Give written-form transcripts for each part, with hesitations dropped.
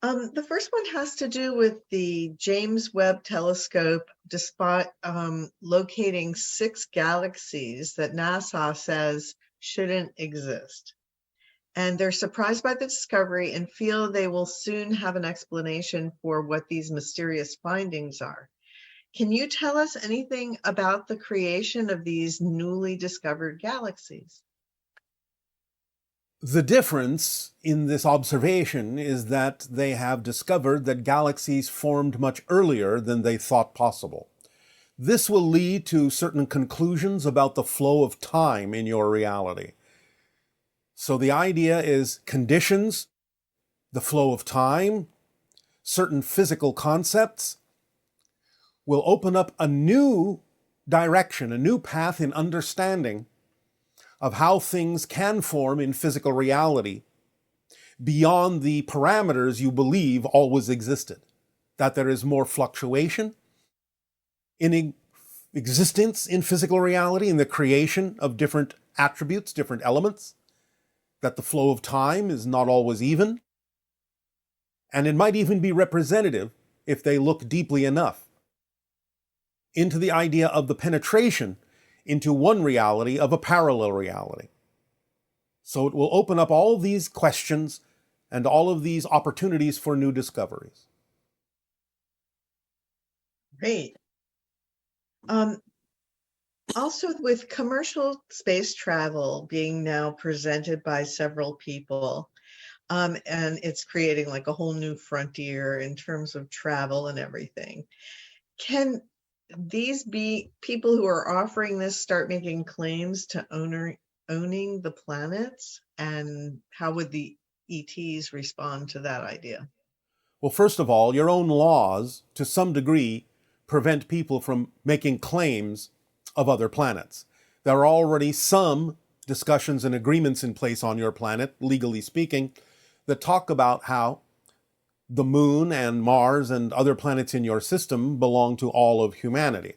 The first one has to do with the James Webb Telescope, despite locating 6 galaxies that NASA says shouldn't exist. And they're surprised by the discovery and feel they will soon have an explanation for what these mysterious findings are. Can you tell us anything about the creation of these newly discovered galaxies? The difference in this observation is that they have discovered that galaxies formed much earlier than they thought possible. This will lead to certain conclusions about the flow of time in your reality. So the idea is conditions, the flow of time, certain physical concepts will open up a new direction, a new path in understanding of how things can form in physical reality beyond the parameters you believe always existed. That there is more fluctuation in existence in physical reality, in the creation of different attributes, different elements, that the flow of time is not always even, and it might even be representative, if they look deeply enough, into the idea of the penetration into one reality of a parallel reality. So it will open up all these questions and all of these opportunities for new discoveries. Great. Also, with commercial space travel being now presented by several people, and it's creating like a whole new frontier in terms of travel and everything. Can these be people who are offering this start making claims to owning the planets? And how would the ETs respond to that idea? Well, first of all, your own laws, to some degree, prevent people from making claims of other planets. There are already some discussions and agreements in place on your planet, legally speaking, that talk about how the moon and Mars and other planets in your system belong to all of humanity.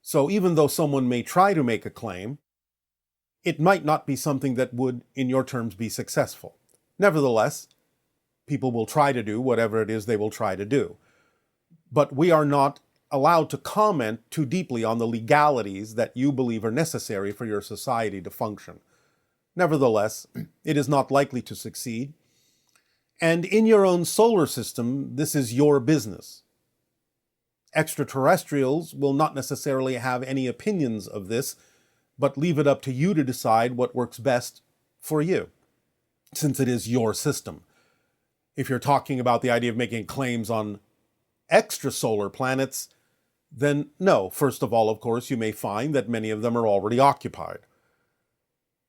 So even though someone may try to make a claim, it might not be something that would, in your terms, be successful. Nevertheless, people will try to do whatever it is they will try to do. But we are not allowed to comment too deeply on the legalities that you believe are necessary for your society to function. Nevertheless, it is not likely to succeed. And in your own solar system, this is your business. Extraterrestrials will not necessarily have any opinions of this, but leave it up to you to decide what works best for you, since it is your system. If you're talking about the idea of making claims on extrasolar planets, then no. First of all, of course, you may find that many of them are already occupied.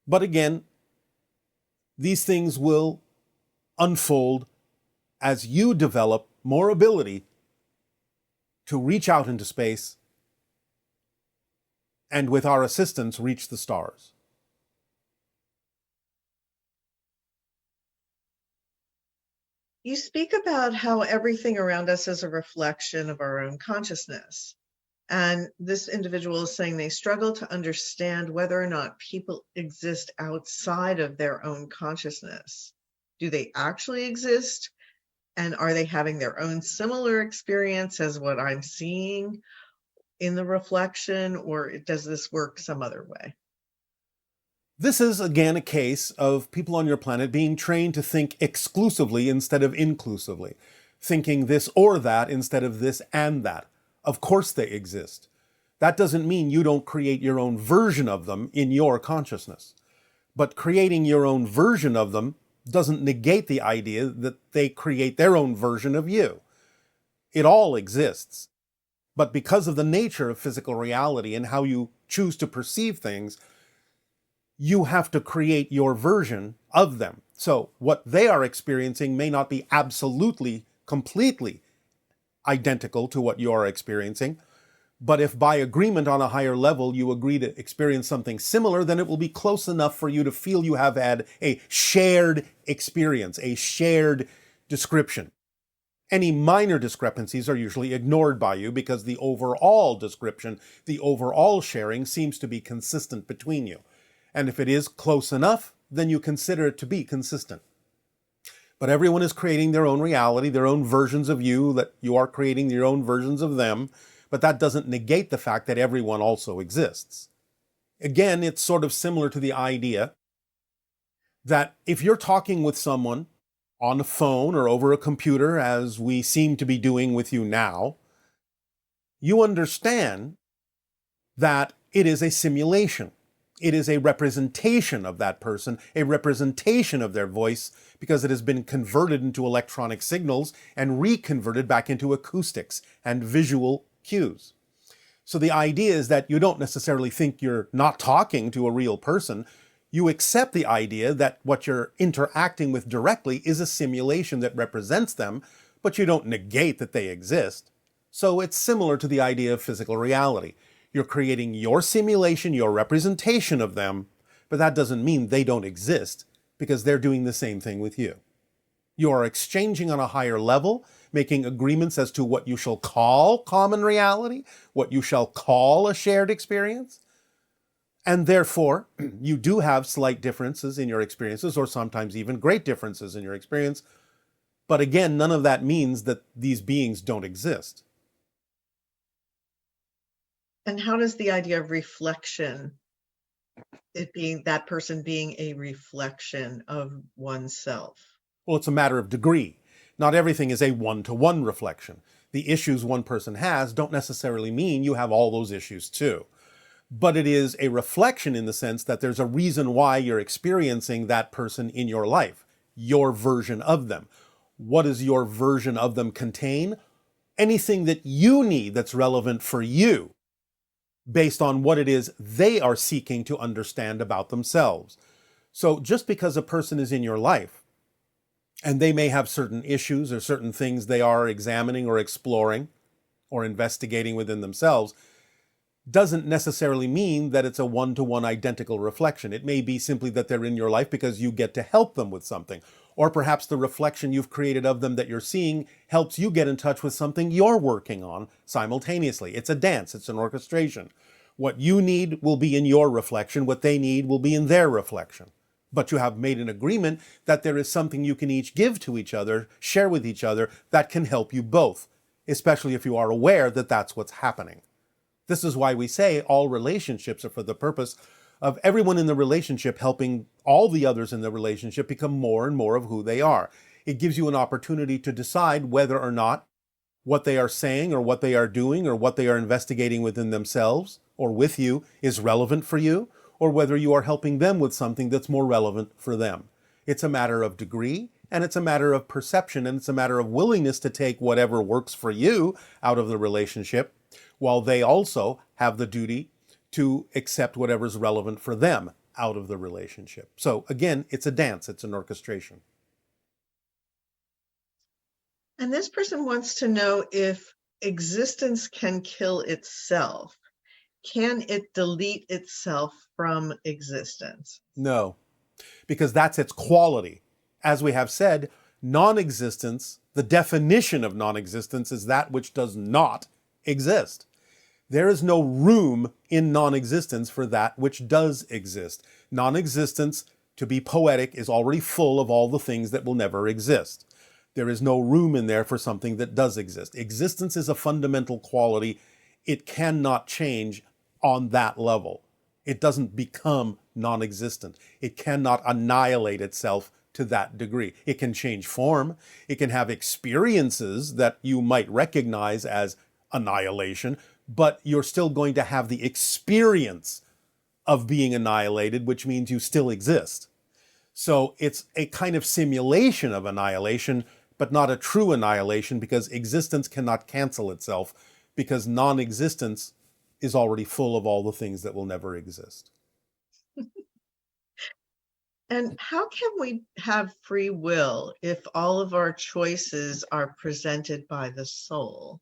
But again, these things will unfold as you develop more ability to reach out into space and, with our assistance, reach the stars. You speak about how everything around us is a reflection of our own consciousness. And this individual is saying they struggle to understand whether or not people exist outside of their own consciousness. Do they actually exist? And are they having their own similar experience as what I'm seeing in the reflection, or does this work some other way? This is, again, a case of people on your planet being trained to think exclusively instead of inclusively, thinking this or that instead of this and that. Of course they exist. That doesn't mean you don't create your own version of them in your consciousness. But creating your own version of them doesn't negate the idea that they create their own version of you. It all exists. But because of the nature of physical reality and how you choose to perceive things, you have to create your version of them. So what they are experiencing may not be absolutely, completely identical to what you are experiencing, but if by agreement on a higher level you agree to experience something similar, then it will be close enough for you to feel you have had a shared experience, a shared description. Any minor discrepancies are usually ignored by you because the overall description, the overall sharing seems to be consistent between you. And if it is close enough, then you consider it to be consistent. But everyone is creating their own reality, their own versions of you, that you are creating your own versions of them. But that doesn't negate the fact that everyone also exists. Again, it's sort of similar to the idea that if you're talking with someone on a phone or over a computer, as we seem to be doing with you now, you understand that it is a simulation. It is a representation of that person, a representation of their voice, because it has been converted into electronic signals and reconverted back into acoustics and visual cues. So the idea is that you don't necessarily think you're not talking to a real person. You accept the idea that what you're interacting with directly is a simulation that represents them, but you don't negate that they exist. So it's similar to the idea of physical reality. You're creating your simulation, your representation of them, but that doesn't mean they don't exist, because they're doing the same thing with you. You are exchanging on a higher level, making agreements as to what you shall call common reality, what you shall call a shared experience. And therefore, you do have slight differences in your experiences, or sometimes even great differences in your experience. But again, none of that means that these beings don't exist. And how does the idea of reflection, it being that person being a reflection of oneself? Well, it's a matter of degree. Not everything is a one-to-one reflection. The issues one person has don't necessarily mean you have all those issues too. But it is a reflection in the sense that there's a reason why you're experiencing that person in your life, your version of them. What does your version of them contain? Anything that you need that's relevant for you, based on what it is they are seeking to understand about themselves. So just because a person is in your life, and they may have certain issues or certain things they are examining or exploring or investigating within themselves, doesn't necessarily mean that it's a one-to-one identical reflection. It may be simply that they're in your life because you get to help them with something. Or perhaps the reflection you've created of them that you're seeing helps you get in touch with something you're working on simultaneously. It's a dance, it's an orchestration. What you need will be in your reflection, what they need will be in their reflection. But you have made an agreement that there is something you can each give to each other, share with each other, that can help you both, especially if you are aware that that's what's happening. This is why we say all relationships are for the purpose of everyone in the relationship helping all the others in the relationship become more and more of who they are. It gives you an opportunity to decide whether or not what they are saying or what they are doing or what they are investigating within themselves or with you is relevant for you, or whether you are helping them with something that's more relevant for them. It's a matter of degree, and it's a matter of perception, and it's a matter of willingness to take whatever works for you out of the relationship, while they also have the duty to accept whatever's relevant for them out of the relationship. So again, it's a dance, it's an orchestration. And this person wants to know if existence can kill itself. Can it delete itself from existence? No, because that's its quality. As we have said, non-existence, the definition of non-existence is that which does not exist. There is no room in non-existence for that which does exist. Non-existence, to be poetic, is already full of all the things that will never exist. There is no room in there for something that does exist. Existence is a fundamental quality. It cannot change on that level. It doesn't become non-existent. It cannot annihilate itself to that degree. It can change form. It can have experiences that you might recognize as annihilation, but you're still going to have the experience of being annihilated, which means you still exist. So it's a kind of simulation of annihilation, but not a true annihilation, because existence cannot cancel itself, because non-existence is already full of all the things that will never exist. And how can we have free will if all of our choices are presented by the soul?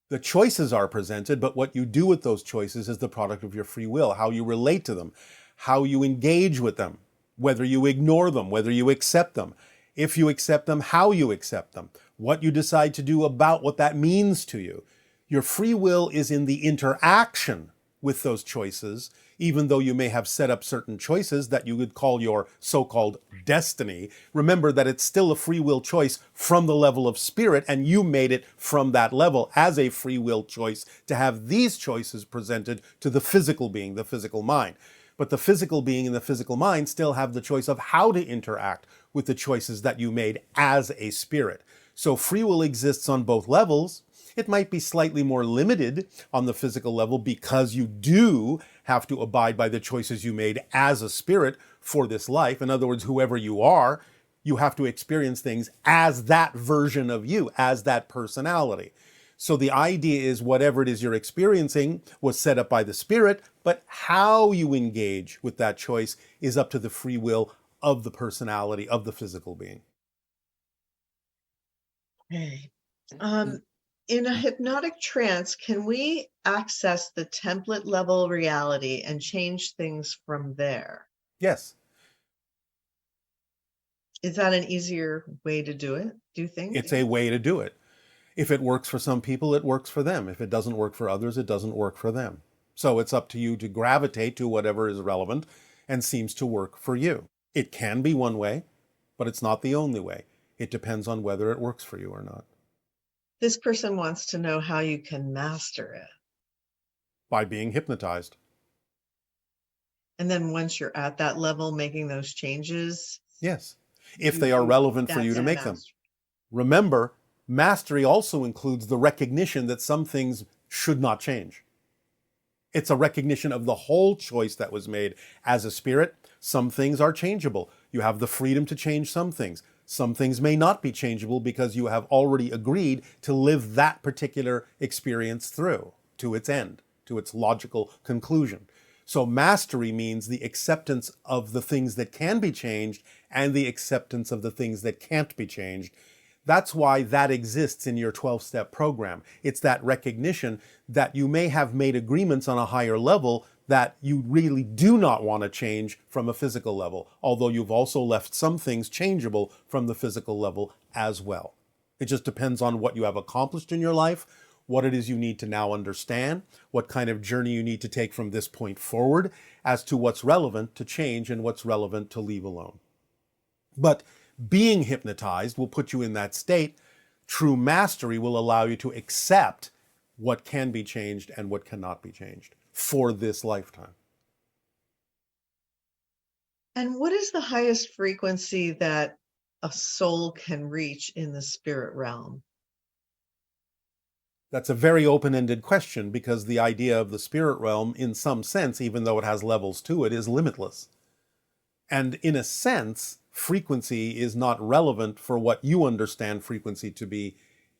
The choices are presented, but what you do with those choices is the product of your free will, how you relate to them, how you engage with them, whether you ignore them, whether you accept them. If you accept them, how you accept them, what you decide to do about what that means to you. Your free will is in the interaction with those choices. Even though you may have set up certain choices that you would call your so-called destiny, remember that it's still a free will choice from the level of spirit, and you made it from that level as a free will choice to have these choices presented to the physical being, the physical mind. But the physical being and the physical mind still have the choice of how to interact with the choices that you made as a spirit. So free will exists on both levels. It might be slightly more limited on the physical level because you do have to abide by the choices you made as a spirit for this life. In other words, whoever you are, you have to experience things as that version of you, as that personality. So the idea is whatever it is you're experiencing was set up by the spirit, but how you engage with that choice is up to the free will of the personality of the physical being. Okay. In a hypnotic trance, can we access the template level reality and change things from there? Yes, Is that an easier way to do you think? it's a way to do it. If it works for some people, it works for them. If it doesn't work for others, it doesn't work for them. So it's up to you to gravitate to whatever is relevant and seems to work for you. It can be one way, but it's not the only way. It depends on whether it works for you or not. This person wants to know how you can master it. By being hypnotized. And then once you're at that level, making those changes. Yes, if they are relevant for you to make them. Remember, mastery also includes the recognition that some things should not change. It's a recognition of the whole choice that was made as a spirit. Some things are changeable. You have the freedom to change some things. Some things may not be changeable because you have already agreed to live that particular experience through to its end, to its logical conclusion. So mastery means the acceptance of the things that can be changed and the acceptance of the things that can't be changed. That's why that exists in your 12-step program. It's that recognition that you may have made agreements on a higher level that you really do not want to change from a physical level, although you've also left some things changeable from the physical level as well. It just depends on what you have accomplished in your life, what it is you need to now understand, what kind of journey you need to take from this point forward as to what's relevant to change and what's relevant to leave alone. But being hypnotized will put you in that state. True mastery will allow you to accept what can be changed and what cannot be changed for this lifetime. And what is the highest frequency that a soul can reach in the spirit realm? That's a very open-ended question because the idea of the spirit realm, in some sense, even though it has levels to it, is limitless. And in a sense, frequency is not relevant for what you understand frequency to be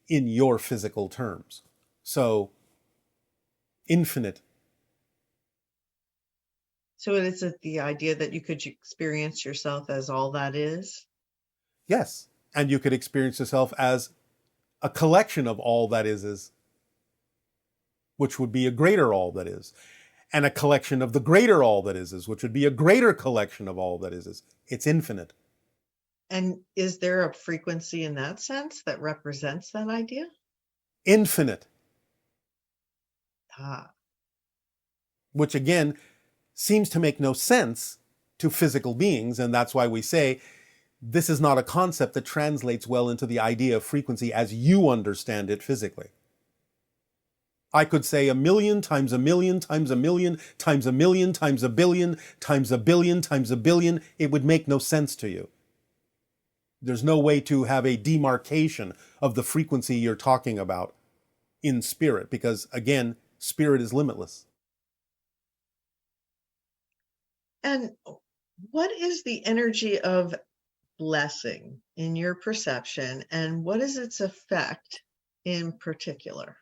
in your physical terms. So, infinite. So is it the idea that you could experience yourself as all that is? Yes. And you could experience yourself as a collection of all that is, which would be a greater all that is. And a collection of the greater all that is, which would be a greater collection of all that is. It's infinite. And is there a frequency in that sense that represents that idea? Infinite. Ah. Which again seems to make no sense to physical beings, and that's why we say this is not a concept that translates well into the idea of frequency as you understand it physically. I could say 1,000,000 times 1,000,000 times 1,000,000 times 1,000,000 times 1,000,000,000 times 1,000,000,000 times 1,000,000,000. It would make no sense to you. There's no way to have a demarcation of the frequency you're talking about in spirit, because again, spirit is limitless. And what is the energy of blessing in your perception, and what is its effect in particular?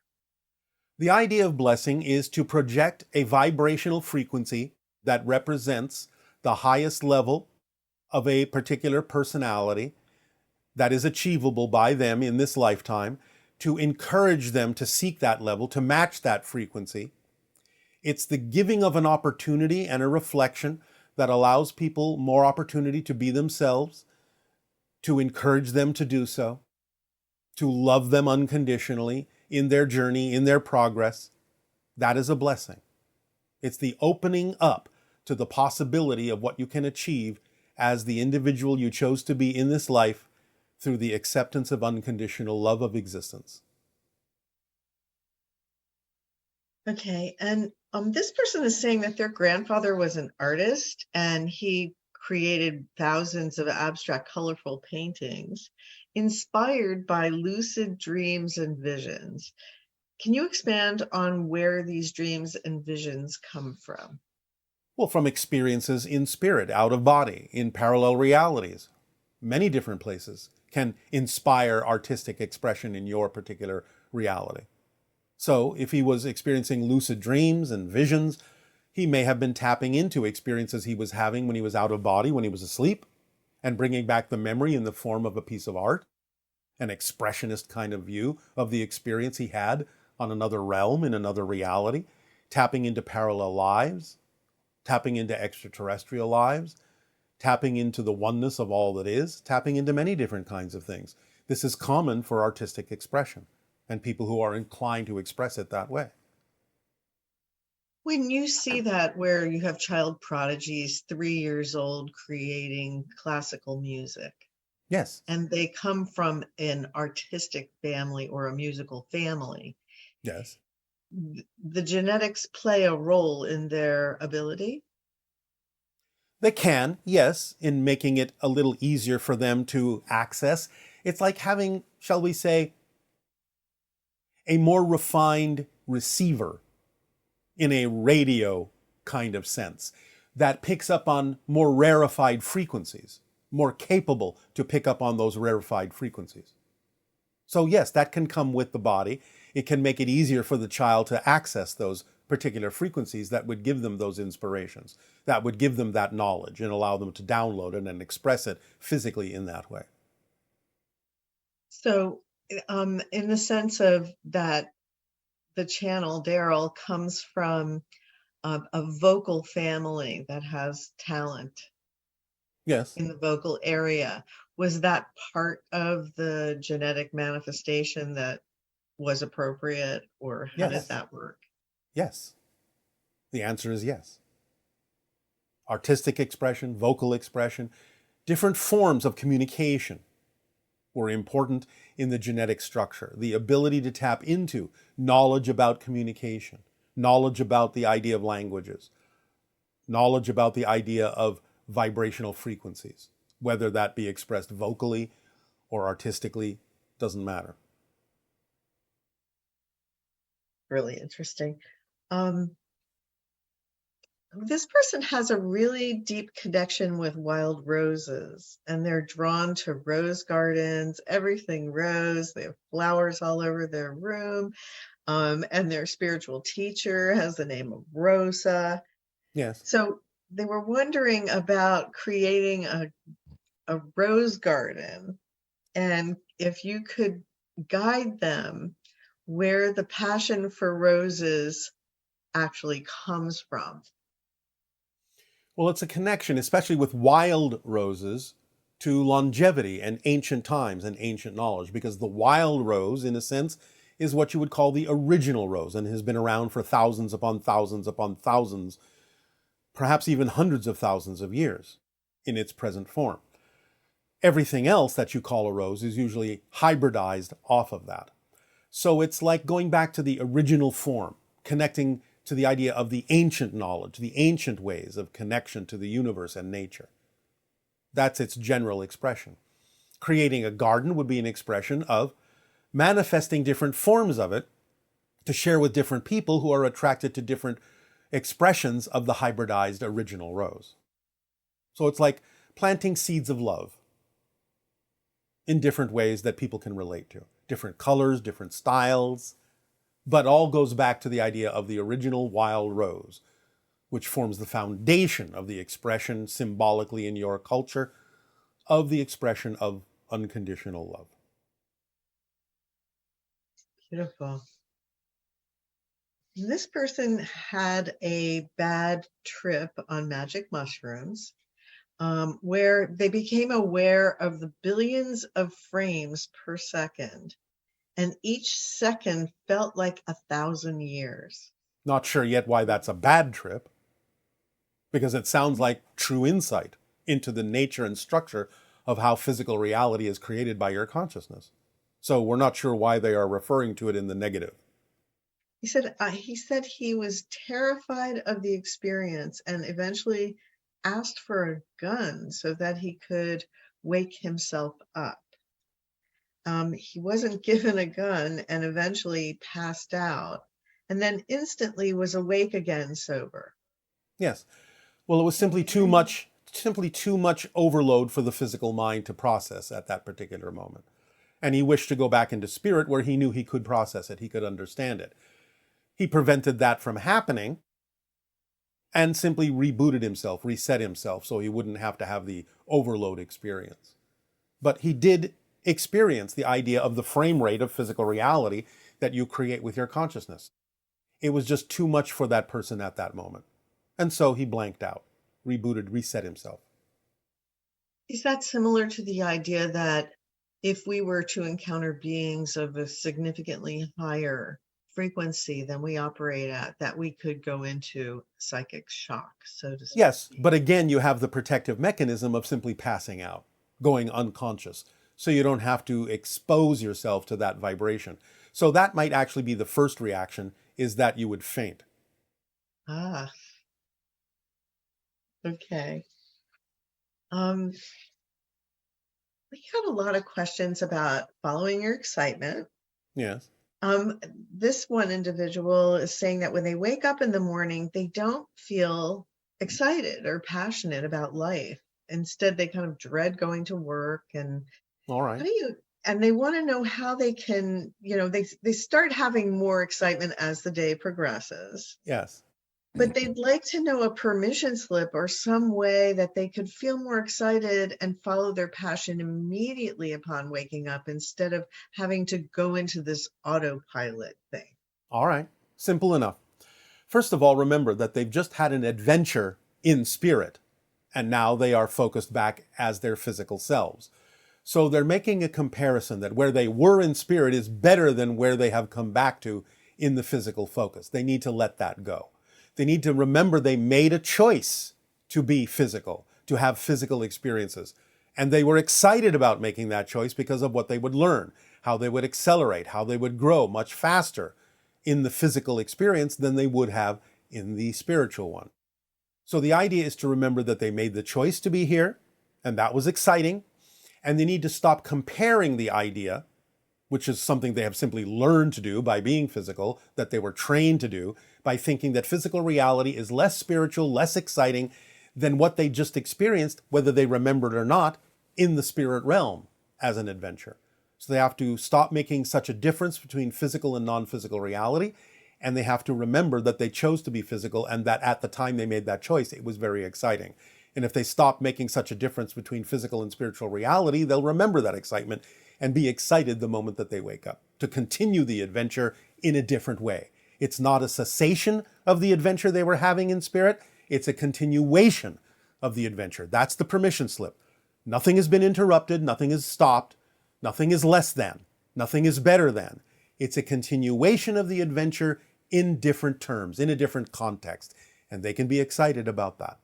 The idea of blessing is to project a vibrational frequency that represents the highest level of a particular personality that is achievable by them in this lifetime, to encourage them to seek that level, to match that frequency. It's the giving of an opportunity and a reflection that allows people more opportunity to be themselves, to encourage them to do so, to love them unconditionally in their journey, in their progress. That is a blessing. It's the opening up to the possibility of what you can achieve as the individual you chose to be in this life through the acceptance of unconditional love of existence. Okay, and this person is saying that their grandfather was an artist and he created thousands of abstract, colorful paintings inspired by lucid dreams and visions. Can you expand on where these dreams and visions come from? Well, from experiences in spirit, out of body, in parallel realities, many different places can inspire artistic expression in your particular reality. So, if he was experiencing lucid dreams and visions, he may have been tapping into experiences he was having when he was out of body, when he was asleep, and bringing back the memory in the form of a piece of art, an expressionist kind of view of the experience he had on another realm, in another reality, tapping into parallel lives, tapping into extraterrestrial lives, tapping into the oneness of all that is, tapping into many different kinds of things. This is common for artistic expression and people who are inclined to express it that way. When you see that where you have child prodigies, 3 years old, creating classical music, Yes. and they come from an artistic family or a musical family, Yes. the genetics play a role in their ability? They can, yes, in making it a little easier for them to access. It's like having, shall we say, a more refined receiver in a radio kind of sense that picks up on more rarefied frequencies, more capable to pick up on those rarefied frequencies. So yes, that can come with the body. It can make it easier for the child to access those particular frequencies that would give them those inspirations, that would give them that knowledge and allow them to download it and express it physically in that way. So, in the sense of that, the channel, Darryl, comes from a vocal family that has talent Yes. in the vocal area. Was that part of the genetic manifestation that was appropriate, or how did Yes. that work? Yes. The answer is yes. Artistic expression, vocal expression, different forms of communication were important in the genetic structure. The ability to tap into knowledge about communication, knowledge about the idea of languages, knowledge about the idea of vibrational frequencies, whether that be expressed vocally or artistically, doesn't matter. Really interesting. This person has a really deep connection with wild roses, and they're drawn to rose gardens, everything rose. They have flowers all over their room. And their spiritual teacher has the name of Rosa. Yes. So they were wondering about creating a rose garden, and if you could guide them where the passion for roses actually comes from. Well, it's a connection, especially with wild roses, to longevity and ancient times and ancient knowledge, because the wild rose, in a sense, is what you would call the original rose and has been around for thousands upon thousands upon thousands, perhaps even hundreds of thousands of years in its present form. Everything else that you call a rose is usually hybridized off of that. So it's like going back to the original form, connecting to the idea of the ancient knowledge, the ancient ways of connection to the universe and nature. That's its general expression. Creating a garden would be an expression of manifesting different forms of it to share with different people who are attracted to different expressions of the hybridized original rose. So it's like planting seeds of love in different ways that people can relate to. Different colors, different styles, but all goes back to the idea of the original wild rose, which forms the foundation of the expression symbolically in your culture of the expression of unconditional love. Beautiful. This person had a bad trip on magic mushrooms, where they became aware of the billions of frames per second, and each second felt like 1,000 years. Not sure yet why that's a bad trip, because it sounds like true insight into the nature and structure of how physical reality is created by your consciousness. So we're not sure why they are referring to it in the negative. He said he was terrified of the experience and eventually asked for a gun so that he could wake himself up. He wasn't given a gun and eventually passed out, and then instantly was awake again, sober. Yes. Well, it was simply too much overload for the physical mind to process at that particular moment. And he wished to go back into spirit where he knew he could process it, he could understand it. He prevented that from happening and simply rebooted himself, reset himself, so he wouldn't have to have the overload experience. But he did experience the idea of the frame rate of physical reality that you create with your consciousness. It was just too much for that person at that moment. And so he blanked out, rebooted, reset himself. Is that similar to the idea that if we were to encounter beings of a significantly higher frequency than we operate at, that we could go into psychic shock, so to Yes, speak? but again, you have the protective mechanism of simply passing out, going unconscious, so you don't have to expose yourself to that vibration. So that might actually be the first reaction, is that you would faint. Ah, okay. Um, we got a lot of questions about following your excitement. Yes. This one individual is saying that when they wake up in the morning, they don't feel excited or passionate about life. Instead, they kind of dread going to work. And All how right. do you, and they want to know how they can, they start having more excitement as the day progresses. Yes. But they'd like to know a permission slip or some way that they could feel more excited and follow their passion immediately upon waking up instead of having to go into this autopilot thing. All right. Simple enough. First of all, remember that they've just had an adventure in spirit, and now they are focused back as their physical selves. So they're making a comparison that where they were in spirit is better than where they have come back to in the physical focus. They need to let that go. They need to remember they made a choice to be physical, to have physical experiences. And they were excited about making that choice because of what they would learn, how they would accelerate, how they would grow much faster in the physical experience than they would have in the spiritual one. So the idea is to remember that they made the choice to be here, and that was exciting. And they need to stop comparing the idea, which is something they have simply learned to do by being physical, that they were trained to do, by thinking that physical reality is less spiritual, less exciting than what they just experienced, whether they remembered or not, in the spirit realm as an adventure. So they have to stop making such a difference between physical and non-physical reality, and they have to remember that they chose to be physical and that at the time they made that choice, it was very exciting. And if they stop making such a difference between physical and spiritual reality, they'll remember that excitement and be excited the moment that they wake up to continue the adventure in a different way. It's not a cessation of the adventure they were having in spirit. It's a continuation of the adventure. That's the permission slip. Nothing has been interrupted. Nothing is stopped. Nothing is less than. Nothing is better than. It's a continuation of the adventure in different terms, in a different context. And they can be excited about that.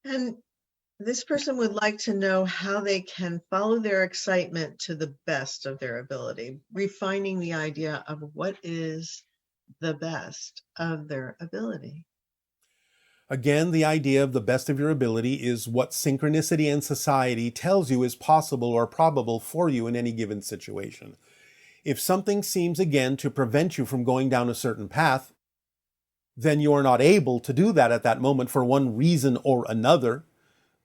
And this person would like to know how they can follow their excitement to the best of their ability, refining the idea of what is the best of their ability. Again, the idea of the best of your ability is what synchronicity and society tells you is possible or probable for you in any given situation. If something seems again to prevent you from going down a certain path, then you are not able to do that at that moment for one reason or another,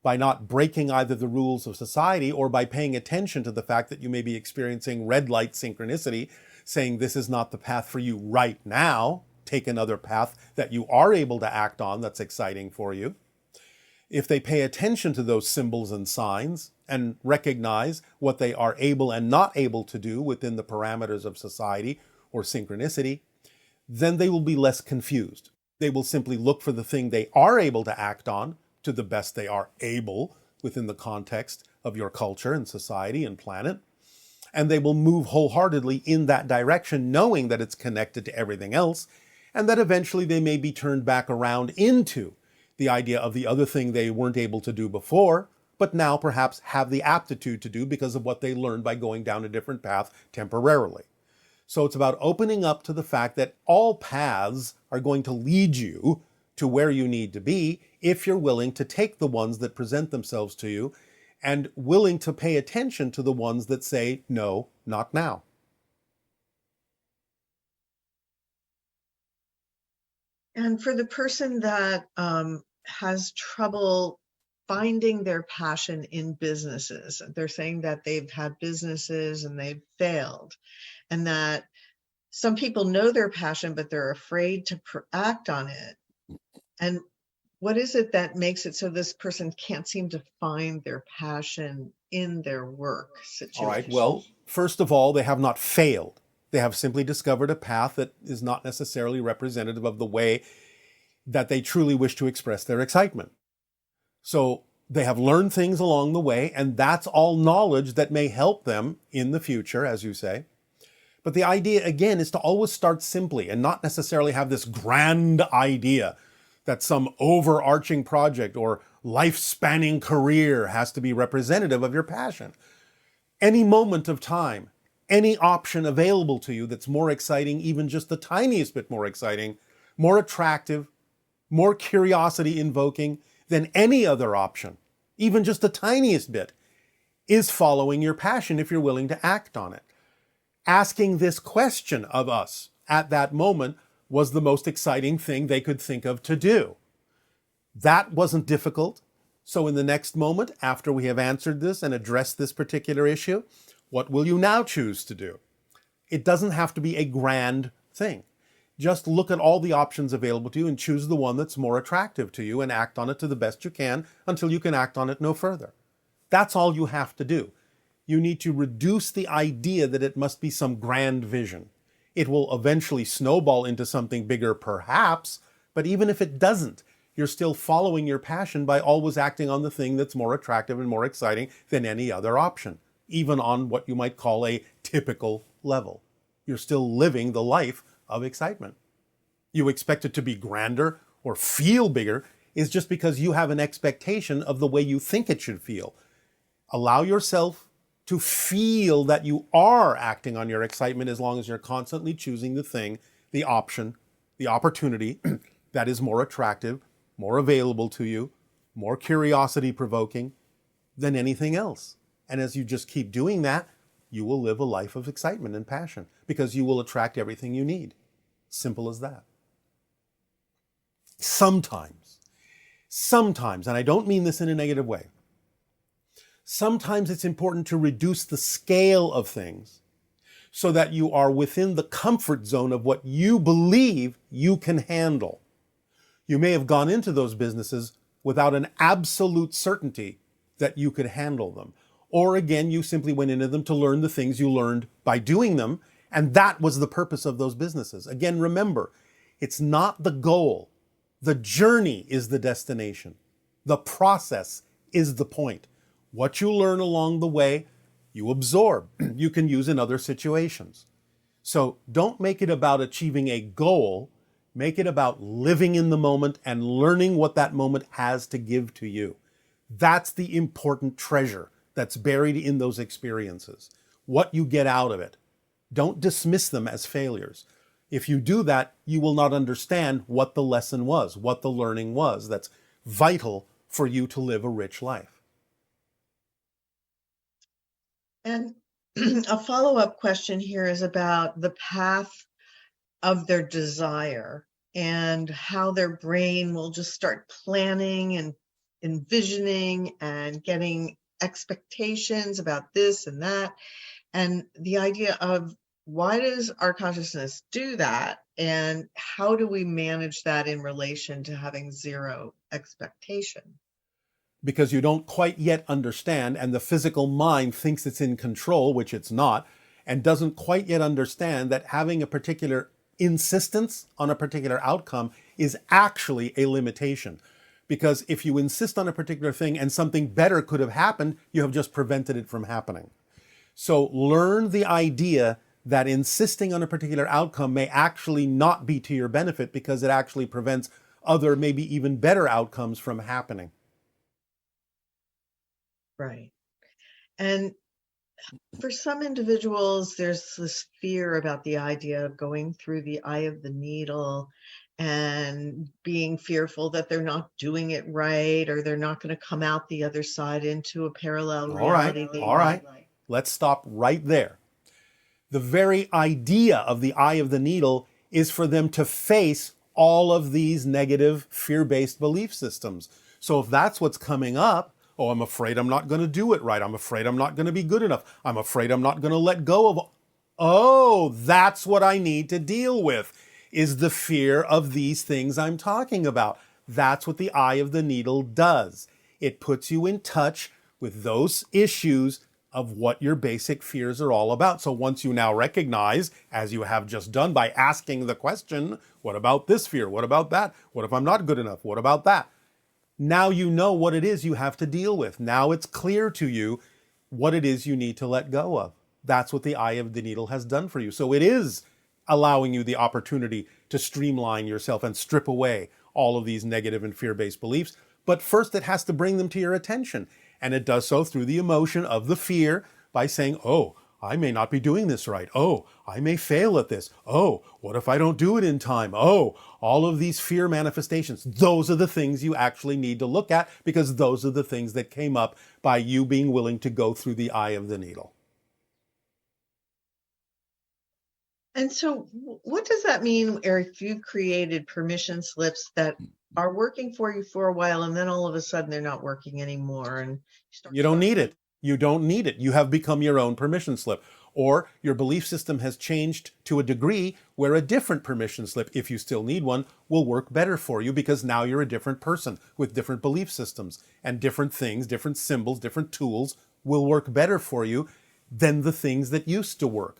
by not breaking either the rules of society or by paying attention to the fact that you may be experiencing red light synchronicity, saying this is not the path for you right now. Take another path that you are able to act on that's exciting for you. If they pay attention to those symbols and signs and recognize what they are able and not able to do within the parameters of society or synchronicity, then they will be less confused. They will simply look for the thing they are able to act on to the best they are able within the context of your culture and society and planet. And they will move wholeheartedly in that direction, knowing that it's connected to everything else, and that eventually they may be turned back around into the idea of the other thing they weren't able to do before, but now perhaps have the aptitude to do because of what they learned by going down a different path temporarily. So it's about opening up to the fact that all paths are going to lead you to where you need to be if you're willing to take the ones that present themselves to you and willing to pay attention to the ones that say, no, not now. And for the person that has trouble finding their passion in businesses, they're saying that they've had businesses and they've failed, and that some people know their passion, but they're afraid to act on it. And what is it that makes it so this person can't seem to find their passion in their work situation? All right, well, first of all, they have not failed. They have simply discovered a path that is not necessarily representative of the way that they truly wish to express their excitement. So they have learned things along the way, and that's all knowledge that may help them in the future, as you say. But the idea, again, is to always start simply and not necessarily have this grand idea that some overarching project or life-spanning career has to be representative of your passion. Any moment of time, any option available to you that's more exciting, even just the tiniest bit more exciting, more attractive, more curiosity-invoking than any other option, even just the tiniest bit, is following your passion if you're willing to act on it. Asking this question of us at that moment was the most exciting thing they could think of to do. That wasn't difficult. So in the next moment, after we have answered this and addressed this particular issue, what will you now choose to do? It doesn't have to be a grand thing. Just look at all the options available to you and choose the one that's more attractive to you and act on it to the best you can until you can act on it no further. That's all you have to do. You need to reduce the idea that it must be some grand vision. It will eventually snowball into something bigger, perhaps, but even if it doesn't, you're still following your passion by always acting on the thing that's more attractive and more exciting than any other option, even on what you might call a typical level. You're still living the life of excitement. You expect it to be grander or feel bigger is just because you have an expectation of the way you think it should feel. Allow yourself to feel that you are acting on your excitement as long as you're constantly choosing the thing, the option, the opportunity that is more attractive, more available to you, more curiosity-provoking than anything else. And as you just keep doing that, you will live a life of excitement and passion because you will attract everything you need. Simple as that. Sometimes, and I don't mean this in a negative way, sometimes it's important to reduce the scale of things so that you are within the comfort zone of what you believe you can handle. You may have gone into those businesses without an absolute certainty that you could handle them. Or again, you simply went into them to learn the things you learned by doing them, and that was the purpose of those businesses. Again, remember, it's not the goal. The journey is the destination. The process is the point. What you learn along the way, you absorb. You can use in other situations. So don't make it about achieving a goal. Make it about living in the moment and learning what that moment has to give to you. That's the important treasure that's buried in those experiences. What you get out of it. Don't dismiss them as failures. If you do that, you will not understand what the lesson was, what the learning was. That's vital for you to live a rich life. And a follow-up question here is about the path of their desire and how their brain will just start planning and envisioning and getting expectations about this and that. And the idea of why does our consciousness do that? And how do we manage that in relation to having zero expectation? Because you don't quite yet understand, and the physical mind thinks it's in control, which it's not, and doesn't quite yet understand that having a particular insistence on a particular outcome is actually a limitation. Because if you insist on a particular thing and something better could have happened, you have just prevented it from happening. So learn the idea that insisting on a particular outcome may actually not be to your benefit because it actually prevents other, maybe even better outcomes from happening. Right. And for some individuals, there's this fear about the idea of going through the eye of the needle and being fearful that they're not doing it right or they're not going to come out the other side into a parallel All right, reality they all right. Let's stop right there. The very idea of the eye of the needle is for them to face all of these negative fear-based belief systems. So if that's what's coming up, oh, I'm afraid I'm not going to do it right. I'm afraid I'm not going to be good enough. I'm afraid I'm not going to let go of. Oh, that's what I need to deal with, is the fear of these things I'm talking about. That's what the eye of the needle does. It puts you in touch with those issues of what your basic fears are all about. So once you now recognize, as you have just done by asking the question, what about this fear? What about that? What if I'm not good enough? What about that? Now you know what it is you have to deal with. Now it's clear to you what it is you need to let go of. That's what the eye of the needle has done for you. So it is allowing you the opportunity to streamline yourself and strip away all of these negative and fear-based beliefs. But first, it has to bring them to your attention. And it does so through the emotion of the fear by saying, oh, I may not be doing this right. Oh, I may fail at this. Oh, what if I don't do it in time? Oh, all of these fear manifestations. Those are the things you actually need to look at because those are the things that came up by you being willing to go through the eye of the needle. And so, what does that mean if you've created permission slips that are working for you for a while and then all of a sudden they're not working anymore and you start You don't need it. You don't need it. You have become your own permission slip. Or your belief system has changed to a degree where a different permission slip, if you still need one, will work better for you because now you're a different person with different belief systems and different things, different symbols, different tools will work better for you than the things that used to work.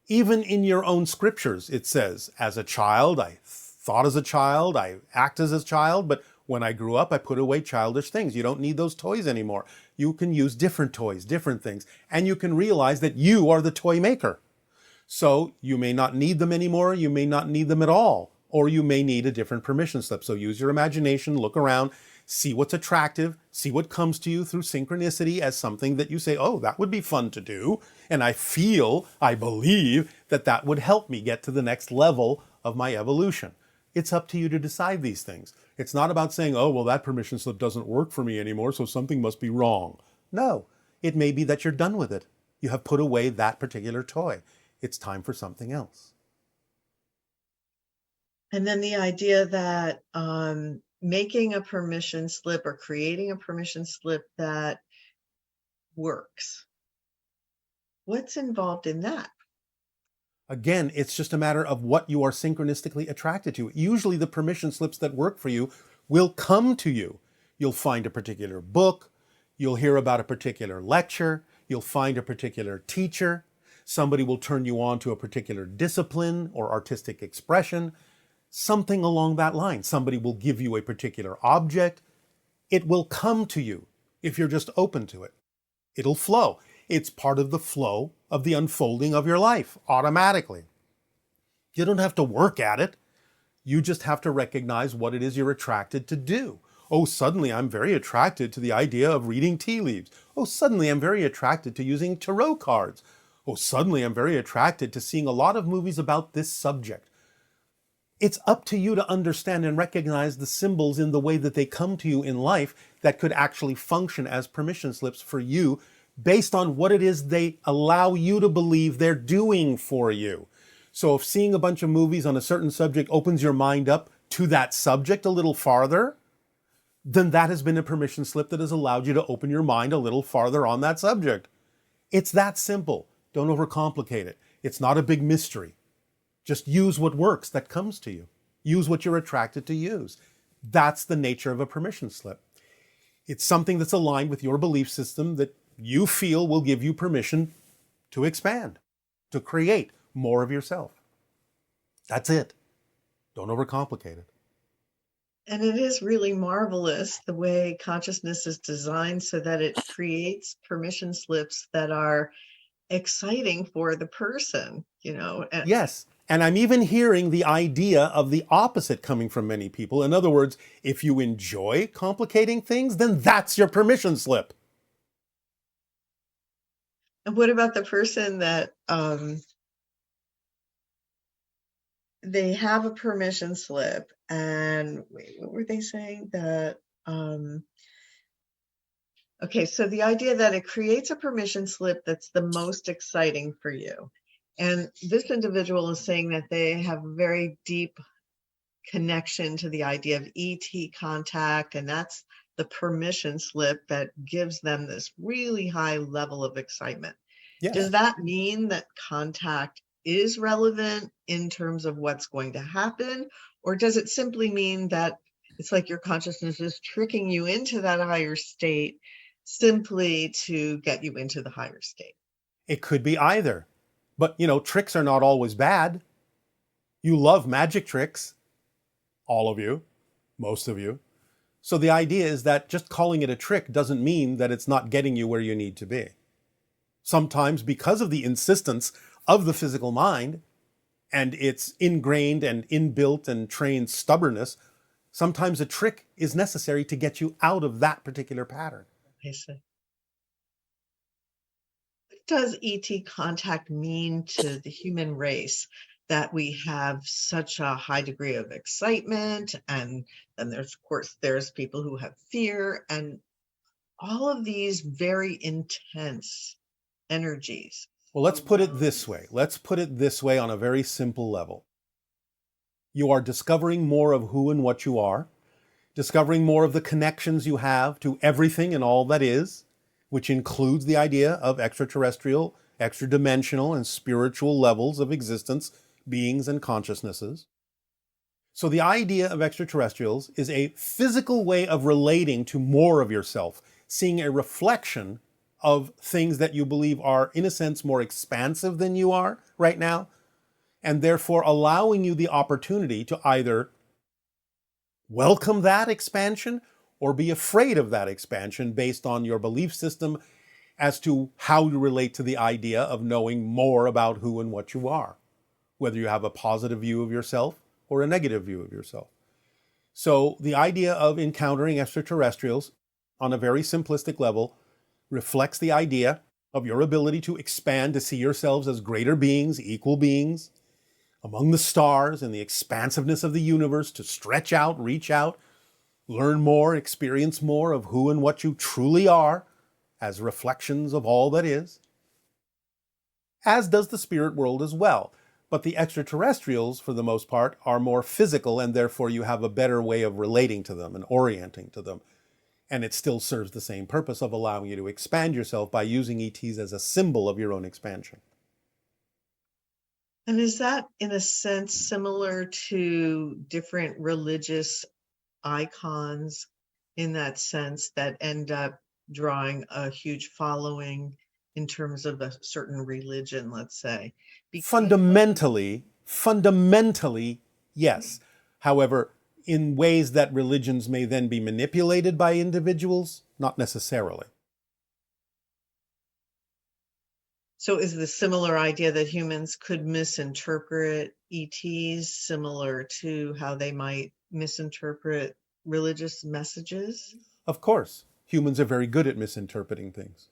Even in your own scriptures, it says, as a child, I thought as a child, I act as a child, but when I grew up, I put away childish things. You don't need those toys anymore. You can use different toys, different things, and you can realize that you are the toy maker. So you may not need them anymore, you may not need them at all, or you may need a different permission slip. So use your imagination, look around, see what's attractive, see what comes to you through synchronicity as something that you say, oh, that would be fun to do. And I believe that that would help me get to the next level of my evolution. It's up to you to decide these things. It's not about saying, oh, well, that permission slip doesn't work for me anymore, so something must be wrong. No, it may be that you're done with it. You have put away that particular toy. It's time for something else. And then the idea that making a permission slip or creating a permission slip that works. What's involved in that? Again, it's just a matter of what you are synchronistically attracted to. Usually the permission slips that work for you will come to you. You'll find a particular book, you'll hear about a particular lecture, you'll find a particular teacher, somebody will turn you on to a particular discipline or artistic expression, something along that line. Somebody will give you a particular object. It will come to you if you're just open to it. It'll flow. It's part of the flow of the unfolding of your life automatically. You don't have to work at it. You just have to recognize what it is you're attracted to do. Oh, suddenly I'm very attracted to the idea of reading tea leaves. Oh, suddenly I'm very attracted to using tarot cards. Oh, suddenly I'm very attracted to seeing a lot of movies about this subject. It's up to you to understand and recognize the symbols in the way that they come to you in life that could actually function as permission slips for you based on what it is they allow you to believe they're doing for you. So if seeing a bunch of movies on a certain subject opens your mind up to that subject a little farther, then that has been a permission slip that has allowed you to open your mind a little farther on that subject. It's that simple. Don't overcomplicate it. It's not a big mystery. Just use what works that comes to you. Use what you're attracted to use. That's the nature of a permission slip. It's something that's aligned with your belief system that you feel will give you permission to expand, to create more of yourself. That's it. Don't overcomplicate it. And it is really marvelous the way consciousness is designed so that it creates permission slips that are exciting for the person, Yes. And I'm even hearing the idea of the opposite coming from many people. In other words, if you enjoy complicating things, then that's your permission slip. And what about the person that they have a permission slip and wait, what were they saying? That okay, so the idea that it creates a permission slip that's the most exciting for you. And this individual is saying that they have a very deep connection to the idea of ET contact, and that's the permission slip that gives them this really high level of excitement. Does Yes. that mean that contact is relevant in terms of what's going to happen? Or does it simply mean that it's like your consciousness is tricking you into that higher state simply to get you into the higher state? It could be either. But, tricks are not always bad. You love magic tricks. All of you. Most of you. So the idea is that just calling it a trick doesn't mean that it's not getting you where you need to be. Sometimes, because of the insistence of the physical mind and its ingrained and inbuilt and trained stubbornness, sometimes a trick is necessary to get you out of that particular pattern. I see. What does ET contact mean to the human race that we have such a high degree of excitement? And then there's, of course, there's people who have fear and all of these very intense energies. Well, let's put it this way. Let's put it this way on a very simple level. You are discovering more of who and what you are, discovering more of the connections you have to everything and all that is, which includes the idea of extraterrestrial, extra-dimensional, and spiritual levels of existence, beings, and consciousnesses. So the idea of extraterrestrials is a physical way of relating to more of yourself, seeing a reflection of things that you believe are, in a sense, more expansive than you are right now, and therefore allowing you the opportunity to either welcome that expansion or be afraid of that expansion based on your belief system as to how you relate to the idea of knowing more about who and what you are, whether you have a positive view of yourself or a negative view of yourself. So the idea of encountering extraterrestrials on a very simplistic level reflects the idea of your ability to expand, to see yourselves as greater beings, equal beings, among the stars and the expansiveness of the universe, to stretch out, reach out, learn more, experience more of who and what you truly are as reflections of all that is, as does the spirit world as well. But the extraterrestrials, for the most part, are more physical, and therefore you have a better way of relating to them and orienting to them. And it still serves the same purpose of allowing you to expand yourself by using ETs as a symbol of your own expansion. And is that, in a sense, similar to different religious icons in that sense that end up drawing a huge following in terms of a certain religion, let's say? Fundamentally, yes. However, in ways that religions may then be manipulated by individuals, not necessarily. So is the similar idea that humans could misinterpret ETs similar to how they might misinterpret religious messages? Of course, humans are very good at misinterpreting things.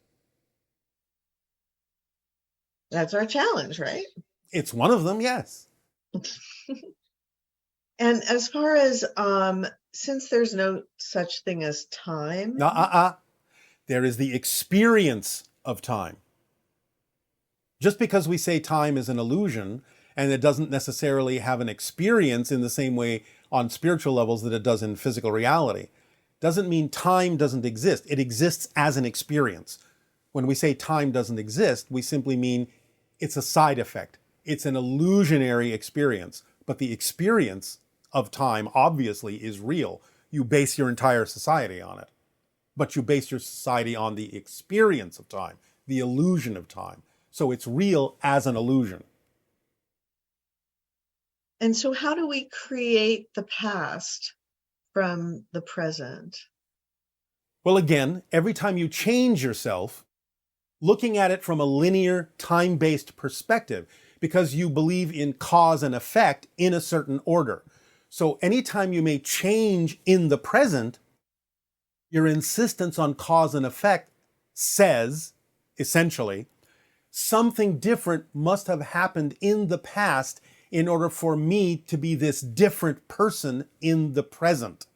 That's our challenge, right? It's one of them, yes. And as far as since there's no such thing as time, there is the experience of time. Just because we say time is an illusion and it doesn't necessarily have an experience in the same way on spiritual levels that it does in physical reality, doesn't mean time doesn't exist. It exists as an experience. When we say time doesn't exist, we simply mean it's a side effect. It's an illusionary experience. But the experience of time obviously is real. You base your entire society on it. But you base your society on the experience of time, the illusion of time. So it's real as an illusion. and so how do we create the past from the present? Well, again, every time you change yourself, looking at it from a linear, time-based perspective, because you believe in cause and effect in a certain order. So anytime you may change in the present, your insistence on cause and effect says, essentially, something different must have happened in the past in order for me to be this different person in the present.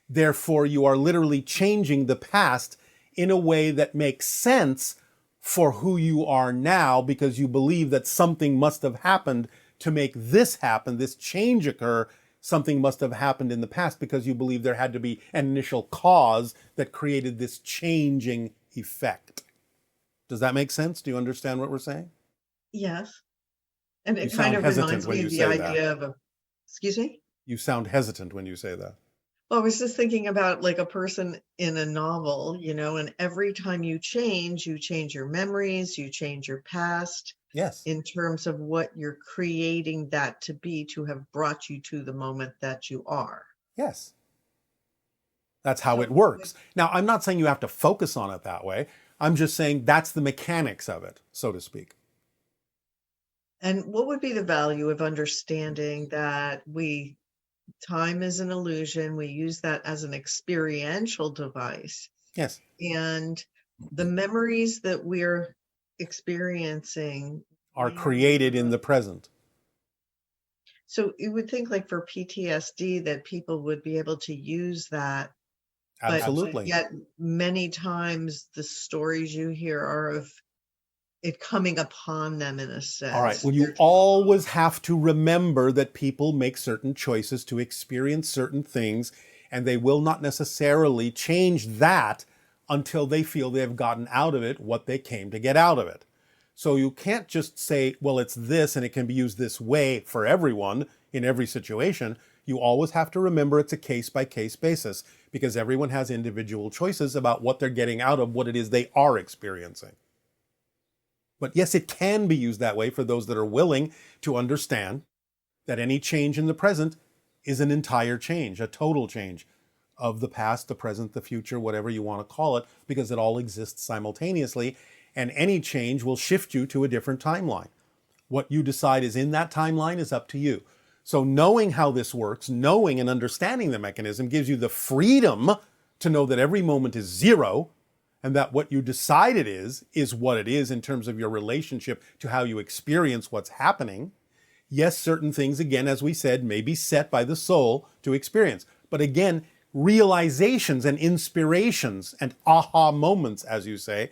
Therefore, you are literally changing the past in a way that makes sense for who you are now, because you believe that something must have happened to make this happen, this change occur. Something must have happened in the past because you believe there had to be an initial cause that created this changing effect. Does that make sense? Do you understand what we're saying? Yes. And You it kind sound of hesitant reminds when me you of the say that. idea of excuse me? You sound hesitant when you say that. Well, I was just thinking about like a person in a novel, and every time you change your memories, you change your past Yes. in terms of what you're creating that to be, to have brought you to the moment that you are. Yes. That's how it So, works. Now, I'm not saying you have to focus on it that way. I'm just saying that's the mechanics of it, so to speak. and what would be the value of understanding that time is an illusion? We use that as an experiential device. Yes. And the memories that we're experiencing, Are created in the present. so you would think like for PTSD that people would be able to use that, but Absolutely. yet many times the stories you hear are of it coming upon them in a All right. sense. Well, you always have to remember that people make certain choices to experience certain things, and they will not necessarily change that until they feel they have gotten out of it what they came to get out of it. So you can't just say, well, it's this and it can be used this way for everyone in every situation. You always have to remember it's a case-by-case basis, because everyone has individual choices about what they're getting out of what it is they are experiencing. But yes, it can be used that way for those that are willing to understand that any change in the present is an entire change, a total change of the past, the present, the future, whatever you want to call it, because it all exists simultaneously, and any change will shift you to a different timeline. What you decide is in that timeline is up to you. So knowing how this works, knowing and understanding the mechanism, gives you the freedom to know that every moment is zero, and that what you decide it is what it is in terms of your relationship to how you experience what's happening. Yes, certain things, again, as we said, may be set by the soul to experience. But again, realizations and inspirations and aha moments, as you say,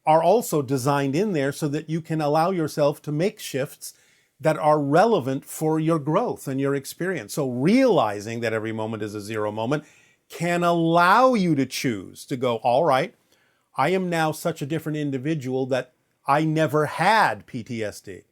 are also designed in there so that you can allow yourself to make shifts that are relevant for your growth and your experience. So realizing that every moment is a zero moment can allow you to choose to go, all right, I am now such a different individual that I never had PTSD.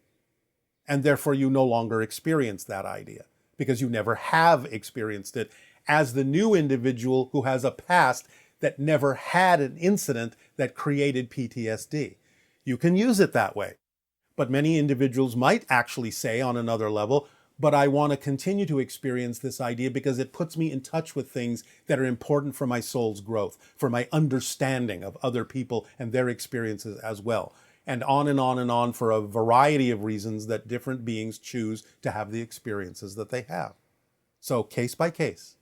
And therefore you no longer experience that idea because you never have experienced it as the new individual who has a past that never had an incident that created PTSD. You can use it that way. But many individuals might actually say on another level, but I want to continue to experience this idea because it puts me in touch with things that are important for my soul's growth, for my understanding of other people and their experiences as well. And on and on and on for a variety of reasons that different beings choose to have the experiences that they have. So case by case.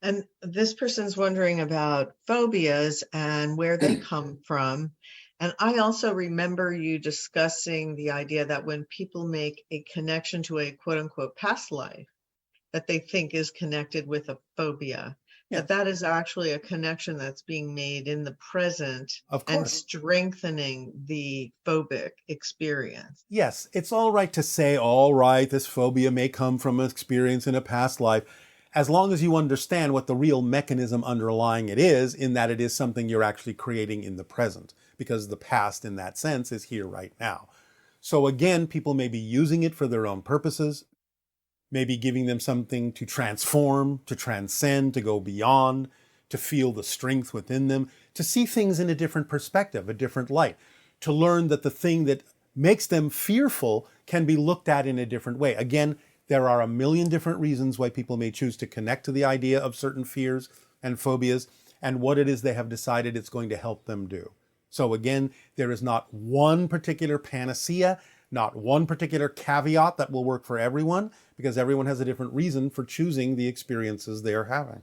And this person's wondering about phobias and where they come from. And I also remember you discussing the idea that when people make a connection to a quote unquote past life that they think is connected with a phobia, Yeah. that is actually a connection that's being made in the present Of and course. strengthening the phobic experience. Yes, it's all right to say, all right, this phobia may come from an experience in a past life, as long as you understand what the real mechanism underlying it is, in that it is something you're actually creating in the present, because the past in that sense is here right now. So again, people may be using it for their own purposes, maybe giving them something to transform, to transcend, to go beyond, to feel the strength within them, to see things in a different perspective, a different light, to learn that the thing that makes them fearful can be looked at in a different way. Again, there are a million different reasons why people may choose to connect to the idea of certain fears and phobias and what it is they have decided it's going to help them do. So again, there is not one particular panacea, not one particular caveat that will work for everyone, because everyone has a different reason for choosing the experiences they are having.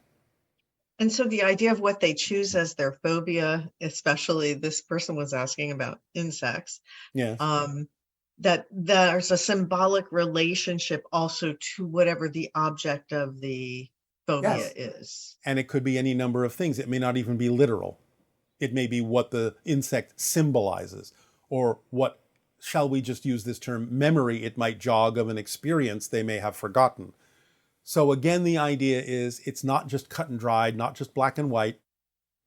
And so the idea of what they choose as their phobia, especially this person was asking about insects, Yes. that there's a symbolic relationship also to whatever the object of the phobia Yes. is. And it could be any number of things. It may not even be literal. It may be what the insect symbolizes, or what, shall we just use this term, memory it might jog of an experience they may have forgotten. So again, the idea is it's not just cut and dried, not just black and white,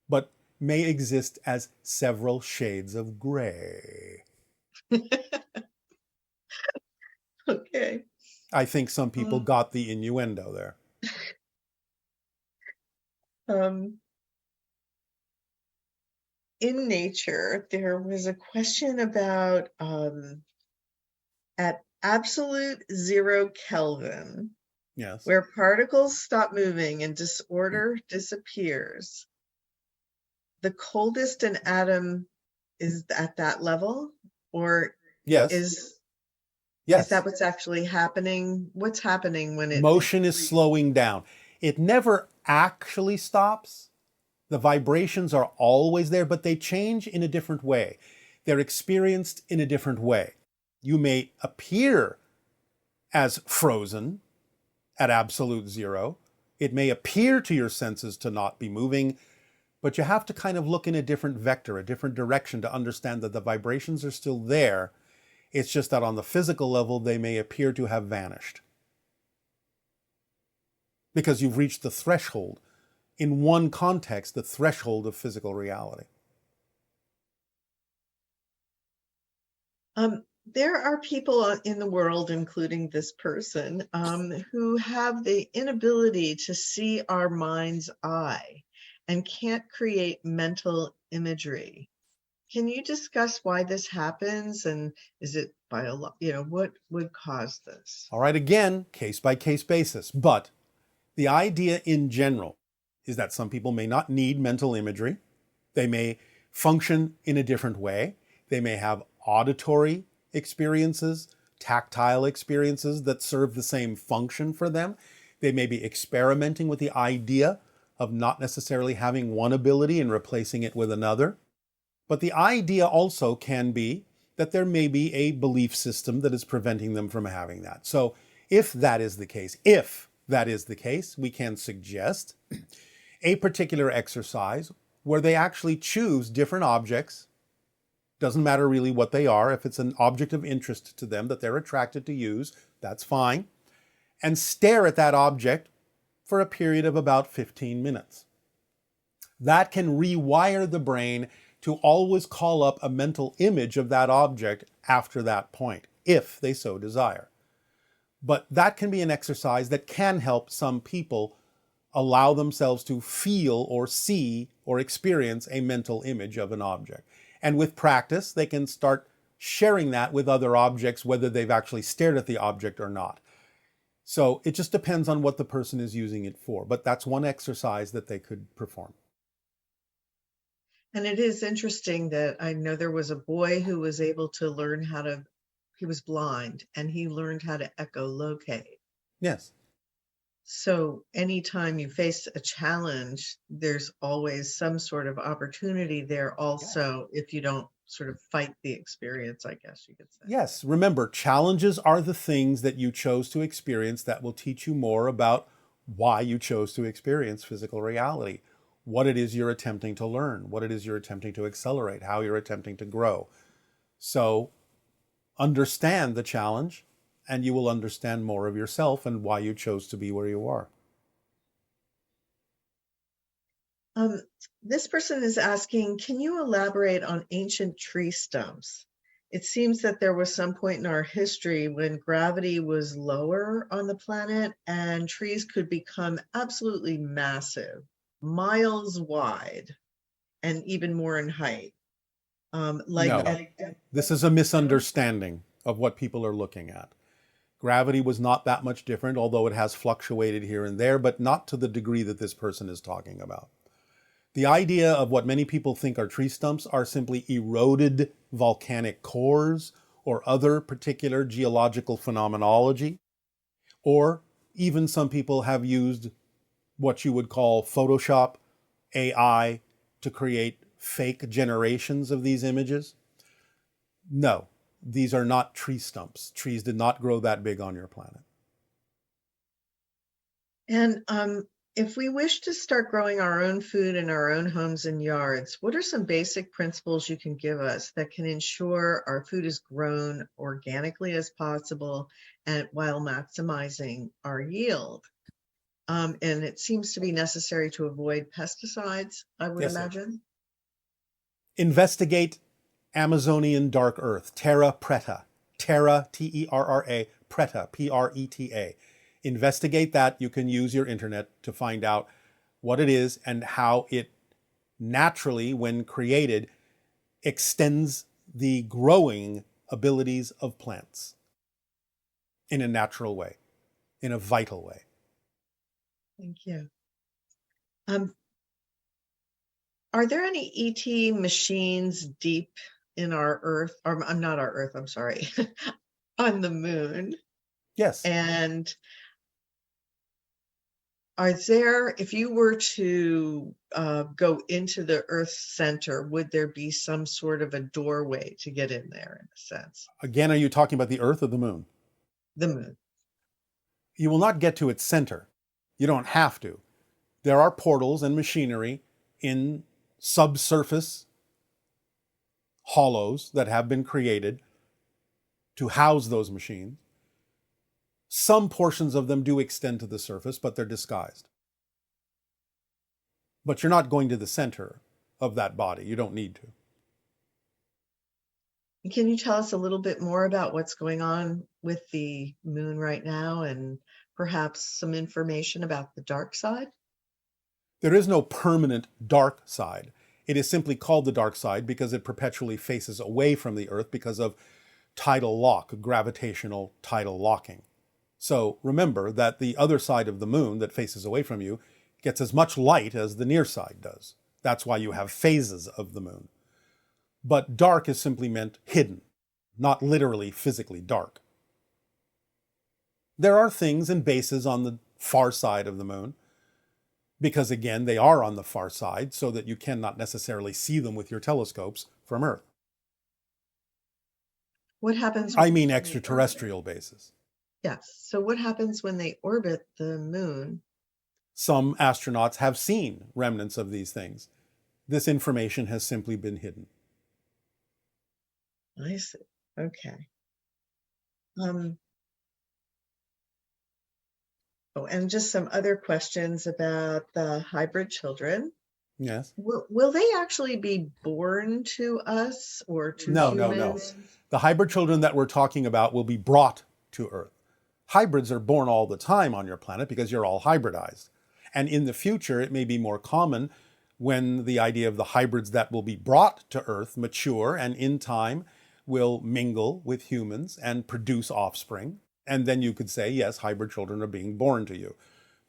but may exist as several shades of gray. Okay. I think some people got the innuendo there. In nature, there was a question about at absolute 0 Kelvin, Yes. where particles stop moving and disorder disappears, the coldest an atom is at that level? Or Yes. is Yes. that what's actually happening? What's happening when it Motion is slowing down. It never actually stops. The vibrations are always there, but they change in a different way. They're experienced in a different way. You may appear as frozen at absolute zero. It may appear to your senses to not be moving, but you have to kind of look in a different vector, a different direction to understand that the vibrations are still there. It's just that on the physical level, they may appear to have vanished, because you've reached the threshold, in one context, the threshold of physical reality. There are people in the world, including this person, who have the inability to see our mind's eye and can't create mental imagery. Can you discuss why this happens, and is it what would cause this? All right, again, case by case basis. But the idea in general is that some people may not need mental imagery. They may function in a different way. They may have auditory experiences, tactile experiences that serve the same function for them. They may be experimenting with the idea of not necessarily having one ability and replacing it with another. But the idea also can be that there may be a belief system that is preventing them from having that. So if that is the case, we can suggest a particular exercise where they actually choose different objects. Doesn't matter really what they are. If it's an object of interest to them that they're attracted to use, that's fine. And stare at that object for a period of about 15 minutes. That can rewire the brain to always call up a mental image of that object after that point, if they so desire. But that can be an exercise that can help some people allow themselves to feel or see or experience a mental image of an object. And with practice, they can start sharing that with other objects, whether they've actually stared at the object or not. So it just depends on what the person is using it for. But that's one exercise that they could perform. And it is interesting that I know there was a boy who was able to learn he was blind, and he learned how to echolocate. Yes. So anytime you face a challenge, there's always some sort of opportunity there also, if you don't sort of fight the experience, I guess you could say. Yes. Remember, challenges are the things that you chose to experience that will teach you more about why you chose to experience physical reality, what it is you're attempting to learn, what it is you're attempting to accelerate, how you're attempting to grow. So understand the challenge, and you will understand more of yourself and why you chose to be where you are. This person is asking, can you elaborate on ancient tree stumps? It seems that there was some point in our history when gravity was lower on the planet and trees could become absolutely massive, miles wide, and even more in height. No, this is a misunderstanding of what people are looking at. Gravity was not that much different, although it has fluctuated here and there, but not to the degree that this person is talking about. The idea of what many people think are tree stumps are simply eroded volcanic cores or other particular geological phenomenology, or even some people have used what you would call Photoshop, AI, to create fake generations of these images. No, these are not tree stumps. Trees did not grow that big on your planet. And if we wish to start growing our own food in our own homes and yards, what are some basic principles you can give us that can ensure our food is grown organically as possible and while maximizing our yield? And it seems to be necessary to avoid pesticides, I would Yes, sir. imagine. Investigate Amazonian dark earth, terra preta. Terra, T-E-R-R-A, preta, P-R-E-T-A. Investigate that. You can use your internet to find out what it is and how it naturally, when created, extends the growing abilities of plants in a natural way, in a vital way. Thank you. Are there any ET machines deep in our Earth, or I'm not our Earth, I'm sorry, on the moon? Yes. And are there, if you were to go into the Earth's center, would there be some sort of a doorway to get in there, in a sense? Again, are you talking about the Earth or the moon? The moon. You will not get to its center. You don't have to. There are portals and machinery in subsurface hollows that have been created to house those machines. Some portions of them do extend to the surface, but they're disguised. But you're not going to the center of that body. You don't need to. Can you tell us a little bit more about what's going on with the moon right now and perhaps some information about the dark side? There is no permanent dark side. It is simply called the dark side because it perpetually faces away from the Earth because of tidal lock, gravitational tidal locking. So remember that the other side of the moon that faces away from you gets as much light as the near side does. That's why you have phases of the moon. But dark is simply meant hidden, not literally physically dark. There are things and bases on the far side of the moon, because again, they are on the far side so that you cannot necessarily see them with your telescopes from Earth. What happens? I mean extraterrestrial bases. Yes. So what happens when they orbit the moon? Some astronauts have seen remnants of these things. This information has simply been hidden. I see. Okay. Oh, and just some other questions about the hybrid children. Yes. Will they actually be born to us or to No. humans? The hybrid children that we're talking about will be brought to Earth. Hybrids are born all the time on your planet because you're all hybridized. And in the future, it may be more common when the idea of the hybrids that will be brought to Earth mature and in time will mingle with humans and produce offspring. And then you could say, yes, hybrid children are being born to you.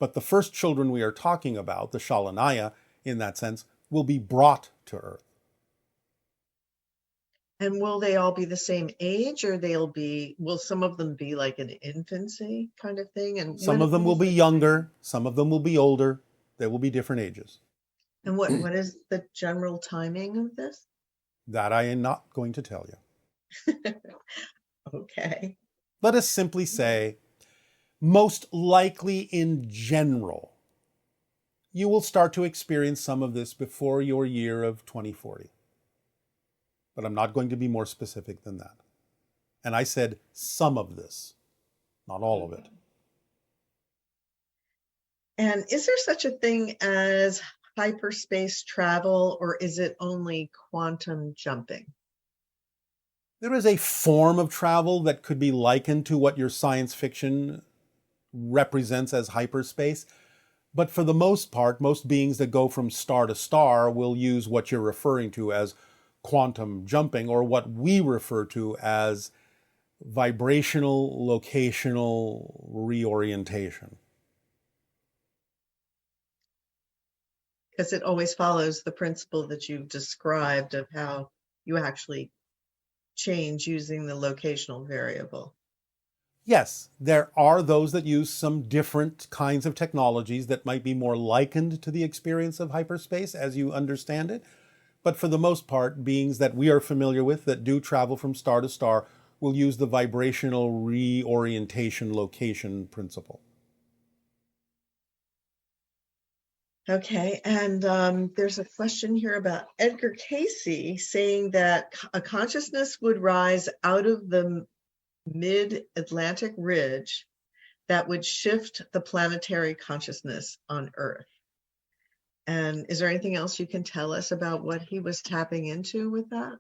But the first children we are talking about, the Shalanaya, in that sense, will be brought to Earth. And will they all be the same age, or will some of them be like an infancy kind of thing? And some of them will be younger, some of them will be older. They will be different ages. And what is the general timing of this? That I am not going to tell you. Okay. Let us simply say, most likely in general, you will start to experience some of this before your year of 2040. But I'm not going to be more specific than that. And I said some of this, not all of it. And is there such a thing as hyperspace travel, or is it only quantum jumping? There is a form of travel that could be likened to what your science fiction represents as hyperspace. But for the most part, most beings that go from star to star will use what you're referring to as quantum jumping, or what we refer to as vibrational locational reorientation. because it always follows the principle that you've described of how you actually change using the locational variable. Yes, there are those that use some different kinds of technologies that might be more likened to the experience of hyperspace as you understand it. But for the most part, beings that we are familiar with that do travel from star to star will use the vibrational reorientation location principle. Okay, and there's a question here about Edgar Casey saying that a consciousness would rise out of the mid-Atlantic ridge that would shift the planetary consciousness on Earth. And is there anything else you can tell us about what he was tapping into with that?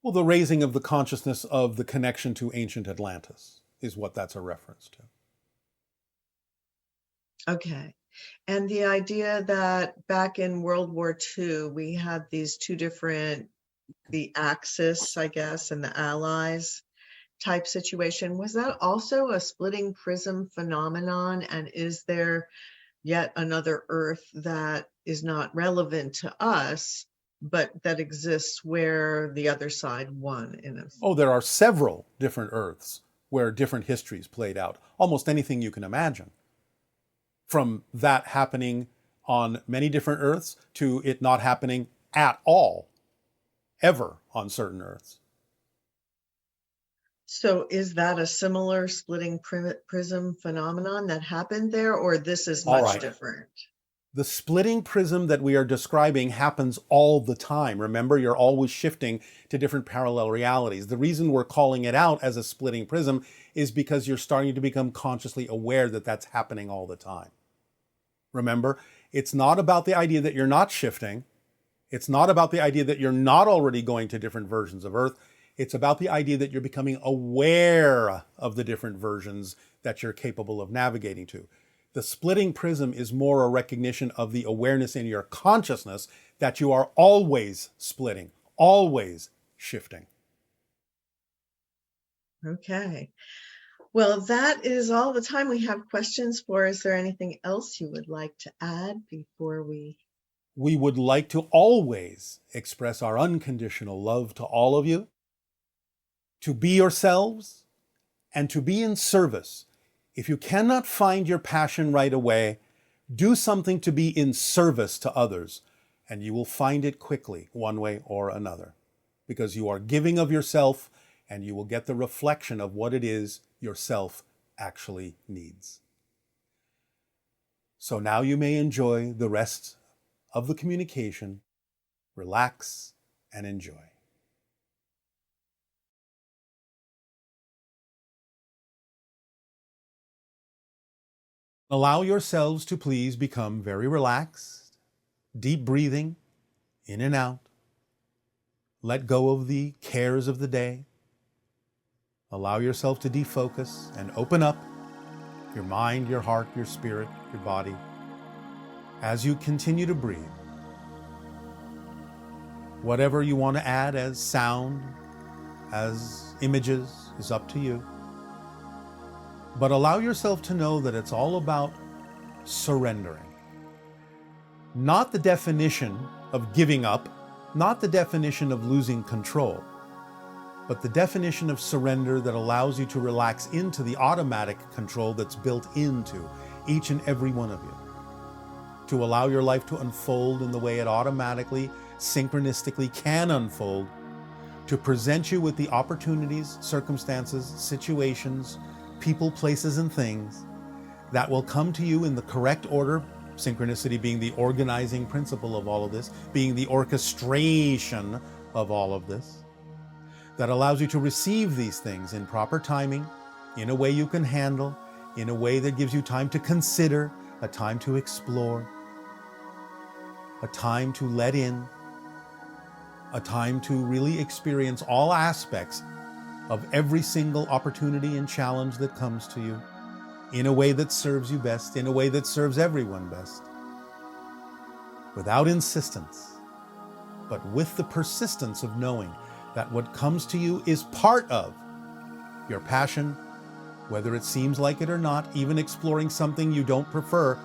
Well, the raising of the consciousness of the connection to ancient Atlantis is what that's a reference to. Okay. And the idea that back in World War II, we had these two different, the Axis, I guess, and the Allies type situation. Was that also a splitting prism phenomenon? And is there yet another Earth that is not relevant to us, but that exists where the other side won in a... Oh, there are several different Earths where different histories played out. Almost anything you can imagine. From that happening on many different Earths to it not happening at all, ever on certain Earths. So is that a similar splitting prism phenomenon that happened there, or this is much different? The splitting prism that we are describing happens all the time. Remember, you're always shifting to different parallel realities. The reason we're calling it out as a splitting prism is because you're starting to become consciously aware that that's happening all the time. Remember, it's not about the idea that you're not shifting. It's not about the idea that you're not already going to different versions of Earth. It's about the idea that you're becoming aware of the different versions that you're capable of navigating to. The splitting prism is more a recognition of the awareness in your consciousness that you are always splitting, always shifting. Okay. Well, that is all the time we have questions for. Is there anything else you would like to add before we... We would like to always express our unconditional love to all of you, to be yourselves, and to be in service. If you cannot find your passion right away, do something to be in service to others, and you will find it quickly, one way or another, because you are giving of yourself, and you will get the reflection of what it is yourself actually needs. So now you may enjoy the rest of the communication, relax, and enjoy. Allow yourselves to please become very relaxed, deep breathing, in and out. Let go of the cares of the day. Allow yourself to defocus and open up your mind, your heart, your spirit, your body as you continue to breathe. Whatever you want to add as sound, as images, is up to you. But allow yourself to know that it's all about surrendering. Not the definition of giving up, not the definition of losing control, but the definition of surrender that allows you to relax into the automatic control that's built into each and every one of you. To allow your life to unfold in the way it automatically, synchronistically can unfold, to present you with the opportunities, circumstances, situations, people, places, and things that will come to you in the correct order, synchronicity being the organizing principle of all of this, being the orchestration of all of this, that allows you to receive these things in proper timing, in a way you can handle, in a way that gives you time to consider, a time to explore, a time to let in, a time to really experience all aspects of every single opportunity and challenge that comes to you in a way that serves you best, in a way that serves everyone best, without insistence, but with the persistence of knowing that what comes to you is part of your passion, whether it seems like it or not. Even exploring something you don't prefer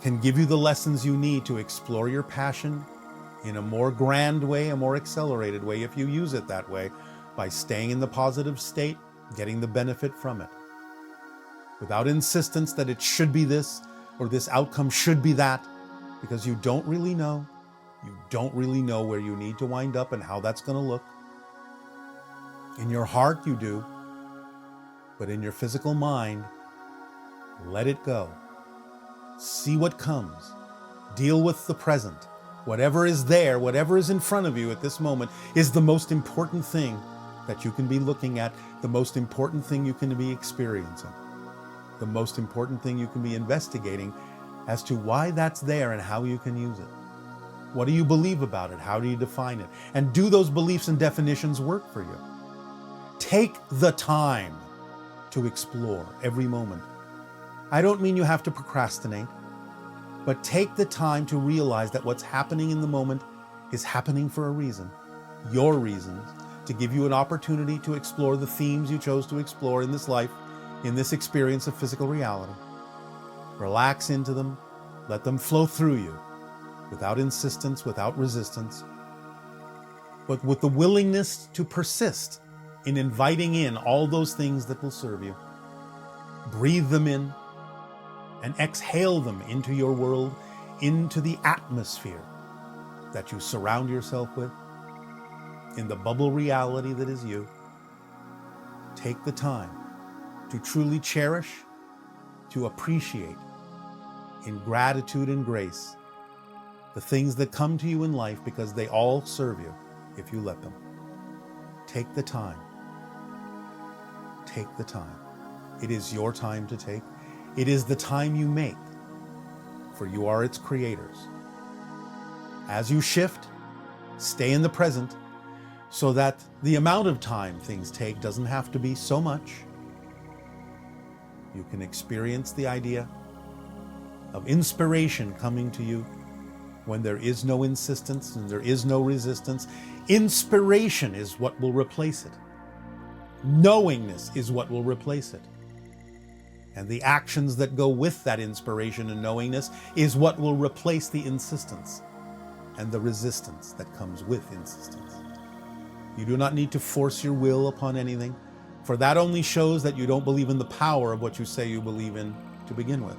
can give you the lessons you need to explore your passion in a more grand way, a more accelerated way, if you use it that way, by staying in the positive state, getting the benefit from it. Without insistence that it should be this or this outcome should be that, because you don't really know. You don't really know where you need to wind up and how that's going to look. In your heart you do, but in your physical mind, let it go. See what comes. Deal with the present. Whatever is there, whatever is in front of you at this moment is the most important thing that you can be looking at, the most important thing you can be experiencing, the most important thing you can be investigating as to why that's there and how you can use it. What do you believe about it? How do you define it? And do those beliefs and definitions work for you? Take the time to explore every moment. I don't mean you have to procrastinate, but take the time to realize that what's happening in the moment is happening for a reason. Your reasons, to give you an opportunity to explore the themes you chose to explore in this life, in this experience of physical reality. Relax into them, let them flow through you, without insistence, without resistance, but with the willingness to persist in inviting in all those things that will serve you. Breathe them in and exhale them into your world, into the atmosphere that you surround yourself with, in the bubble reality that is you. Take the time to truly cherish, to appreciate, in gratitude and grace, the things that come to you in life, because they all serve you if you let them. Take the time. Take the time. It is your time to take. It is the time you make, for you are its creators. As you shift, stay in the present, so that the amount of time things take doesn't have to be so much. You can experience the idea of inspiration coming to you when there is no insistence and there is no resistance. Inspiration is what will replace it. Knowingness is what will replace it. And the actions that go with that inspiration and knowingness is what will replace the insistence and the resistance that comes with insistence. You do not need to force your will upon anything, for that only shows that you don't believe in the power of what you say you believe in to begin with.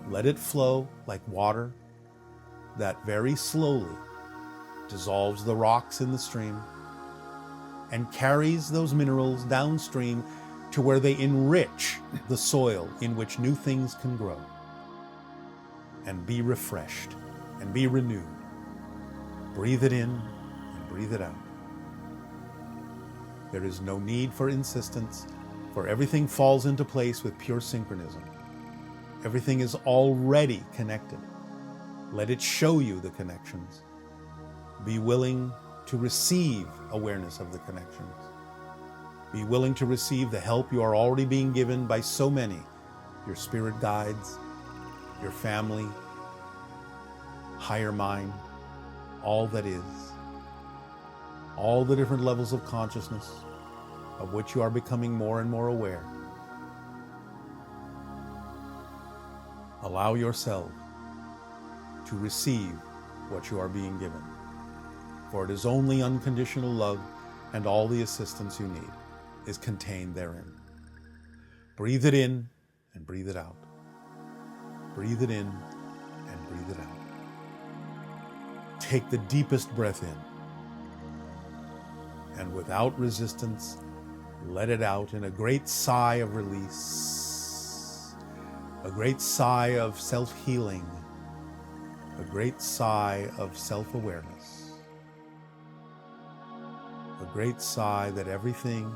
Let it flow like water that very slowly dissolves the rocks in the stream and carries those minerals downstream to where they enrich the soil in which new things can grow and be refreshed and be renewed. Breathe it in and breathe it out. There is no need for insistence, for everything falls into place with pure synchronism. Everything is already connected. Let it show you the connections. Be willing to receive awareness of the connections. Be willing to receive the help you are already being given by so many, your spirit guides, your family, higher mind, all that is, all the different levels of consciousness of which you are becoming more and more aware. Allow yourself to receive what you are being given, for it is only unconditional love, and all the assistance you need is contained therein. Breathe it in and breathe it out. Breathe it in and breathe it out. Take the deepest breath in, and without resistance, let it out in a great sigh of release, a great sigh of self-healing, a great sigh of self-awareness, a great sigh that everything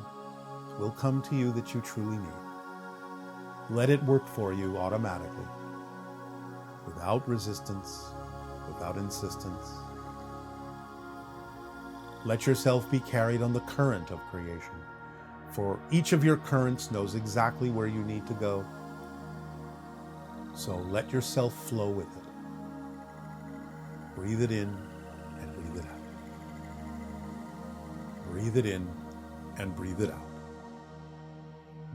will come to you that you truly need. Let it work for you automatically, without resistance, without insistence. Let yourself be carried on the current of creation, for each of your currents knows exactly where you need to go. So let yourself flow with it. Breathe it in and breathe it out. Breathe it in and breathe it out.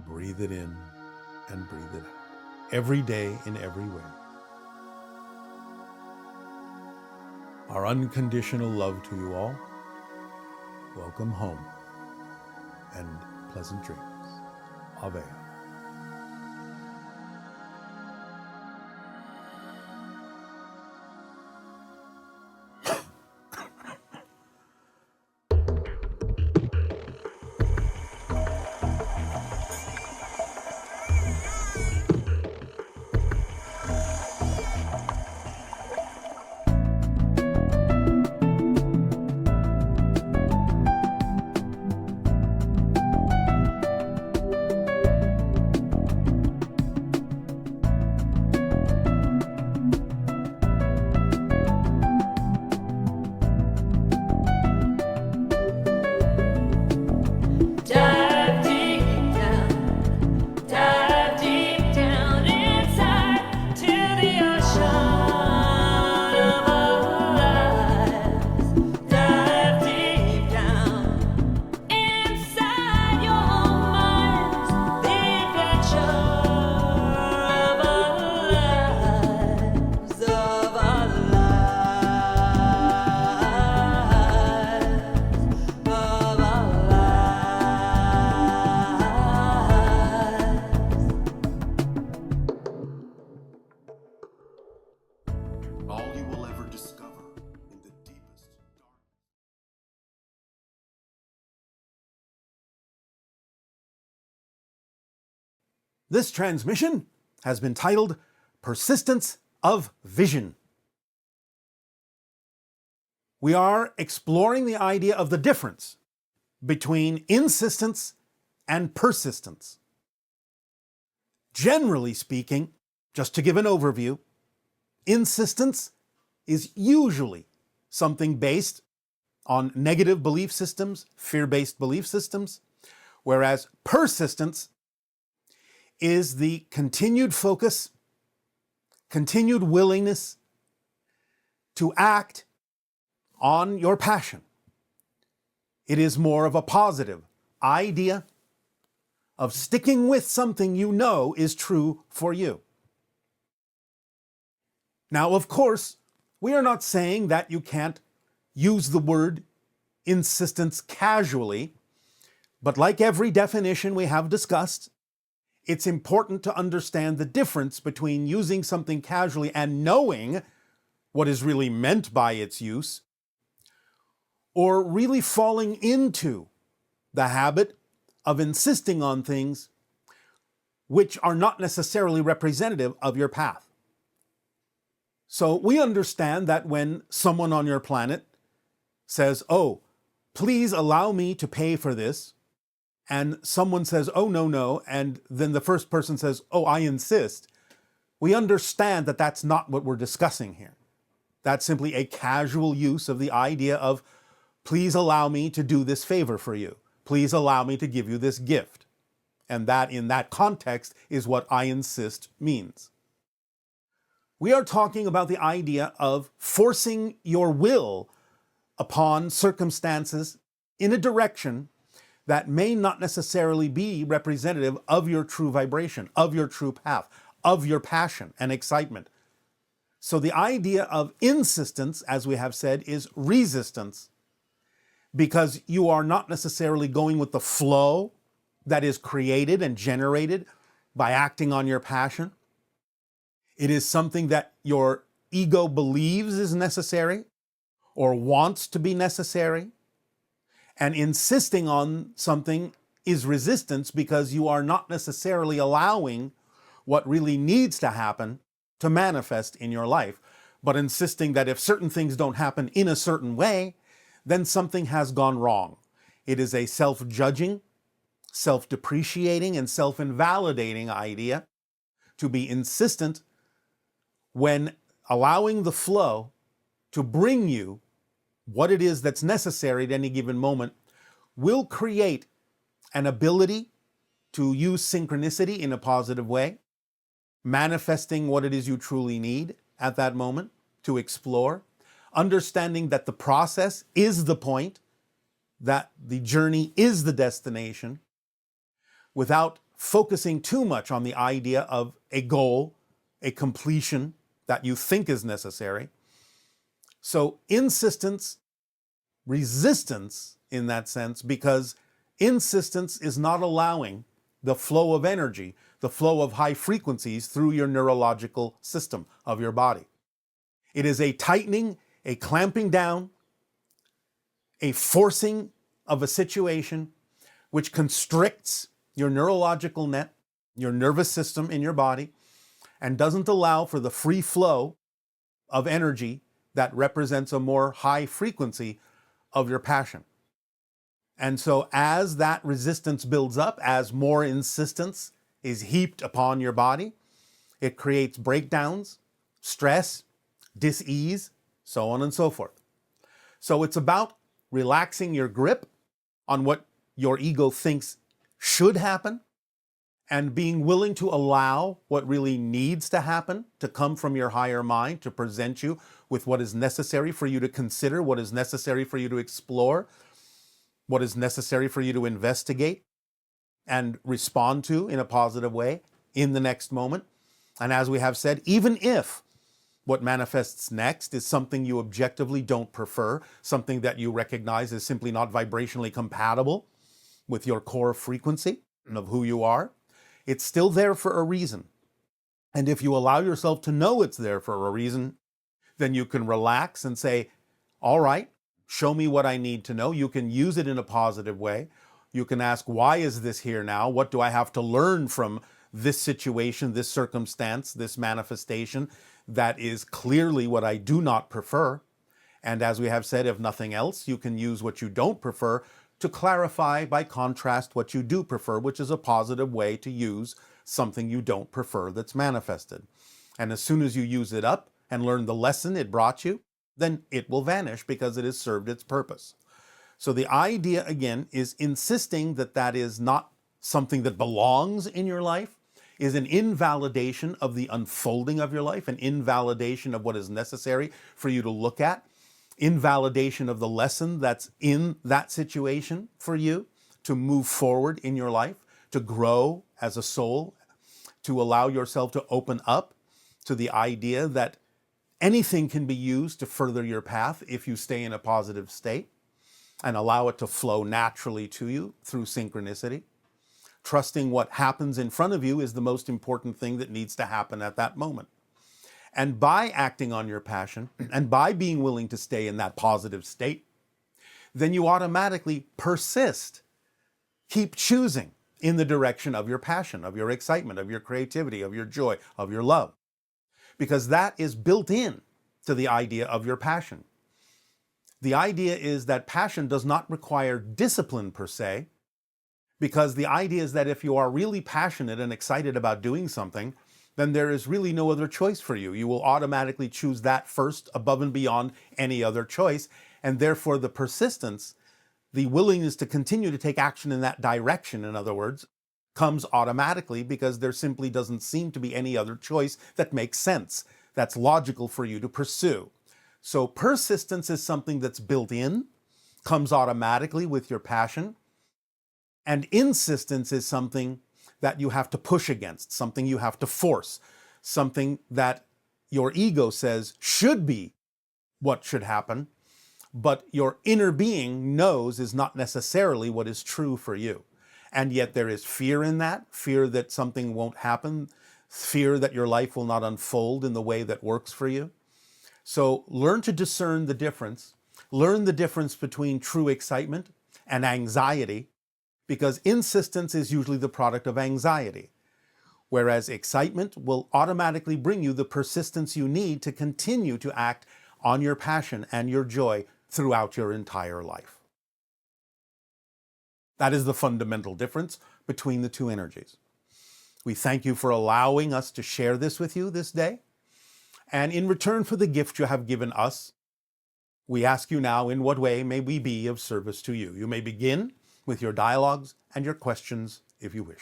Breathe it in and breathe it out. every day in every way. Our unconditional love to you all. Welcome home and pleasant dreams. Ave. This transmission has been titled Persistence of Vision. We are exploring the idea of the difference between insistence and persistence. Generally speaking, just to give an overview, insistence is usually something based on negative belief systems, fear-based belief systems, whereas persistence is the continued focus, continued willingness to act on your passion. It is more of a positive idea of sticking with something you know is true for you. Now, of course, we are not saying that you can't use the word insistence casually, but like every definition we have discussed, it's important to understand the difference between using something casually and knowing what is really meant by its use, or really falling into the habit of insisting on things which are not necessarily representative of your path. So we understand that when someone on your planet says, "Oh, please allow me to pay for this," and someone says, "Oh, no," and then the first person says, "Oh, I insist," we understand that that's not what we're discussing here. That's simply a casual use of the idea of, "Please allow me to do this favor for you. Please allow me to give you this gift." And that, in that context, is what "I insist" means. We are talking about the idea of forcing your will upon circumstances in a direction that may not necessarily be representative of your true vibration, of your true path, of your passion and excitement. So the idea of insistence, as we have said, is resistance, because you are not necessarily going with the flow that is created and generated by acting on your passion. It is something that your ego believes is necessary or wants to be necessary. And insisting on something is resistance, because you are not necessarily allowing what really needs to happen to manifest in your life, but insisting that if certain things don't happen in a certain way, then something has gone wrong. It is a self-judging, self-depreciating, and self-invalidating idea to be insistent when allowing the flow to bring you what it is that's necessary at any given moment will create an ability to use synchronicity in a positive way, manifesting what it is you truly need at that moment to explore, understanding that the process is the point, that the journey is the destination, without focusing too much on the idea of a goal, a completion that you think is necessary. So insistence, resistance in that sense, because insistence is not allowing the flow of energy, the flow of high frequencies through your neurological system of your body. It is a tightening, a clamping down, a forcing of a situation which constricts your neurological net, your nervous system in your body, and doesn't allow for the free flow of energy that represents a more high frequency of your passion. And so as that resistance builds up, as more insistence is heaped upon your body, it creates breakdowns, stress, dis-ease, so on and so forth. So it's about relaxing your grip on what your ego thinks should happen and being willing to allow what really needs to happen to come from your higher mind to present you with what is necessary for you to consider, what is necessary for you to explore, what is necessary for you to investigate and respond to in a positive way in the next moment. And as we have said, even if what manifests next is something you objectively don't prefer, something that you recognize is simply not vibrationally compatible with your core frequency and of who you are, it's still there for a reason. And if you allow yourself to know it's there for a reason, then you can relax and say, all right, show me what I need to know. You can use it in a positive way. You can ask, why is this here now? What do I have to learn from this situation, this circumstance, this manifestation that is clearly what I do not prefer? And as we have said, if nothing else, you can use what you don't prefer to clarify by contrast what you do prefer, which is a positive way to use something you don't prefer that's manifested. And as soon as you use it up and learn the lesson it brought you, then it will vanish because it has served its purpose. So the idea, again, is insisting that that is not something that belongs in your life, is an invalidation of the unfolding of your life, an invalidation of what is necessary for you to look at, invalidation of the lesson that's in that situation for you to move forward in your life, to grow as a soul, to allow yourself to open up to the idea that anything can be used to further your path if you stay in a positive state and allow it to flow naturally to you through synchronicity. Trusting what happens in front of you is the most important thing that needs to happen at that moment. And by acting on your passion and by being willing to stay in that positive state, then you automatically persist. Keep choosing in the direction of your passion, of your excitement, of your creativity, of your joy, of your love. Because that is built in to the idea of your passion. The idea is that passion does not require discipline per se, because the idea is that if you are really passionate and excited about doing something, then there is really no other choice for you. You will automatically choose that first above and beyond any other choice. And therefore the persistence, the willingness to continue to take action in that direction, in other words, comes automatically because there simply doesn't seem to be any other choice that makes sense, that's logical for you to pursue. So persistence is something that's built in, comes automatically with your passion, and insistence is something that you have to push against, something you have to force, something that your ego says should be what should happen, but your inner being knows is not necessarily what is true for you. And yet there is fear in that, fear that something won't happen, fear that your life will not unfold in the way that works for you. So learn to discern the difference. Learn the difference between true excitement and anxiety, because insistence is usually the product of anxiety, whereas excitement will automatically bring you the persistence you need to continue to act on your passion and your joy throughout your entire life. That is the fundamental difference between the two energies. We thank you for allowing us to share this with you this day. And in return for the gift you have given us, we ask you now, in what way may we be of service to you? You may begin with your dialogues and your questions if you wish.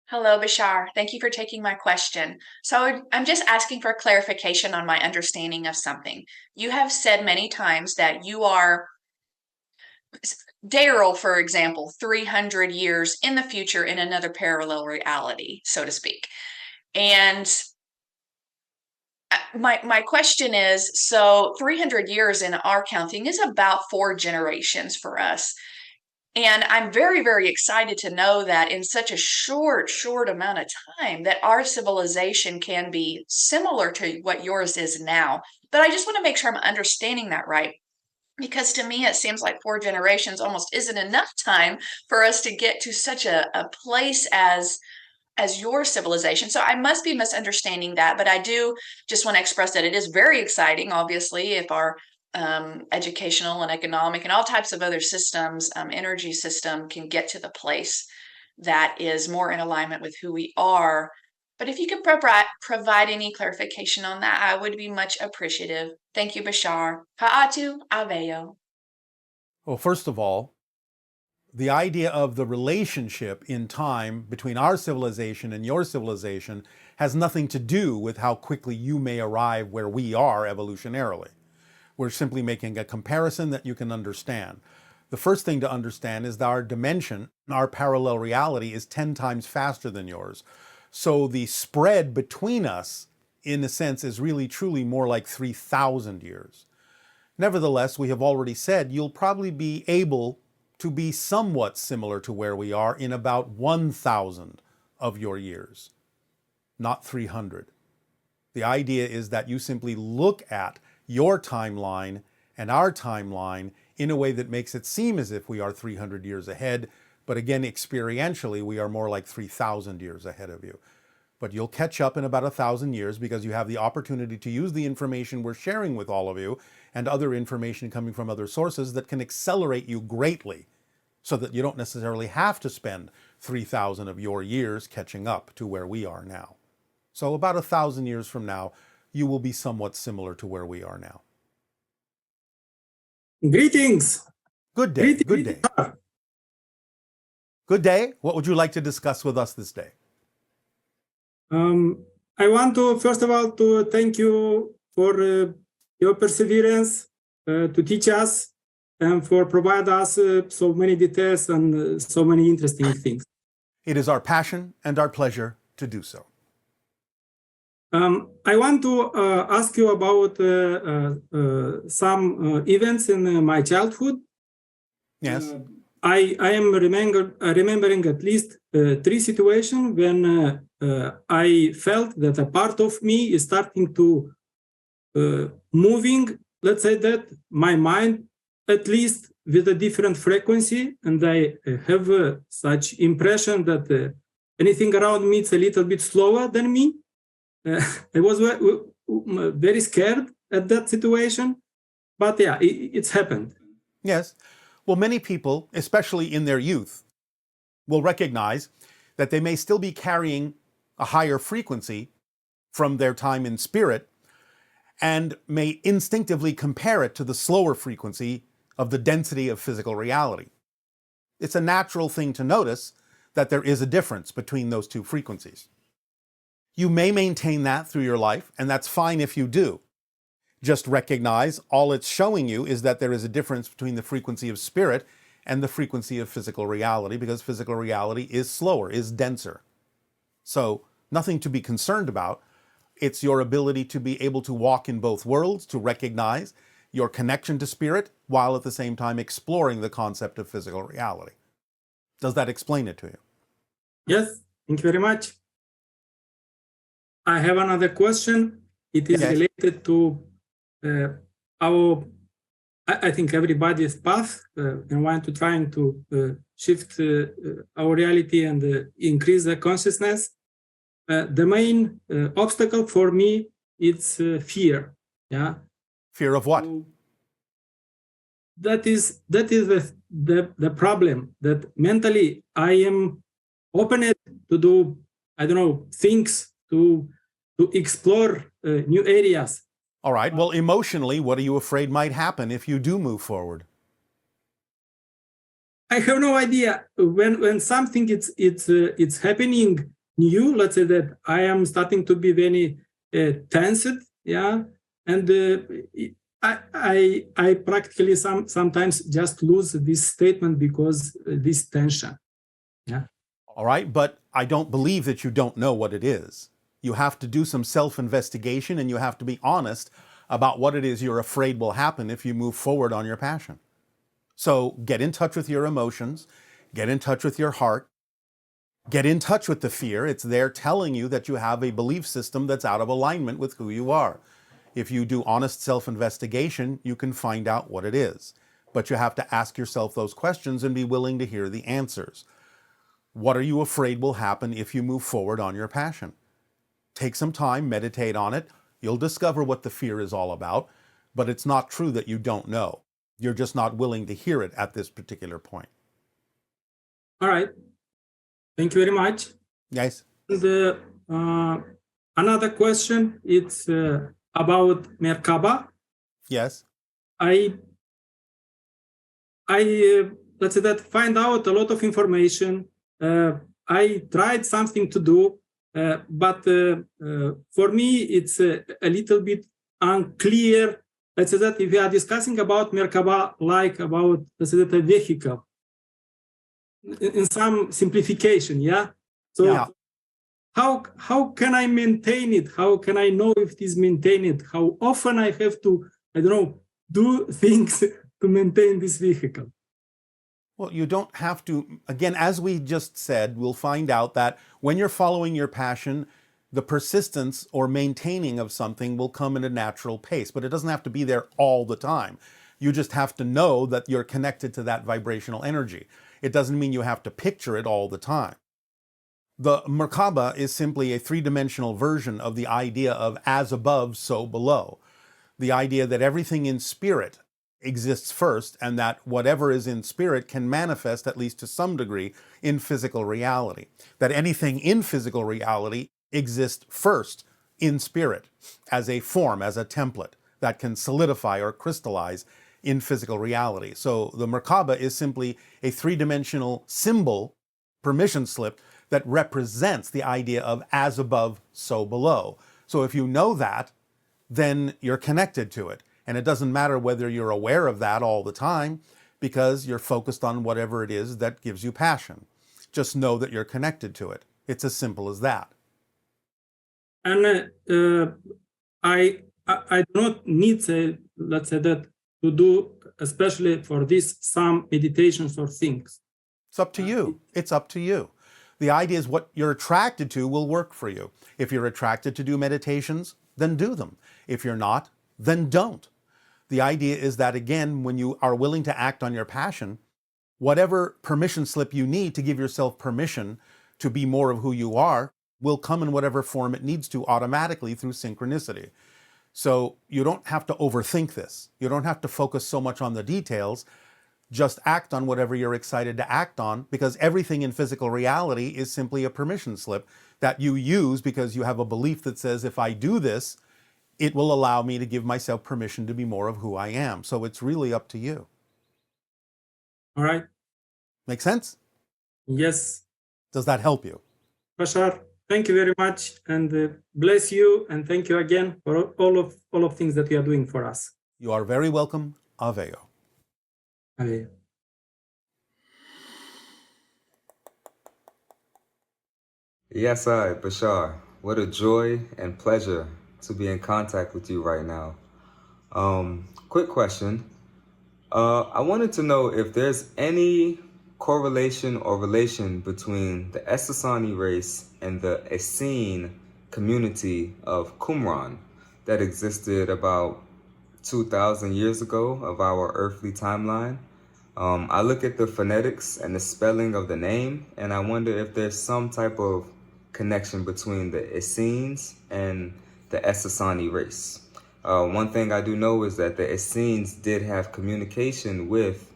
Hello, Bashar. Thank you for taking my question. So I'm just asking for clarification on my understanding of something. You have said many times that you are Darryl, for example, 300 years in the future in another parallel reality, so to speak. And my question is, so 300 years in our counting is about 4 generations for us. And I'm very, very excited to know that in such a short amount of time that our civilization can be similar to what yours is now. But I just want to make sure I'm understanding that right. Because to me, it seems like 4 generations almost isn't enough time for us to get to such a place as your civilization. So I must be misunderstanding that, but I do just want to express that it is very exciting, obviously, if our educational and economic and all types of other systems, energy system can get to the place that is more in alignment with who we are. But if you could provide any clarification on that, I would be much appreciative. Thank you, Bashar. Ha'atu Aveyo. Well, first of all, the idea of the relationship in time between our civilization and your civilization has nothing to do with how quickly you may arrive where we are evolutionarily. We're simply making a comparison that you can understand. The first thing to understand is that our dimension, our parallel reality, is 10 times faster than yours. So the spread between us, in a sense, is really truly more like 3,000 years. Nevertheless, we have already said you'll probably be able to be somewhat similar to where we are in about 1,000 of your years, not 300. The idea is that you simply look at your timeline and our timeline in a way that makes it seem as if we are 300 years ahead, but again, experientially, we are more like 3,000 years ahead of you. But you'll catch up in about 1,000 years because you have the opportunity to use the information we're sharing with all of you and other information coming from other sources that can accelerate you greatly so that you don't necessarily have to spend 3,000 of your years catching up to where we are now. So about 1,000 years from now, you will be somewhat similar to where we are now. Greetings. Good day. Good day. Good day. What would you like to discuss with us this day? I want to, first of all, to thank you for your perseverance to teach us and for provide us so many details and so many interesting things. It is our passion and our pleasure to do so. I want to ask you about some events in my childhood. Yes. I am remembering at least 3 situations when I felt that a part of me is starting to moving, let's say that, my mind at least with a different frequency, and I have such impression that anything around me is a little bit slower than me. I was very scared at that situation, but yeah, it's happened. Yes. Well, many people, especially in their youth, will recognize that they may still be carrying a higher frequency from their time in spirit and may instinctively compare it to the slower frequency of the density of physical reality. It's a natural thing to notice that there is a difference between those two frequencies. You may maintain that through your life, and that's fine if you do. Just recognize all it's showing you is that there is a difference between the frequency of spirit and the frequency of physical reality, because physical reality is slower, is denser. So nothing to be concerned about. It's your ability to be able to walk in both worlds, to recognize your connection to spirit while at the same time exploring the concept of physical reality. Does that explain it to you? Yes, thank you very much. I have another question. It is related to our, I think, everybody's path and want to trying to shift our reality and increase the consciousness. The main obstacle for me is fear. Yeah. Fear of what? So that is the problem, that mentally I am open to do, I don't know, things to explore new areas. All right. Well, emotionally, what are you afraid might happen if you do move forward? I have no idea. When something it's happening new, let's say that I am starting to be very tensed, yeah, and I practically sometimes just lose this statement because this tension. Yeah. All right, but I don't believe that you don't know what it is. You have to do some self-investigation and you have to be honest about what it is you're afraid will happen if you move forward on your passion. So get in touch with your emotions, get in touch with your heart, get in touch with the fear. It's there telling you that you have a belief system that's out of alignment with who you are. If you do honest self-investigation, you can find out what it is. But you have to ask yourself those questions and be willing to hear the answers. What are you afraid will happen if you move forward on your passion? Take some time, meditate on it. You'll discover what the fear is all about, but it's not true that you don't know. You're just not willing to hear it at this particular point. All right. Thank you very much. Yes. Another question, it's about Merkaba. Yes. I let's say that find out a lot of information. I tried something to do, but for me, it's a little bit unclear. Let's say that if we are discussing about Merkaba, like about, let's say that a vehicle, in some simplification, yeah? So yeah. How can I maintain it? How can I know if it is maintained? How often I have to, I don't know, do things to maintain this vehicle? Well, you don't have to. Again, as we just said, we'll find out that when you're following your passion, the persistence or maintaining of something will come at a natural pace, but it doesn't have to be there all the time. You just have to know that you're connected to that vibrational energy. It doesn't mean you have to picture it all the time. The Merkaba is simply a three-dimensional version of the idea of as above, so below. The idea that everything in spirit exists first and that whatever is in spirit can manifest, at least to some degree, in physical reality. That anything in physical reality exists first in spirit as a form, as a template that can solidify or crystallize in physical reality. So the Merkaba is simply a three-dimensional symbol, permission slip, that represents the idea of as above, so below. So if you know that, then you're connected to it. And it doesn't matter whether you're aware of that all the time, because you're focused on whatever it is that gives you passion. Just know that you're connected to it. It's as simple as that. And I do not need, let's say that, to do, especially for this, some meditations or things. It's up to you. It's up to you. The idea is what you're attracted to will work for you. If you're attracted to do meditations, then do them. If you're not, then don't. The idea is that, again, when you are willing to act on your passion, whatever permission slip you need to give yourself permission to be more of who you are will come in whatever form it needs to automatically through synchronicity. So you don't have to overthink this. You don't have to focus so much on the details. Just act on whatever you're excited to act on, because everything in physical reality is simply a permission slip that you use because you have a belief that says, if I do this, it will allow me to give myself permission to be more of who I am. So it's really up to you. All right. Make sense? Yes. Does that help you? Bashar, thank you very much, and bless you, and thank you again for all of things that you are doing for us. You are very welcome. Aveo. Allez. Yes, I, Bashar. What a joy and pleasure to be in contact with you right now. Quick question. I wanted to know if there's any correlation or relation between the Essassani race and the Essene community of Qumran that existed about 2,000 years ago of our earthly timeline. I look at the phonetics and the spelling of the name, and I wonder if there's some type of connection between the Essenes and the Essassani race. One thing I do know is that the Essenes did have communication with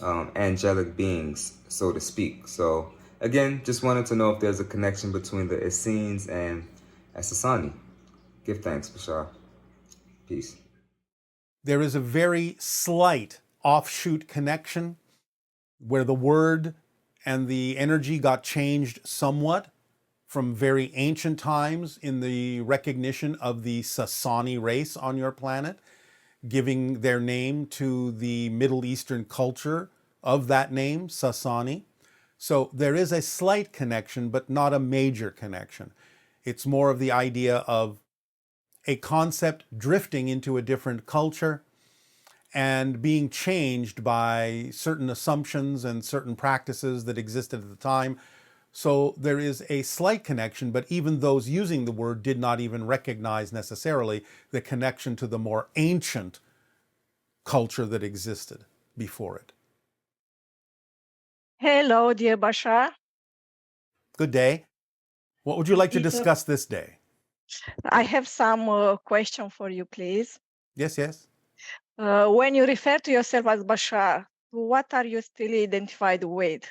angelic beings, so to speak. So again, just wanted to know if there's a connection between the Essenes and Essassani. Give thanks, Bashar. Peace. There is a very slight offshoot connection where the word and the energy got changed somewhat from very ancient times in the recognition of the Sasani race on your planet. giving their name to the Middle Eastern culture of that name, Sasani. So there is a slight connection, but not a major connection. It's more of the idea of a concept drifting into a different culture and being changed by certain assumptions and certain practices that existed at the time. So there is a slight connection, but even those using the word did not even recognize necessarily the connection to the more ancient culture that existed before it. Hello, dear Bashar. Good day. What would you like to discuss this day? I have some question for you, please. Yes, yes. When you refer to yourself as Bashar, what are you still identified with?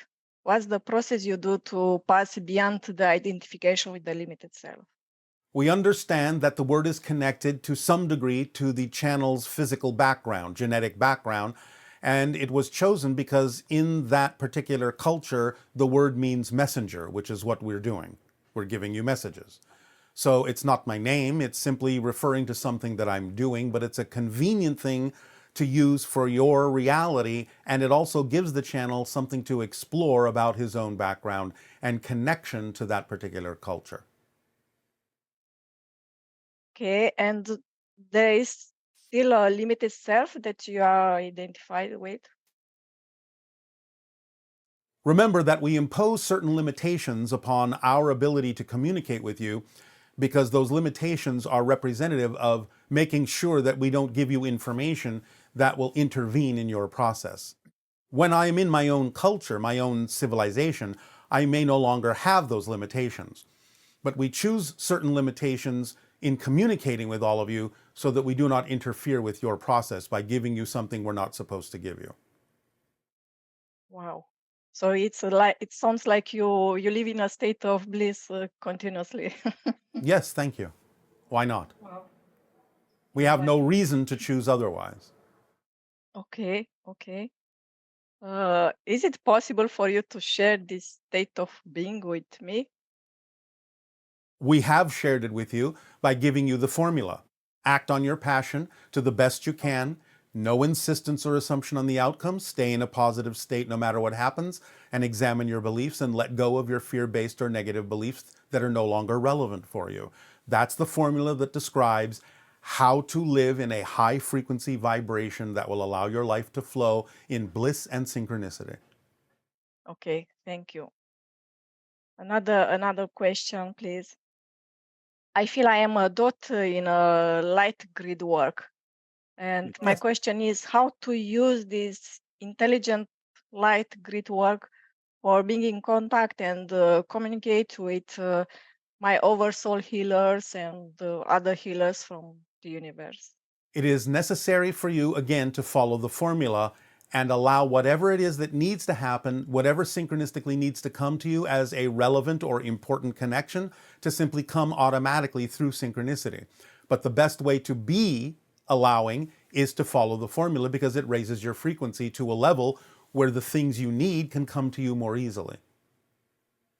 What's the process you do to pass beyond the identification with the limited self? We understand that the word is connected to some degree to the channel's physical background, genetic background, and it was chosen because in that particular culture, the word means messenger, which is what we're doing. We're giving you messages. So it's not my name, it's simply referring to something that I'm doing, but it's a convenient thing to use for your reality, and it also gives the channel something to explore about his own background and connection to that particular culture. Okay, and there is still a limited self that you are identified with? Remember that we impose certain limitations upon our ability to communicate with you because those limitations are representative of making sure that we don't give you information that will intervene in your process. When I am in my own culture, my own civilization, I may no longer have those limitations. But we choose certain limitations in communicating with all of you so that we do not interfere with your process by giving you something we're not supposed to give you. Wow. So it's like it sounds like you live in a state of bliss continuously. Yes, thank you. Why not? Wow. We have no reason to choose otherwise. Okay, okay. Is it possible for you to share this state of being with me? We have shared it with you by giving you the formula. Act on your passion to the best you can. No insistence or assumption on the outcome. Stay in a positive state no matter what happens, and examine your beliefs and let go of your fear-based or negative beliefs that are no longer relevant for you. That's the formula that describes how to live in a high-frequency vibration that will allow your life to flow in bliss and synchronicity. Okay, thank you. Another question, please. I feel I am a dot in a light grid work. And my Yes. question is how to use this intelligent light grid work for being in contact and communicate with my oversoul healers and other healers from the universe. It is necessary for you, again, to follow the formula and allow whatever it is that needs to happen, whatever synchronistically needs to come to you as a relevant or important connection, to simply come automatically through synchronicity. But the best way to be allowing is to follow the formula because it raises your frequency to a level where the things you need can come to you more easily.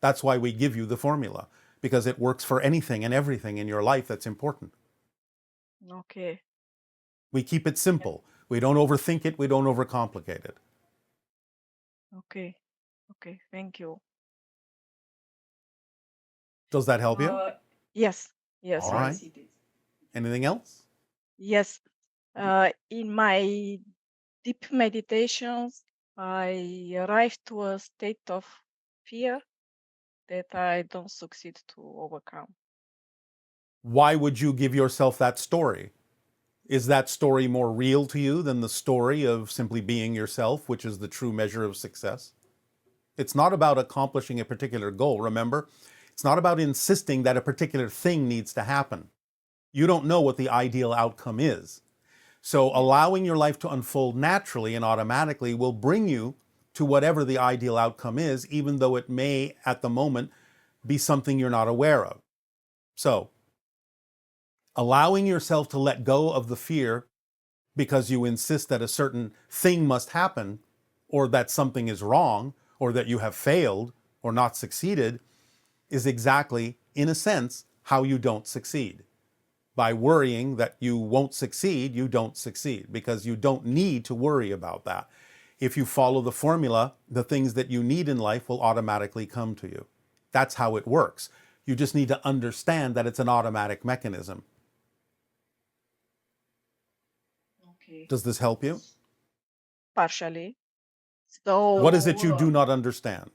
That's why we give you the formula, because it works for anything and everything in your life that's important. Okay. We keep it simple. We don't overthink it. We don't overcomplicate it. Okay. Okay. Thank you. Does that help you? Yes. Yes. All right. Anything else? Yes. In my deep meditations, I arrive to a state of fear that I don't succeed to overcome. Why would you give yourself that story? Is that story more real to you than the story of simply being yourself, which is the true measure of success? It's not about accomplishing a particular goal, remember? It's not about insisting that a particular thing needs to happen. You don't know what the ideal outcome is. So allowing your life to unfold naturally and automatically will bring you to whatever the ideal outcome is, even though it may, at the moment, be something you're not aware of. So, allowing yourself to let go of the fear because you insist that a certain thing must happen, or that something is wrong, or that you have failed or not succeeded, is exactly, in a sense, how you don't succeed. By worrying that you won't succeed, you don't succeed, because you don't need to worry about that. If you follow the formula, the things that you need in life will automatically come to you. That's how it works. You just need to understand that it's an automatic mechanism. Okay. Does this help you? Partially. So What is it you do not understand?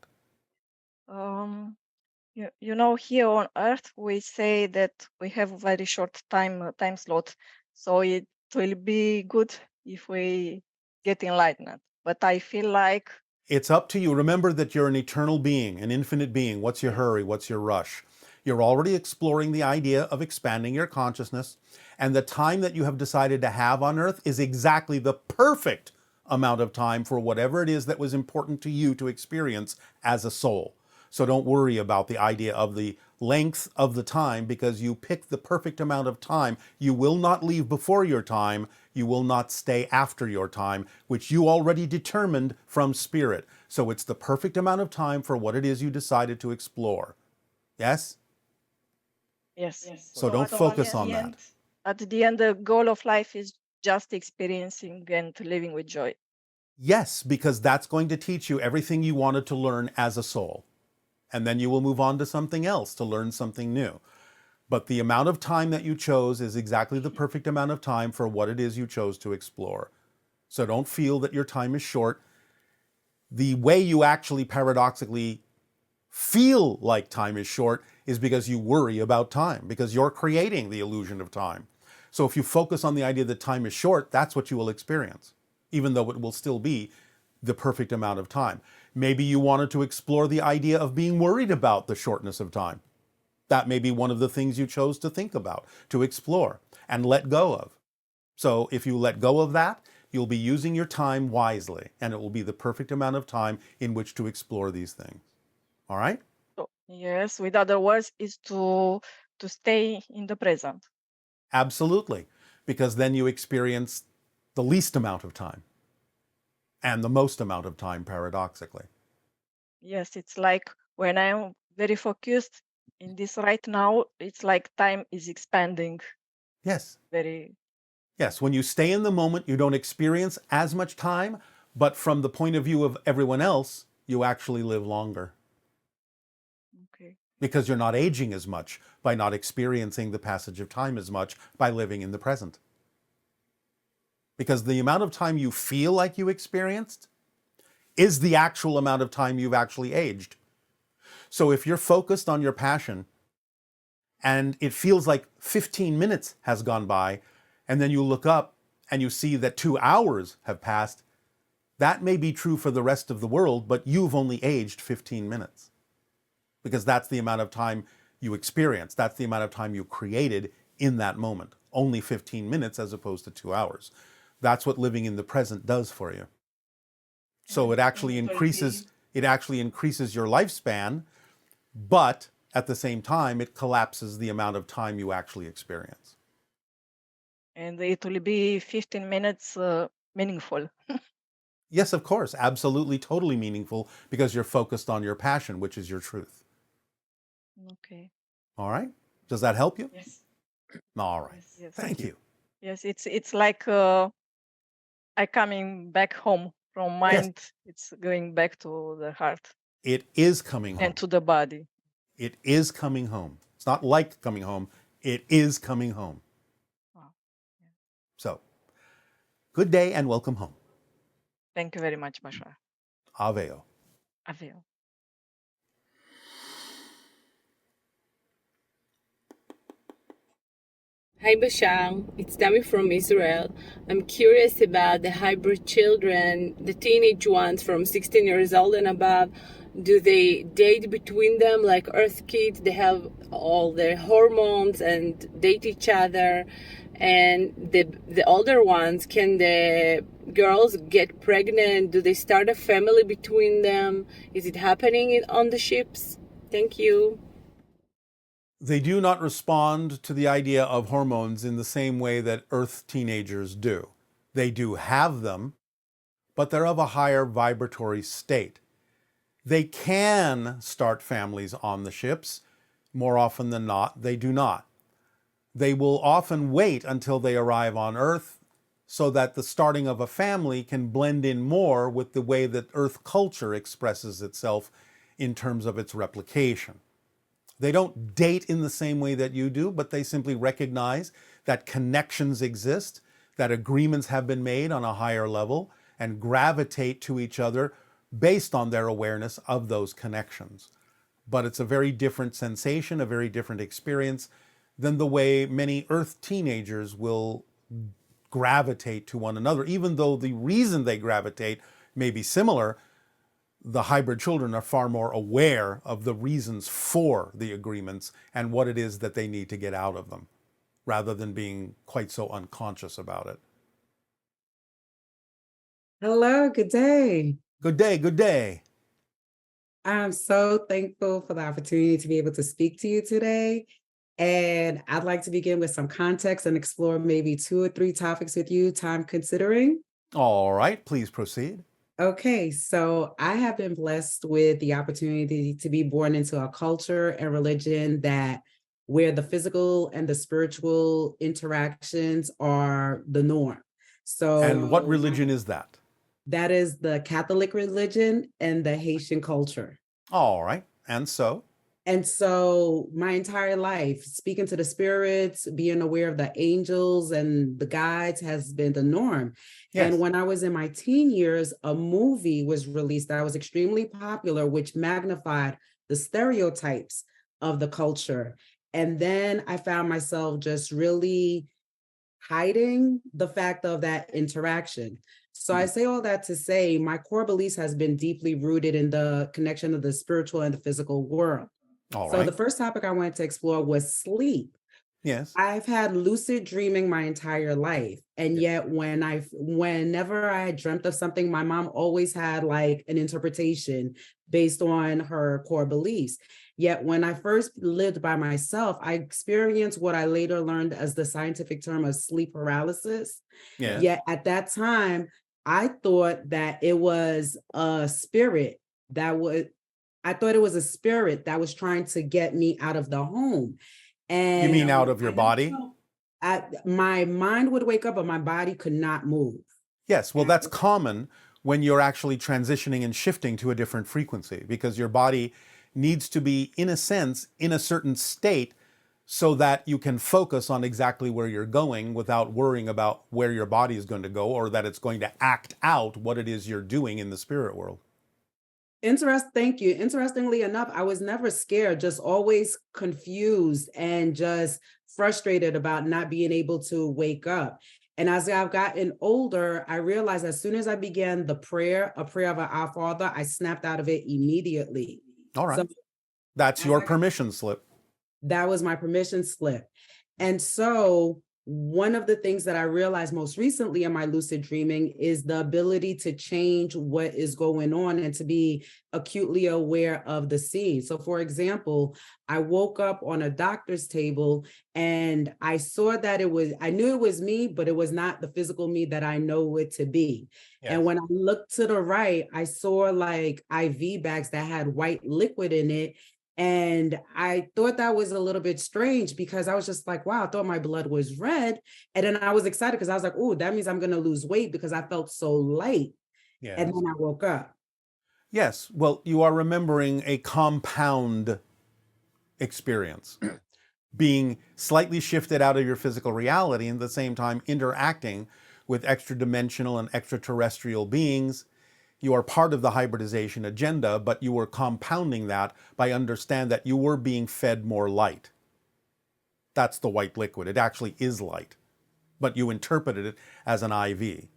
you know, here on Earth, we say that we have a very short time slot, so it will be good if we get enlightened. But I feel like It's up to you. Remember that you're an eternal being, an infinite being. What's your hurry? What's your rush? You're already exploring the idea of expanding your consciousness, and the time that you have decided to have on Earth is exactly the perfect amount of time for whatever it is that was important to you to experience as a soul. So don't worry about the idea of the length of the time, because you pick the perfect amount of time. You will not leave before your time. You will not stay after your time, which you already determined from spirit. So it's the perfect amount of time for what it is you decided to explore. Yes? yes. So don't focus on that. At the end, the goal of life is just experiencing and living with joy. Yes, because that's going to teach you everything you wanted to learn as a soul. And then you will move on to something else to learn something new. But the amount of time that you chose is exactly the perfect amount of time for what it is you chose to explore. So don't feel that your time is short. The way you actually paradoxically feel like time is short is because you worry about time, because you're creating the illusion of time. So if you focus on the idea that time is short, that's what you will experience, even though it will still be the perfect amount of time. Maybe you wanted to explore the idea of being worried about the shortness of time. That may be one of the things you chose to think about, to explore, and let go of. So if you let go of that, you'll be using your time wisely, and it will be the perfect amount of time in which to explore these things. All right? So, yes, with other words, is to stay in the present. Absolutely, because then you experience the least amount of time and the most amount of time, paradoxically. Yes, it's like when I'm very focused in this right now, it's like time is expanding Yes. very. Yes, when you stay in the moment, you don't experience as much time, but from the point of view of everyone else, you actually live longer. Okay. Because you're not aging as much by not experiencing the passage of time as much by living in the present. Because the amount of time you feel like you experienced is the actual amount of time you've actually aged. So if you're focused on your passion and it feels like 15 minutes has gone by, and then you look up and you see that 2 hours have passed, that may be true for the rest of the world, but you've only aged 15 minutes. Because that's the amount of time you experienced. That's the amount of time you created in that moment. Only 15 minutes as opposed to 2 hours. That's what living in the present does for you. So it actually increases your lifespan, but at the same time, it collapses the amount of time you actually experience. And it will be 15 minutes meaningful. Yes, of course, absolutely, totally meaningful, because you're focused on your passion, which is your truth. Okay. All right? Does that help you? Yes. All right. Yes. Thank you. Yes, it's like I coming back home from mind. Yes. It's going back to the heart It is coming home. and to the body. It is coming home. It's not like coming home. It is coming home. Wow. So, good day and welcome home. Thank you very much, Bashar. Aveo. Aveo. Hi Bashar, it's Tami from Israel. I'm curious about the hybrid children, the teenage ones from 16 years old and above. Do they date between them like Earth kids? They have all their hormones and date each other. And the older ones, can the girls get pregnant? Do they start a family between them? Is it happening on the ships? Thank you. They do not respond to the idea of hormones in the same way that Earth teenagers do. They do have them, but they're of a higher vibratory state. They can start families on the ships. More often than not, they do not. They will often wait until they arrive on Earth so that the starting of a family can blend in more with the way that Earth culture expresses itself in terms of its replication. They don't date in the same way that you do, but they simply recognize that connections exist, that agreements have been made on a higher level, and gravitate to each other based on their awareness of those connections. But it's a very different sensation, a very different experience than the way many Earth teenagers will gravitate to one another. Even though the reason they gravitate may be similar, the hybrid children are far more aware of the reasons for the agreements and what it is that they need to get out of them, rather than being quite so unconscious about it. Hello, good day. Good day, good day. I'm so thankful for the opportunity to be able to speak to you today. And I'd like to begin with some context and explore maybe 2 or 3 topics with you, time considering. All right, please proceed. Okay, so I have been blessed with the opportunity to be born into a culture and religion that where the physical and the spiritual interactions are the norm. So, And what religion is that? that is the Catholic religion and the Haitian culture. All right, and so? And so my entire life, speaking to the spirits, being aware of the angels and the guides has been the norm. Yes. And when I was in my teen years, a movie was released that was extremely popular, which magnified the stereotypes of the culture. And then I found myself just really hiding the fact of that interaction. So I say all that to say my core beliefs has been deeply rooted in the connection of the spiritual and the physical world. All So right. the first topic I wanted to explore was sleep. Yes. I've had lucid dreaming my entire life. And yet whenever I dreamt of something, my mom always had like an interpretation based on her core beliefs. Yet when I first lived by myself, I experienced what I later learned as the scientific term of sleep paralysis. Yes. Yet at that time, I thought that it was a spirit I thought it was a spirit that was trying to get me out of the home. And You mean out of your body? My mind would wake up, but my body could not move. Yes, well, that's common when you're actually transitioning and shifting to a different frequency, because your body needs to be, in a sense, in a certain state so that you can focus on exactly where you're going without worrying about where your body is going to go or that it's going to act out what it is you're doing in the spirit world. Thank you. Interestingly enough, I was never scared, just always confused and just frustrated about not being able to wake up. And as I've gotten older, I realized as soon as I began a prayer of Our Father, I snapped out of it immediately. All right. So That's your permission slip. that was my permission slip. And so one of the things that I realized most recently in my lucid dreaming is the ability to change what is going on and to be acutely aware of the scene. So for example, I woke up on a doctor's table and I saw that I knew it was me, but it was not the physical me that I know it to be. Yes. And when I looked to the right, I saw like IV bags that had white liquid in it. And I thought that was a little bit strange because I was just like, wow, I thought my blood was red. And then I was excited because I was like, oh, that means I'm going to lose weight because I felt so light. Yes. And then I woke up. Yes. Well, you are remembering a compound experience, being slightly shifted out of your physical reality and at the same time interacting with extra-dimensional and extraterrestrial beings. You are part of the hybridization agenda, but you were compounding that by understanding that you were being fed more light. That's the white liquid. It actually is light, but you interpreted it as an IV.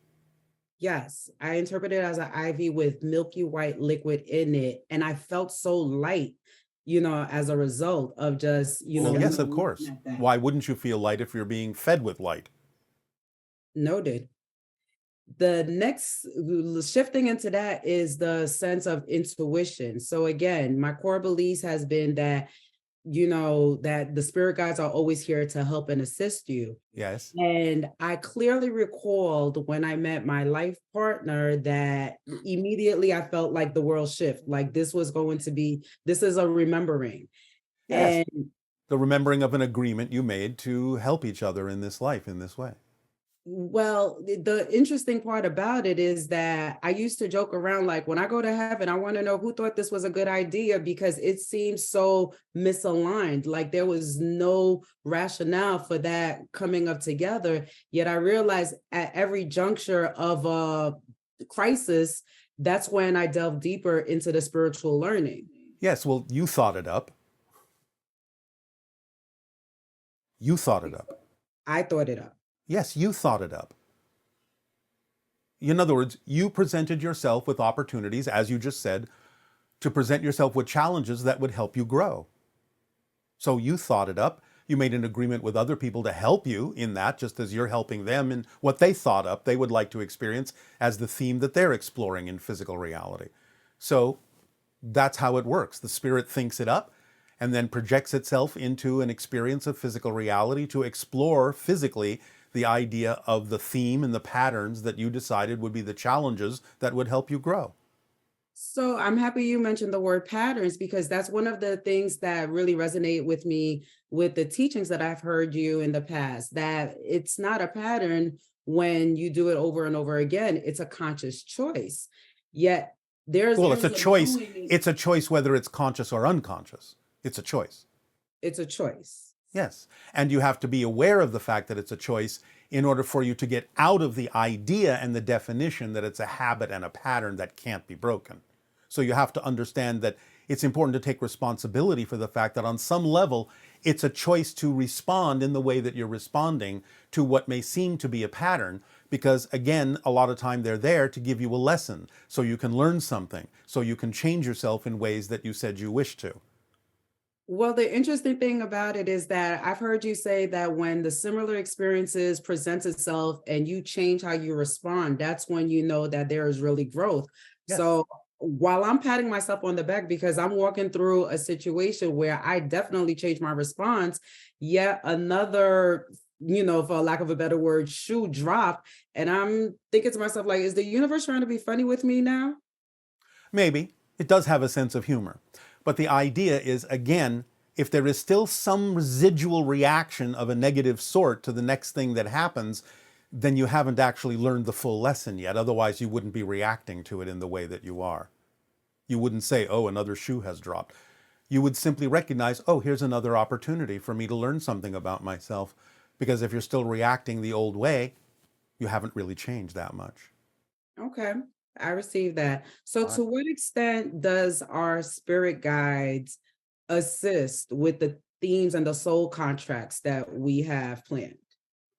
Yes, I interpreted it as an IV with milky white liquid in it. And I felt so light, as a result of just, Well, yes, of course. Why wouldn't you feel light if you're being fed with light? Noted. The next shifting into that is the sense of intuition. So again, my core beliefs has been that, that the spirit guides are always here to help and assist you. Yes. And I clearly recalled when I met my life partner that immediately I felt like the world shift, like this is a remembering. Yes. And The remembering of an agreement you made to help each other in this life in this way. Well, the interesting part about it is that I used to joke around like, when I go to heaven, I want to know who thought this was a good idea, because it seems so misaligned. Like there was no rationale for that coming up together. Yet I realized at every juncture of a crisis, that's when I delve deeper into the spiritual learning. Yes, well, you thought it up. You thought it up. I thought it up. Yes, you thought it up. In other words, you presented yourself with opportunities, as you just said, to present yourself with challenges that would help you grow. So you thought it up. You made an agreement with other people to help you in that, just as you're helping them in what they thought up they would like to experience as the theme that they're exploring in physical reality. So that's how it works. The spirit thinks it up and then projects itself into an experience of physical reality to explore physically the idea of the theme and the patterns that you decided would be the challenges that would help you grow. So I'm happy you mentioned the word patterns, because that's one of the things that really resonate with me with the teachings that I've heard you in the past, that it's not a pattern when you do it over and over again. It's a conscious choice. Yet there's it's a choice. It's a choice whether it's conscious or unconscious. It's a choice. It's a choice. Yes. And you have to be aware of the fact that it's a choice in order for you to get out of the idea and the definition that it's a habit and a pattern that can't be broken. So you have to understand that it's important to take responsibility for the fact that on some level, it's a choice to respond in the way that you're responding to what may seem to be a pattern, because again, a lot of time they're there to give you a lesson so you can learn something, so you can change yourself in ways that you said you wish to. Well, the interesting thing about it is that I've heard you say that when the similar experiences presents itself and you change how you respond, that's when you know that there is really growth. Yes. So while I'm patting myself on the back because I'm walking through a situation where I definitely changed my response, yet another, for lack of a better word, shoe dropped. And I'm thinking to myself, like, is the universe trying to be funny with me now? Maybe. It does have a sense of humor. But the idea is, again, if there is still some residual reaction of a negative sort to the next thing that happens, then you haven't actually learned the full lesson yet. Otherwise, you wouldn't be reacting to it in the way that you are. You wouldn't say, oh, another shoe has dropped. You would simply recognize, oh, here's another opportunity for me to learn something about myself. Because if you're still reacting the old way, you haven't really changed that much. Okay. I received that. So to what extent does our spirit guides assist with the themes and the soul contracts that we have planned?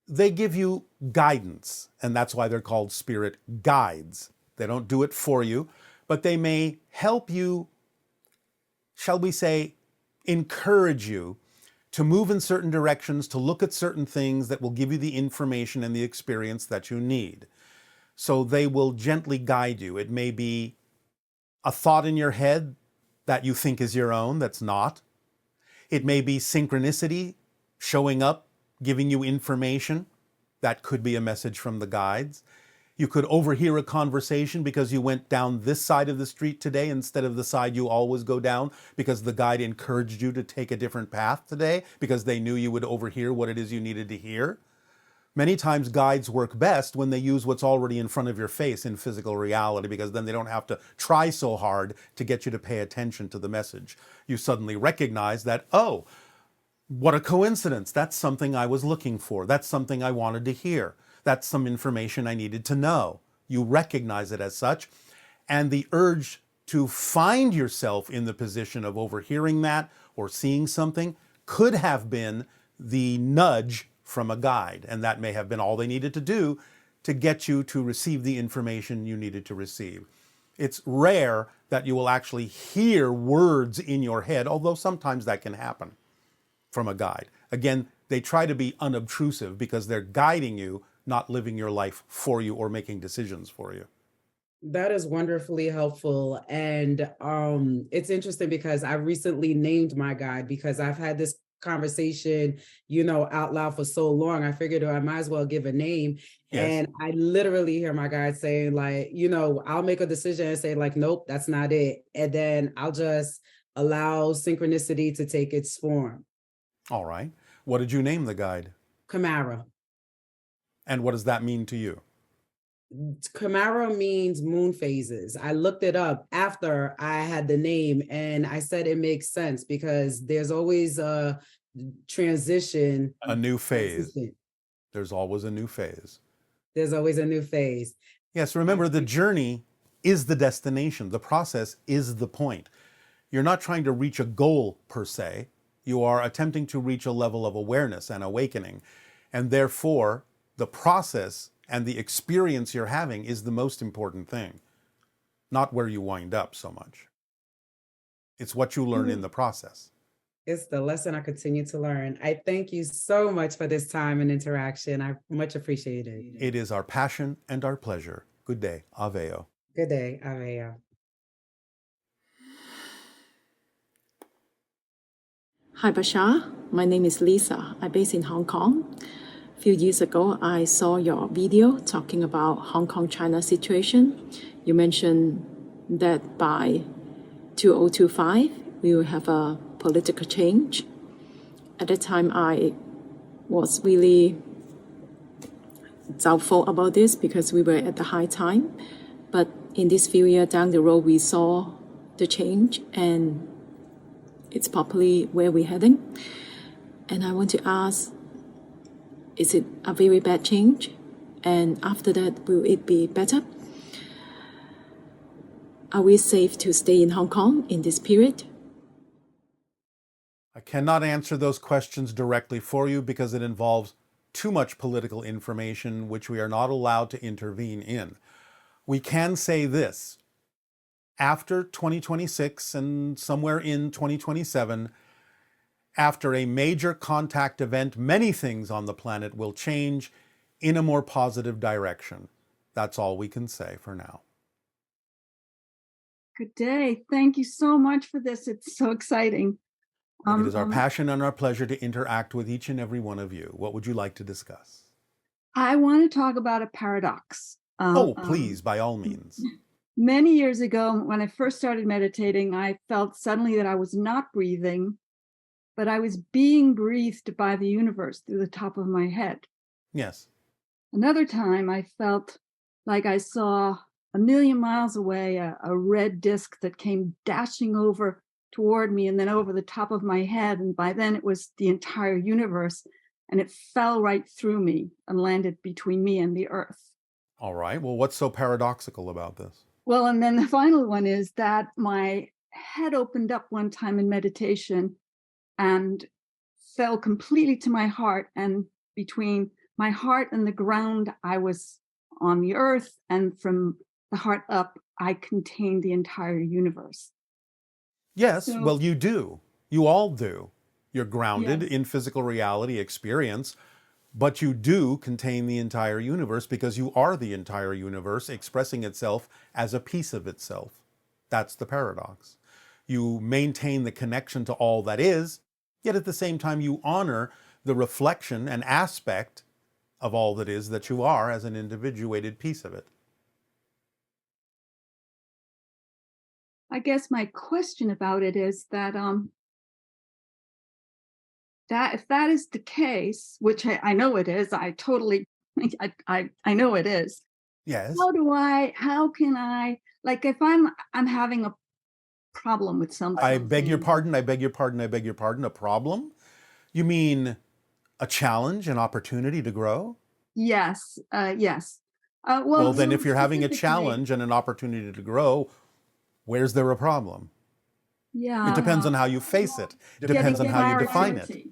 They give you guidance, and that's why they're called spirit guides. They don't do it for you, but they may help you, shall we say, encourage you to move in certain directions, to look at certain things that will give you the information and the experience that you need. So they will gently guide you. It may be a thought in your head that you think is your own, that's not. It may be synchronicity showing up, giving you information. That could be a message from the guides. You could overhear a conversation because you went down this side of the street today instead of the side you always go down, because the guide encouraged you to take a different path today because they knew you would overhear what it is you needed to hear. Many times guides work best when they use what's already in front of your face in physical reality, because then they don't have to try so hard to get you to pay attention to the message. You suddenly recognize that, oh, what a coincidence. That's something I was looking for. That's something I wanted to hear. That's some information I needed to know. You recognize it as such. And the urge to find yourself in the position of overhearing that or seeing something could have been the nudge from a guide, and that may have been all they needed to do to get you to receive the information you needed to receive. It's rare that you will actually hear words in your head, although sometimes that can happen from a guide. Again, they try to be unobtrusive because they're guiding you, not living your life for you or making decisions for you. That is wonderfully helpful. And it's interesting because I recently named my guide, because I've had this conversation, out loud for so long. I figured I might as well give a name. Yes. And I literally hear my guide saying, like, I'll make a decision and say, like, nope, that's not it. And then I'll just allow synchronicity to take its form. All right. What did you name the guide? Camara. And what does that mean to you? Camara means moon phases. I looked it up after I had the name and I said it makes sense because there's always a transition. A new phase. Consistent. There's always a new phase. There's always a new phase. Yes, remember the journey is the destination. The process is the point. You're not trying to reach a goal per se. You are attempting to reach a level of awareness and awakening. And therefore, the process and the experience you're having is the most important thing, not where you wind up so much. It's what you learn in the process. It's the lesson I continue to learn. I thank you so much for this time and interaction. I much appreciate it. It is our passion and our pleasure. Good day. Aveo. Good day. Aveo. Hi, Bashar. My name is Lisa. I'm based in Hong Kong. A few years ago, I saw your video talking about Hong Kong-China situation. You mentioned that by 2025, we will have a political change. At the time, I was really doubtful about this because we were at the high time. But in this few years down the road, we saw the change and it's probably where we're heading. And I want to ask, is it a very bad change? And after that, will it be better? Are we safe to stay in Hong Kong in this period? I cannot answer those questions directly for you because it involves too much political information which we are not allowed to intervene in. We can say this. After 2026 and somewhere in 2027, after a major contact event, many things on the planet will change in a more positive direction. That's all we can say for now. Good day. Thank you so much for this. It's so exciting. It is our passion and our pleasure to interact with each and every one of you. What would you like to discuss? I want to talk about a paradox. Please, by all means. Many years ago, when I first started meditating, I felt suddenly that I was not breathing, but I was being breathed by the universe through the top of my head. Yes. Another time, I felt like I saw a million miles away a red disc that came dashing over toward me and then over the top of my head. And by then, it was the entire universe. And it fell right through me and landed between me and the earth. All right. Well, what's so paradoxical about this? Well, and then the final one is that my head opened up one time in meditation and fell completely to my heart. And between my heart and the ground, I was on the earth. And from the heart up, I contained the entire universe. Yes, well, you do. You all do. You're grounded Yes. in physical reality experience, but you do contain the entire universe because you are the entire universe expressing itself as a piece of itself. That's the paradox. You maintain the connection to all that is, yet at the same time you honor the reflection and aspect of all that is that you are as an individuated piece of it. I guess my question about it is that that if that is the case, which I know it is, I totally I know it is. Yes. How can I, like, if I'm having a problem with something. I beg your pardon, a problem? You mean a challenge, an opportunity to grow? Yes, yes. Well, then if you're having a challenge and an opportunity to grow, where's there a problem? Yeah. It depends on how you face it. It depends on how you define it.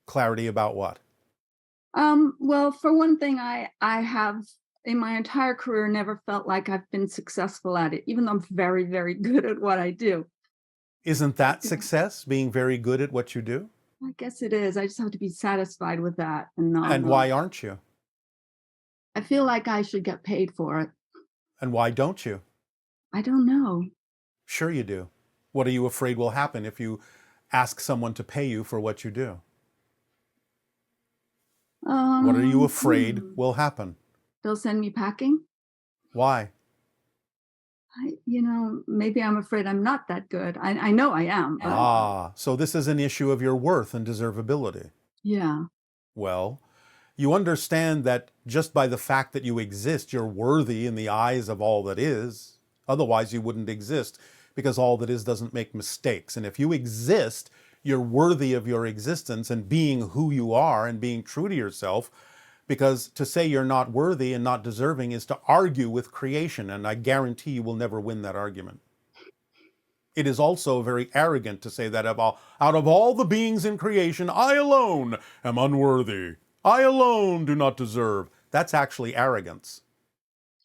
Clarity about what? Well, for one thing, I have in my entire career never felt like I've been successful at it, even though I'm very, very good at what I do. Isn't that success, being very good at what you do? I guess it is. I just have to be satisfied with that. And why aren't you? I feel like I should get paid for it. And why don't you? I don't know. Sure you do. What are you afraid will happen if you ask someone to pay you for what you do? What are you afraid will happen? They'll send me packing. Why? maybe I'm afraid I'm not that good. I know I am, but So this is an issue of your worth and deservability. yeah. Well, you understand that just by the fact that you exist, you're worthy in the eyes of all that is. Otherwise, you wouldn't exist, because all that is doesn't make mistakes. And if you exist, you're worthy of your existence and being who you are and being true to yourself. Because to say you're not worthy and not deserving is to argue with creation. And I guarantee you will never win that argument. It is also very arrogant to say that out of all the beings in creation, I alone am unworthy. I alone do not deserve. That's actually arrogance.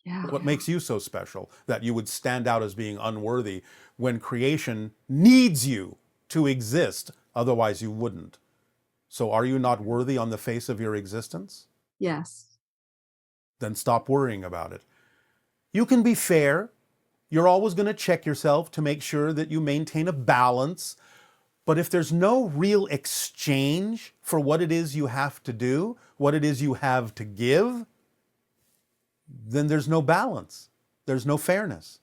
Yeah. What makes you so special that you would stand out as being unworthy when creation needs you to exist? Otherwise, you wouldn't. So are you not worthy on the face of your existence? Yes. Then stop worrying about it. You can be fair. You're always going to check yourself to make sure that you maintain a balance. But if there's no real exchange for what it is you have to do, what it is you have to give, then there's no balance. There's no fairness.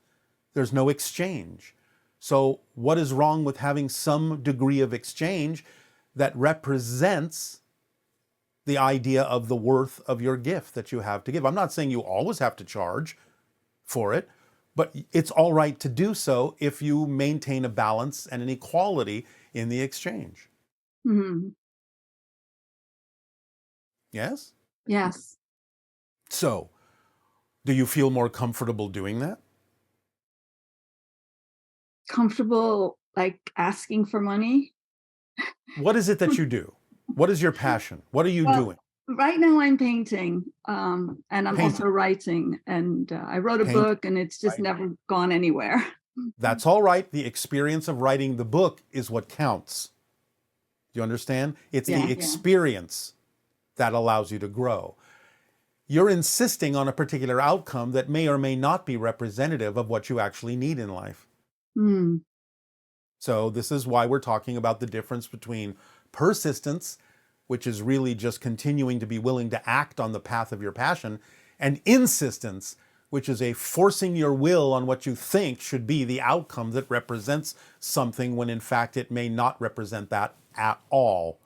There's no exchange. So what is wrong with having some degree of exchange that represents the idea of the worth of your gift that you have to give? I'm not saying you always have to charge for it, but it's all right to do so if you maintain a balance and an equality in the exchange. Mm-hmm. Yes? Yes. So, do you feel more comfortable doing that? Comfortable, like asking for money? What is it that you do? What is your passion? What are you doing? Right now I'm painting, and I'm also writing, and I wrote a book, and it's just never gone anywhere. That's all right. The experience of writing the book is what counts. Do you understand? It's the experience that allows you to grow. You're insisting on a particular outcome that may or may not be representative of what you actually need in life. Mm. So this is why we're talking about the difference between persistence, which is really just continuing to be willing to act on the path of your passion, and insistence, which is a forcing your will on what you think should be the outcome that represents something when in fact it may not represent that at all.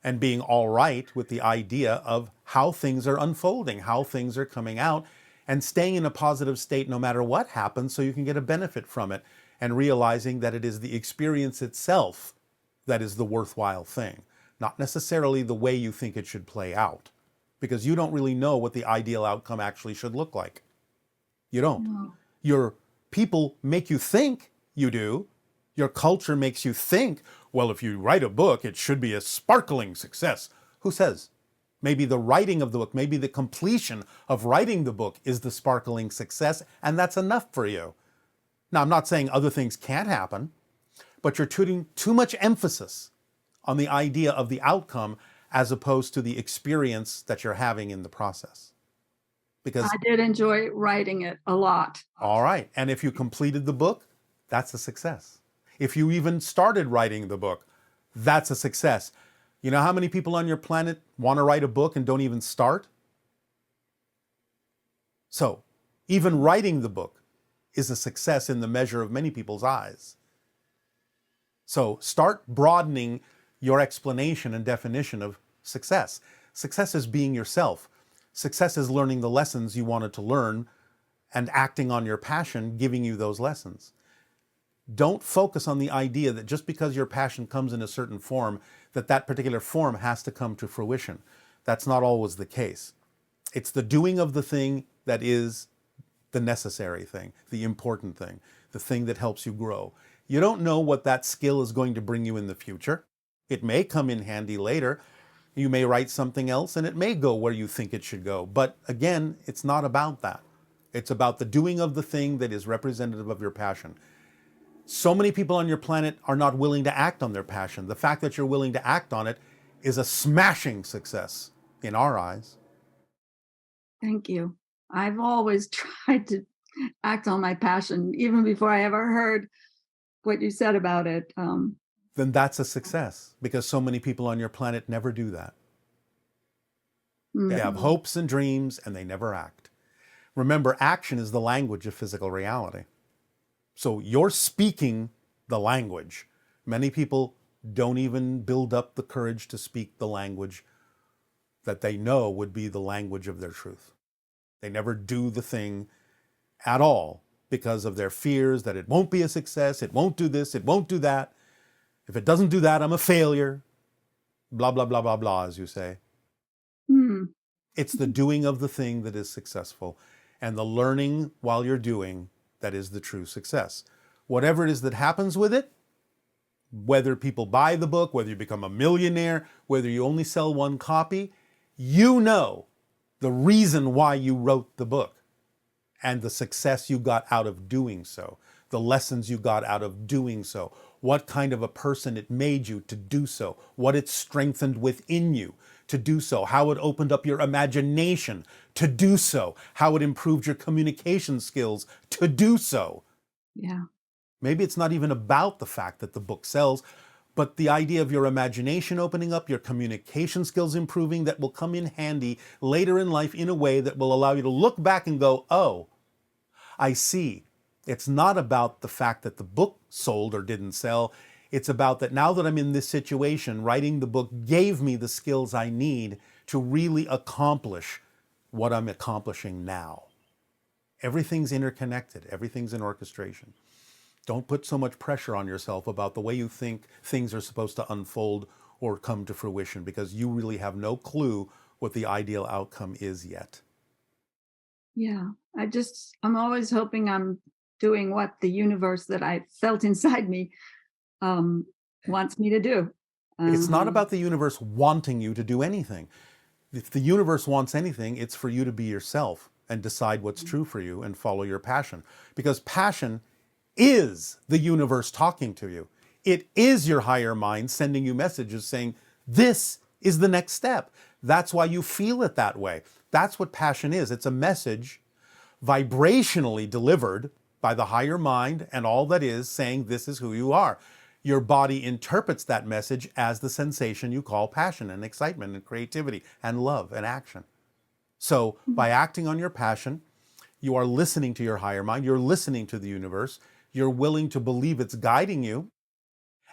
And being all right with the idea of how things are unfolding, how things are coming out, and staying in a positive state no matter what happens so you can get a benefit from it, and realizing that it is the experience itself that is the worthwhile thing, not necessarily the way you think it should play out, because you don't really know what the ideal outcome actually should look like. You don't. No. Your people make you think you do. Your culture makes you think, well, if you write a book, it should be a sparkling success. Who says? Maybe the writing of the book, maybe the completion of writing the book is the sparkling success, and that's enough for you. Now, I'm not saying other things can't happen, but you're putting too much emphasis on the idea of the outcome as opposed to the experience that you're having in the process. Because I did enjoy writing it a lot. All right. And if you completed the book, that's a success. If you even started writing the book, that's a success. You know how many people on your planet want to write a book and don't even start? So, even writing the book is a success in the measure of many people's eyes. So, start broadening your explanation and definition of success. Success is being yourself. Success is learning the lessons you wanted to learn and acting on your passion, giving you those lessons. Don't focus on the idea that just because your passion comes in a certain form, that particular form has to come to fruition. That's not always the case. It's the doing of the thing that is the necessary thing, the important thing, the thing that helps you grow. You don't know what that skill is going to bring you in the future. It may come in handy later. You may write something else and it may go where you think it should go. But again, it's not about that. It's about the doing of the thing that is representative of your passion. So many people on your planet are not willing to act on their passion. The fact that you're willing to act on it is a smashing success in our eyes. Thank you. I've always tried to act on my passion, even before I ever heard what you said about it. Then that's a success, because so many people on your planet never do that. They have hopes and dreams and they never act. Remember, action is the language of physical reality. So you're speaking the language. Many people don't even build up the courage to speak the language that they know would be the language of their truth. They never do the thing at all because of their fears that it won't be a success, it won't do this, it won't do that. If it doesn't do that, I'm a failure. Blah, blah, blah, blah, blah, as you say. It's the doing of the thing that is successful, and the learning while you're doing that is the true success. Whatever it is that happens with it, whether people buy the book, whether you become a millionaire, whether you only sell one copy, you know the reason why you wrote the book and the success you got out of doing so, the lessons you got out of doing so, what kind of a person it made you to do so, what it strengthened within you to do so, how it opened up your imagination to do so, how it improved your communication skills to do so. Yeah. Maybe it's not even about the fact that the book sells, but the idea of your imagination opening up, your communication skills improving, that will come in handy later in life in a way that will allow you to look back and go, oh, I see. It's not about the fact that the book sold or didn't sell. It's about that now that I'm in this situation, writing the book gave me the skills I need to really accomplish what I'm accomplishing now. Everything's interconnected. Everything's in orchestration. Don't put so much pressure on yourself about the way you think things are supposed to unfold or come to fruition, because you really have no clue what the ideal outcome is yet. Yeah. I'm always hoping I'm doing what the universe that I felt inside me wants me to do. It's not about the universe wanting you to do anything. If the universe wants anything, it's for you to be yourself and decide what's true for you and follow your passion. Because passion is the universe talking to you. It is your higher mind sending you messages saying, this is the next step. That's why you feel it that way. That's what passion is. It's a message vibrationally delivered by the higher mind and all that is, saying this is who you are. Your body interprets that message as the sensation you call passion and excitement and creativity and love and action. So by acting on your passion, you are listening to your higher mind, you're listening to the universe, you're willing to believe it's guiding you.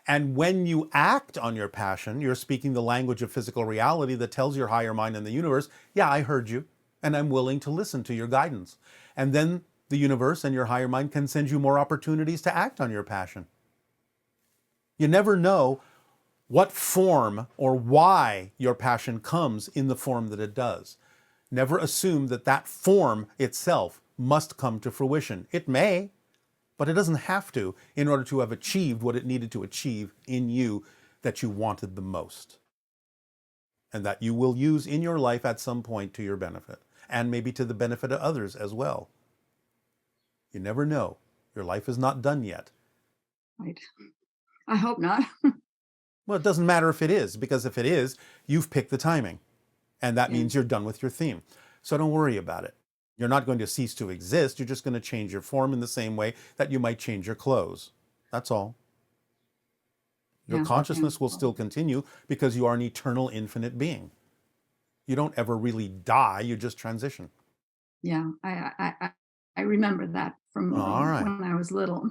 And when you act on your passion, you're speaking the language of physical reality that tells your higher mind and the universe, yeah, I heard you, and I'm willing to listen to your guidance. And then the universe and your higher mind can send you more opportunities to act on your passion. You never know what form or why your passion comes in the form that it does. Never assume that that form itself must come to fruition. It may, but it doesn't have to in order to have achieved what it needed to achieve in you that you wanted the most. And that you will use in your life at some point to your benefit, and maybe to the benefit of others as well. You never know. Your life is not done yet. Right. I hope not. Well, it doesn't matter if it is, because if it is, you've picked the timing. And that means you're done with your theme. So don't worry about it. You're not going to cease to exist. You're just going to change your form in the same way that you might change your clothes. That's all. Your consciousness will still continue because you are an eternal, infinite being. You don't ever really die. You just transition. Yeah, I remember that from when I was little.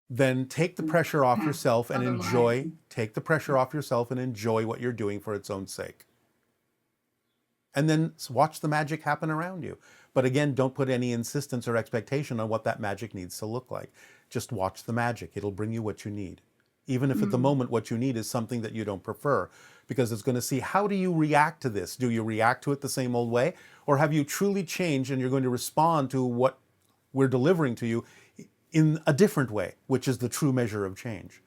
Then take the pressure off yourself and enjoy. Take the pressure off yourself and enjoy what you're doing for its own sake. And then watch the magic happen around you. But again, don't put any insistence or expectation on what that magic needs to look like. Just watch the magic. It'll bring you what you need. Even if at the moment what you need is something that you don't prefer, because it's going to see, how do you react to this? Do you react to it the same old way? Or have you truly changed and you're going to respond to what we're delivering to you in a different way, which is the true measure of change?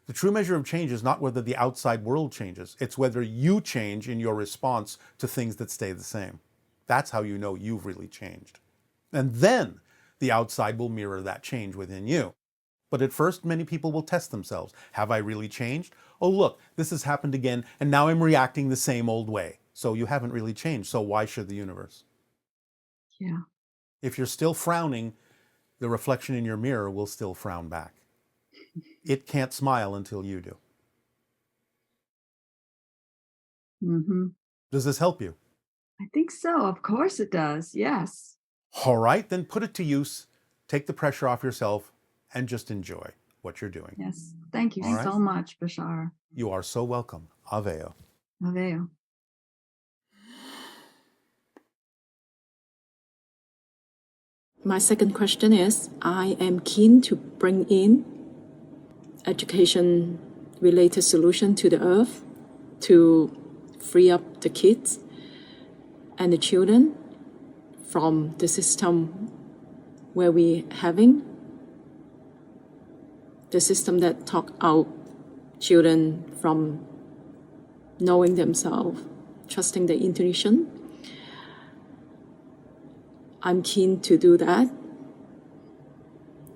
The true measure of change is not whether the outside world changes. It's whether you change in your response to things that stay the same. That's how you know you've really changed. And then the outside will mirror that change within you. But at first, many people will test themselves. Have I really changed? Oh, look, this has happened again, and now I'm reacting the same old way. So you haven't really changed. So why should the universe? Yeah. If you're still frowning, the reflection in your mirror will still frown back. It can't smile until you do. Mm-hmm. Does this help you? I think so. Of course it does. Yes. All right, then put it to use. Take the pressure off yourself and just enjoy what you're doing. Yes. Thank you All right. so much, Bashar. You are so welcome. Aveo. Aveo. My second question is, I am keen to bring in education-related solution to the earth to free up the kids and the children from the system where we having the system that talk out children from knowing themselves, trusting their intuition. I'm keen to do that.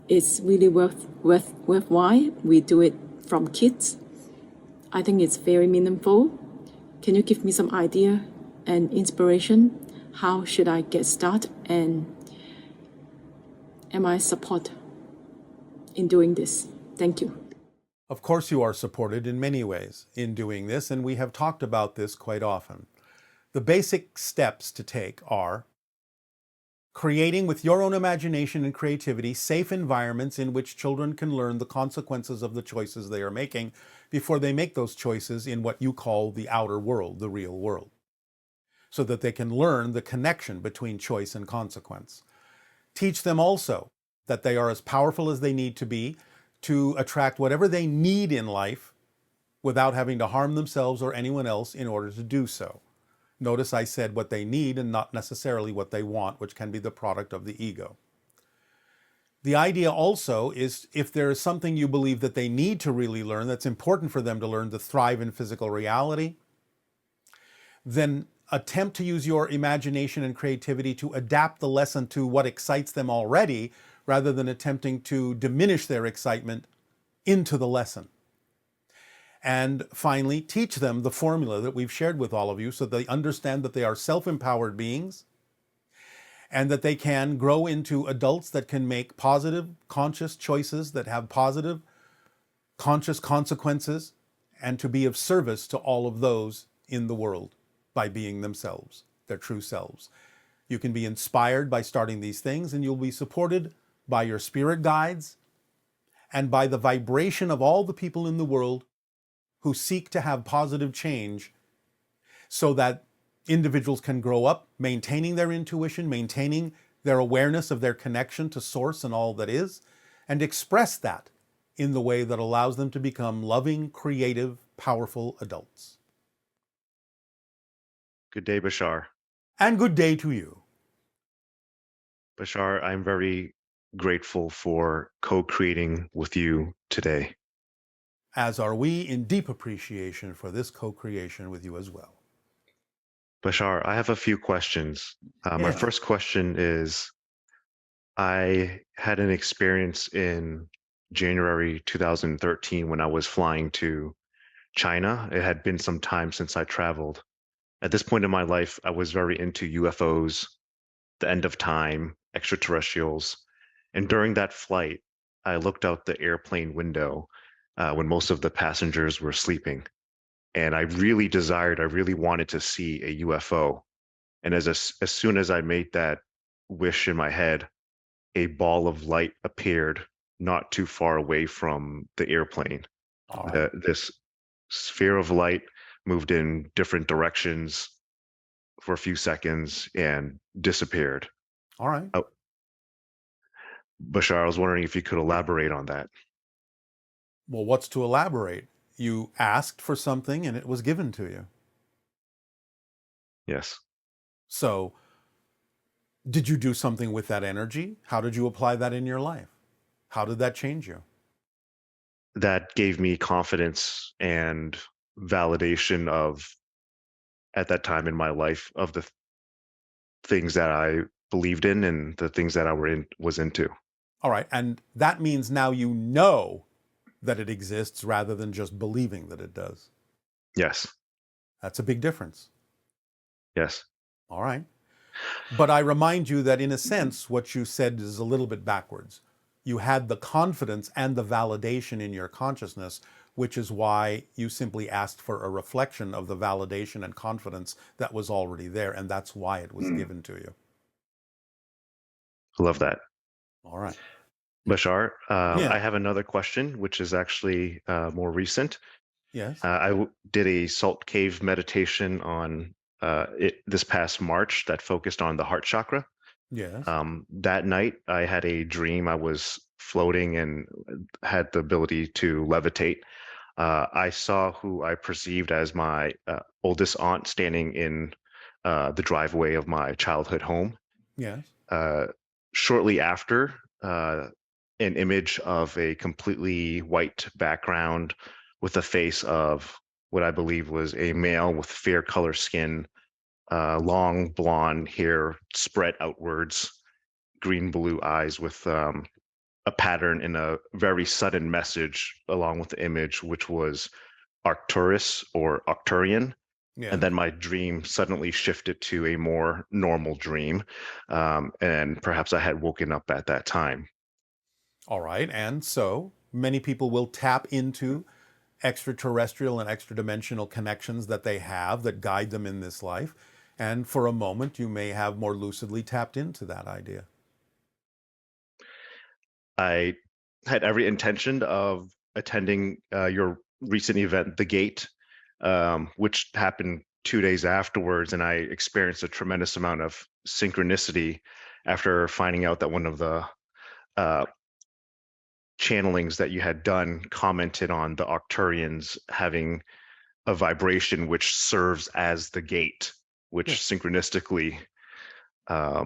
It's really worthwhile. We do it from kids. I think it's very meaningful. Can you give me some idea and inspiration? How should I get started? And am I support in doing this? Thank you. Of course you are supported in many ways in doing this, and we have talked about this quite often. The basic steps to take are creating with your own imagination and creativity safe environments in which children can learn the consequences of the choices they are making before they make those choices in what you call the outer world, the real world, so that they can learn the connection between choice and consequence. Teach them also that they are as powerful as they need to be to attract whatever they need in life without having to harm themselves or anyone else in order to do so. Notice I said what they need and not necessarily what they want, which can be the product of the ego. The idea also is if there is something you believe that they need to really learn, that's important for them to learn to thrive in physical reality, then attempt to use your imagination and creativity to adapt the lesson to what excites them already, rather than attempting to diminish their excitement into the lesson. And finally, teach them the formula that we've shared with all of you so they understand that they are self-empowered beings and that they can grow into adults that can make positive, conscious choices that have positive, conscious consequences, and to be of service to all of those in the world by being themselves, their true selves. You can be inspired by starting these things, and you'll be supported by your spirit guides and by the vibration of all the people in the world who seek to have positive change so that individuals can grow up maintaining their intuition, maintaining their awareness of their connection to source and all that is, and express that in the way that allows them to become loving, creative, powerful adults. Good day, Bashar. And good day to you. Bashar, I'm very grateful for co-creating with you today. As are we, in deep appreciation for this co-creation with you as well. Bashar, I have a few questions. My first question is, I had an experience in January 2013 when I was flying to China. It had been some time since I traveled. At this point in my life, I was very into UFOs, the end of time, extraterrestrials. And during that flight, I looked out the airplane window when most of the passengers were sleeping. And I really wanted to see a UFO. And as soon as I made that wish in my head, a ball of light appeared not too far away from the airplane. Right. This sphere of light moved in different directions for a few seconds and disappeared. All right. Bashar, I was wondering if you could elaborate on that. Well, what's to elaborate? You asked for something and it was given to you. Yes. So, did you do something with that energy? How did you apply that in your life? How did that change you? That gave me confidence and validation of, at that time in my life, of the things that I believed in and the things that I was into. All right. And that means now you know that it exists rather than just believing that it does. Yes. That's a big difference. Yes. All right. But I remind you that in a sense, what you said is a little bit backwards. You had the confidence and the validation in your consciousness, which is why you simply asked for a reflection of the validation and confidence that was already there. And that's why it was given to you. I love that. All right. Bashar, Yeah. I have another question, which is actually more recent. Yes. Did a salt cave meditation on this past March that focused on the heart chakra. Yes. That night, I had a dream. I was floating and had the ability to levitate. I saw who I perceived as my oldest aunt standing in the driveway of my childhood home. Yes. Shortly after, an image of a completely white background with a face of what I believe was a male with fair color skin, long blonde hair spread outwards, green blue eyes with a pattern and a very sudden message along with the image, which was Arcturus or Arcturian. Yeah. And then my dream suddenly shifted to a more normal dream. And perhaps I had woken up at that time. All right. And so many people will tap into extraterrestrial and extra-dimensional connections that they have that guide them in this life. And for a moment, you may have more lucidly tapped into that idea. I had every intention of attending your recent event, The Gate, which happened 2 days afterwards, and I experienced a tremendous amount of synchronicity after finding out that one of the channelings that you had done commented on the Arcturians having a vibration which serves as the gate, which synchronistically I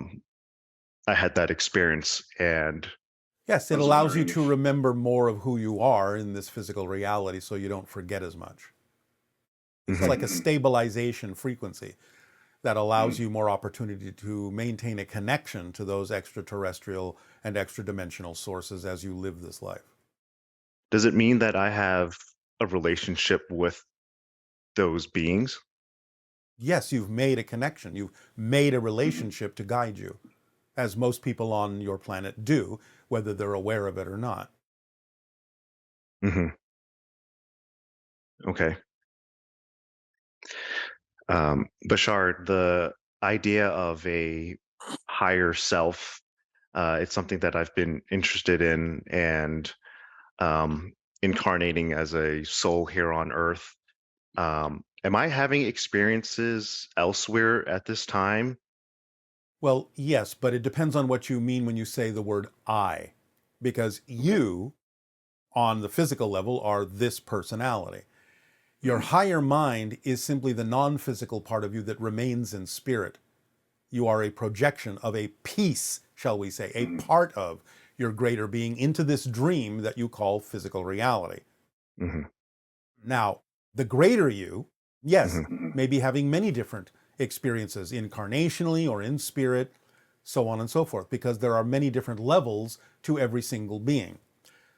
had that experience. And yes, it allows you to remember more of who you are in this physical reality so you don't forget as much. It's like a stabilization frequency that allows you more opportunity to maintain a connection to those extraterrestrial and extra-dimensional sources as you live this life. Does it mean that I have a relationship with those beings? Yes, you've made a connection. You've made a relationship to guide you, as most people on your planet do, whether they're aware of it or not. Mm-hmm. Okay. Bashar, the idea of a higher self, it's something that I've been interested in, and incarnating as a soul here on Earth. Am I having experiences elsewhere at this time? Well, yes, but it depends on what you mean when you say the word I, because you, on the physical level, are this personality. Your higher mind is simply the non-physical part of you that remains in spirit. You are a projection of a piece, shall we say, a part of your greater being into this dream that you call physical reality. Mm-hmm. Now, the greater you, yes, may be having many different experiences incarnationally or in spirit, so on and so forth, because there are many different levels to every single being.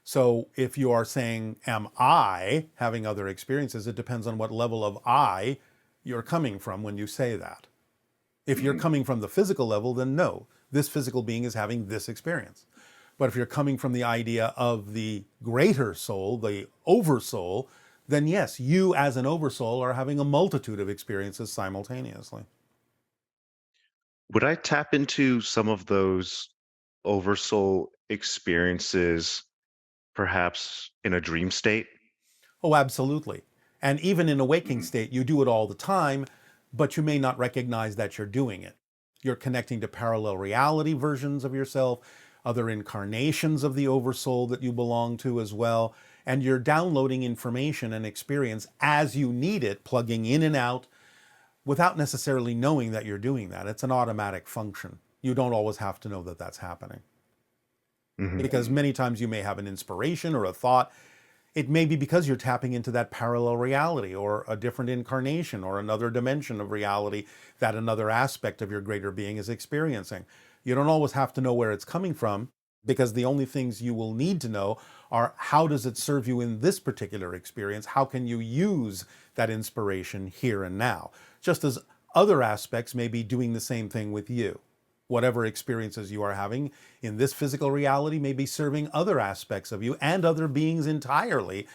So if you are saying, am I having other experiences, it depends on what level of I you're coming from when you say that. If you're coming from the physical level, then no, this physical being is having this experience. But if you're coming from the idea of the greater soul, the oversoul, then yes, you as an oversoul are having a multitude of experiences simultaneously. Would I tap into some of those oversoul experiences perhaps in a dream state? Oh, absolutely. And even in a waking state, you do it all the time, but you may not recognize that you're doing it. You're connecting to parallel reality versions of yourself, other incarnations of the oversoul that you belong to as well, and you're downloading information and experience as you need it, plugging in and out, without necessarily knowing that you're doing that. It's an automatic function. You don't always have to know that that's happening. Because many times you may have an inspiration or a thought. It may be because you're tapping into that parallel reality or a different incarnation or another dimension of reality that another aspect of your greater being is experiencing. You don't always have to know where it's coming from, because the only things you will need to know are how does it serve you in this particular experience? How can you use that inspiration here and now? Just as other aspects may be doing the same thing with you. Whatever experiences you are having in this physical reality may be serving other aspects of you and other beings entirely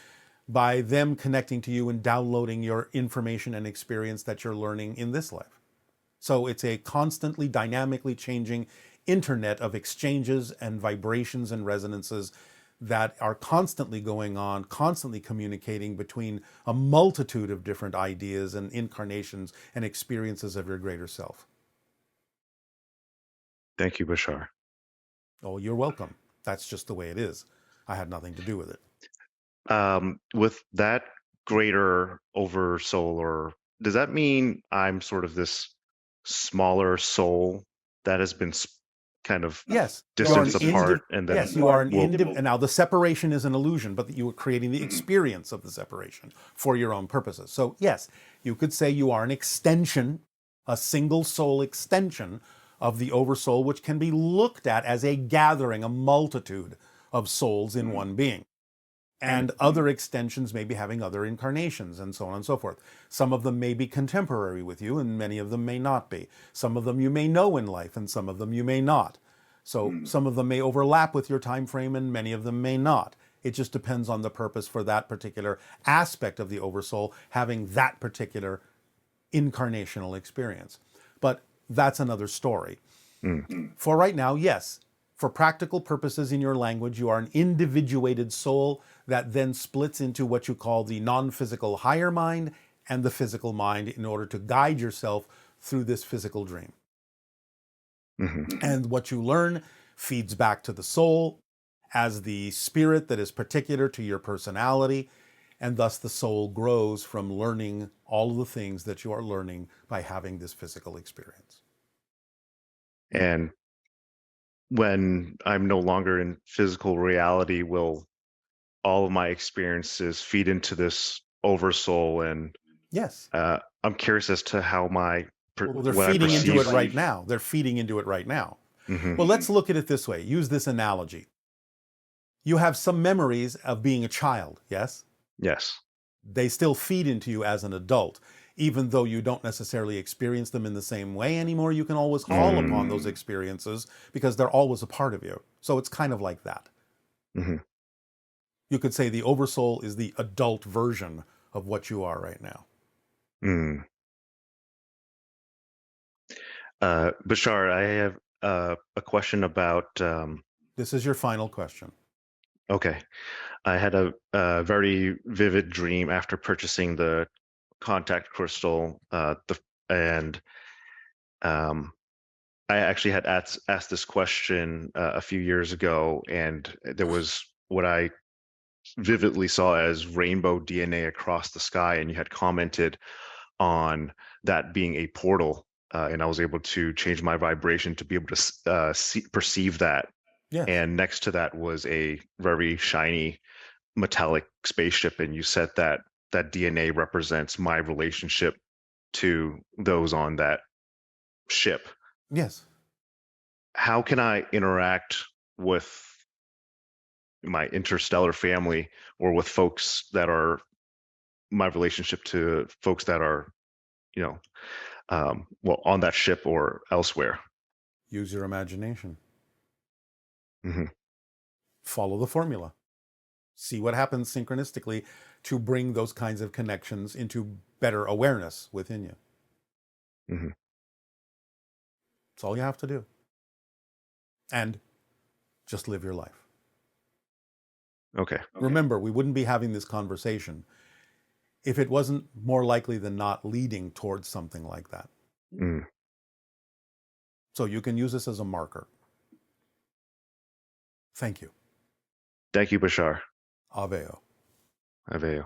by them connecting to you and downloading your information and experience that you're learning in this life. So it's a constantly dynamically changing internet of exchanges and vibrations and resonances that are constantly going on, constantly communicating between a multitude of different ideas and incarnations and experiences of your greater self. Thank you, Bashar. Oh, you're welcome. That's just the way it is. I had nothing to do with it. With that greater oversoul, or does that mean I'm sort of this smaller soul that has been kind of Yes, distanced apart, and then yes, you are an individual. And now the separation is an illusion, but you are creating the experience of the separation for your own purposes. So yes, you could say you are an extension, a single soul extension of the oversoul, which can be looked at as a gathering, a multitude of souls in one being. And other extensions may be having other incarnations and so on and so forth. Some of them may be contemporary with you and many of them may not be. Some of them you may know in life and some of them you may not. So some of them may overlap with your time frame and many of them may not. It just depends on the purpose for that particular aspect of the oversoul having that particular incarnational experience. But that's another story. For right now, yes, for practical purposes in your language, you are an individuated soul that then splits into what you call the non-physical higher mind and the physical mind in order to guide yourself through this physical dream. And what you learn feeds back to the soul as the spirit that is particular to your personality, and thus the soul grows from learning all of the things that you are learning by having this physical experience. And when I'm no longer in physical reality, will all of my experiences feed into this oversoul? And yes, I'm curious as to how well, they're feeding into it right now. They're feeding into it right now. Well, let's look at it this way. Use this analogy. You have some memories of being a child, yes? Yes. They still feed into you as an adult. Even though you don't necessarily experience them in the same way anymore, you can always call upon those experiences because they're always a part of you. So it's kind of like that. You could say the oversoul is the adult version of what you are right now. Bashar, I have a question about... This is your final question. Okay. I had a very vivid dream after purchasing the contact crystal, and I actually had asked this question a few years ago, and there was what I vividly saw as rainbow DNA across the sky, and you had commented on that being a portal, and I was able to change my vibration to be able to perceive that. Yes. And next to that was a very shiny metallic spaceship, and you said that that DNA represents my relationship to those on that ship. Yes. How can I interact with my interstellar family or with folks that are my relationship to folks that are, well, on that ship or elsewhere? Use your imagination. Follow the formula. See what happens synchronistically to bring those kinds of connections into better awareness within you. That's all you have to do. And just live your life. Okay. Remember, we wouldn't be having this conversation if it wasn't more likely than not leading towards something like that. So you can use this as a marker. Thank you. Thank you, Bashar. Aveo. Aveo.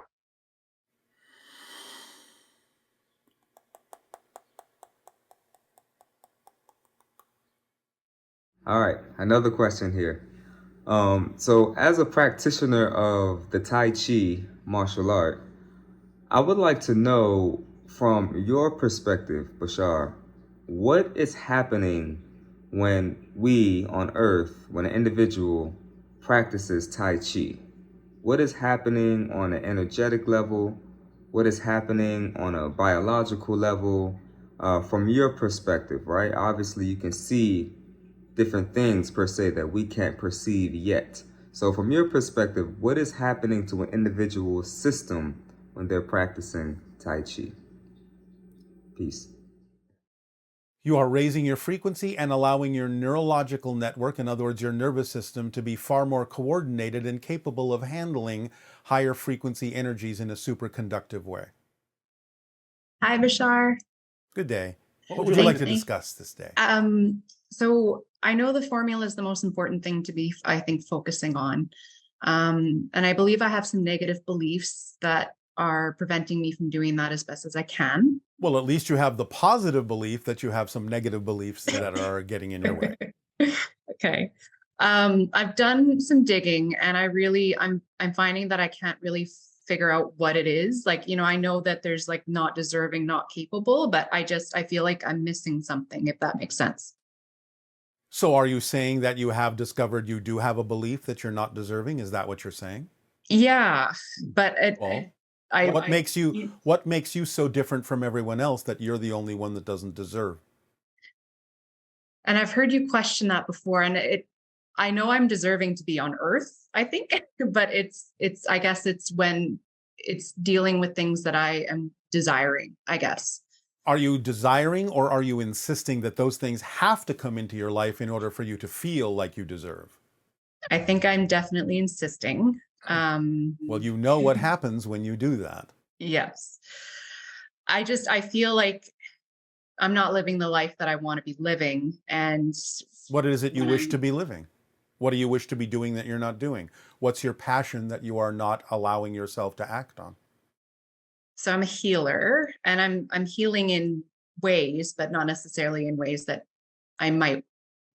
All right, another question here. So as a practitioner of the Tai Chi martial art, I would like to know from your perspective, Bashar, what is happening when we on Earth, when an individual practices Tai Chi? What is happening on an energetic level? What is happening on a biological level? From your perspective, right? Obviously, you can see different things per se that we can't perceive yet. So from your perspective, what is happening to an individual's system when they're practicing Tai Chi? Peace. You are raising your frequency and allowing your neurological network, in other words, your nervous system, to be far more coordinated and capable of handling higher frequency energies in a superconductive way. Hi, Bashar. Good day. What would you like to discuss this day? So I know the formula is the most important thing to be, I think, focusing on. And I believe I have some negative beliefs that are preventing me from doing that as best as I can. Well, at least you have the positive belief that you have some negative beliefs that are getting in your way. Okay. I've done some digging, and I'm finding that I can't really figure out what it is. Like, I know that there's like not deserving, not capable, but I feel like I'm missing something, if that makes sense. So are you saying that you have discovered you do have a belief that you're not deserving? Is that what you're saying? Yeah, but what makes you so different from everyone else that you're the only one that doesn't deserve? And I've heard you question that before, and I know I'm deserving to be on Earth, I think, but I guess it's when it's dealing with things that I am desiring, I guess. Are you desiring, or are you insisting that those things have to come into your life in order for you to feel like you deserve? I think I'm definitely insisting. Well, you know what happens when you do that. Yes. I feel like I'm not living the life that I want to be living. And what is it you wish to be living? What do you wish to be doing that you're not doing? What's your passion that you are not allowing yourself to act on? So I'm a healer, and I'm healing in ways, but not necessarily in ways that I might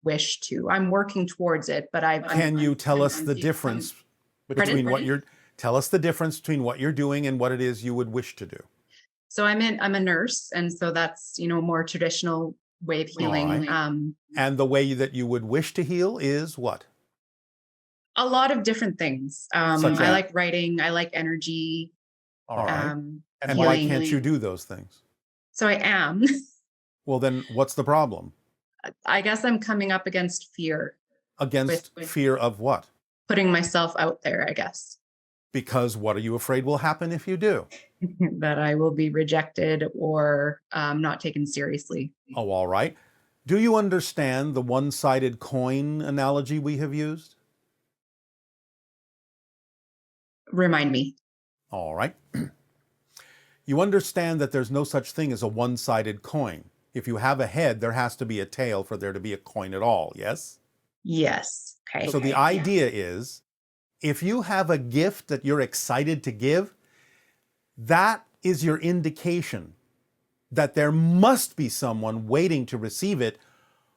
wish to. I'm working towards it, but Can you tell us the difference between tell us the difference between what you're doing and what it is you would wish to do? So I'm a nurse, and so that's, a more traditional way of healing. Right. And the way that you would wish to heal is what? A lot of different things. I like writing. I like energy. All right. And why can't you do those things? So I am. Well, then what's the problem? I guess I'm coming up against fear. Against fear of what? Putting myself out there, I guess. Because what are you afraid will happen if you do? That I will be rejected or not taken seriously. Oh, all right. Do you understand the one-sided coin analogy we have used? Remind me. All right. You understand that there's no such thing as a one-sided coin. If you have a head, there has to be a tail for there to be a coin at all, yes? Yes. Okay. So the idea is, if you have a gift that you're excited to give, that is your indication that there must be someone waiting to receive it,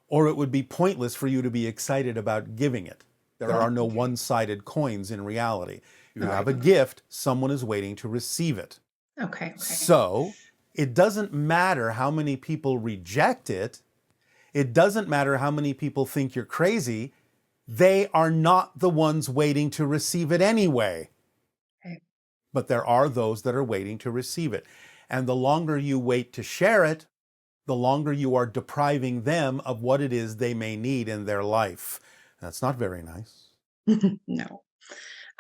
or it would be pointless for you to be excited about giving it. There are no one-sided coins in reality. If you have a gift, someone is waiting to receive it. Okay. So it doesn't matter how many people reject it. It doesn't matter how many people think you're crazy. They are not the ones waiting to receive it anyway. Okay. But there are those that are waiting to receive it. And the longer you wait to share it, the longer you are depriving them of what it is they may need in their life. That's not very nice. No.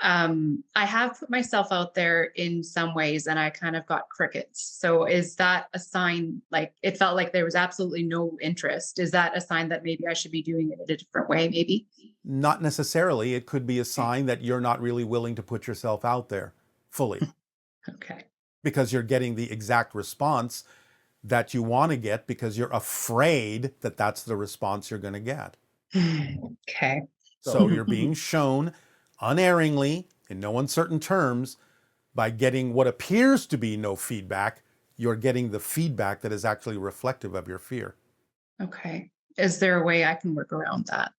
I have put myself out there in some ways, and I kind of got crickets. So is that a sign, like it felt like there was absolutely no interest? Is that a sign that maybe I should be doing it in a different way, maybe? Not necessarily. It could be a sign that you're not really willing to put yourself out there fully. Okay. Because you're getting the exact response that you want to get because you're afraid that that's the response you're going to get. Okay. So you're being shown unerringly, in no uncertain terms, by getting what appears to be no feedback, you're getting the feedback that is actually reflective of your fear. Okay. Is there a way I can work around that?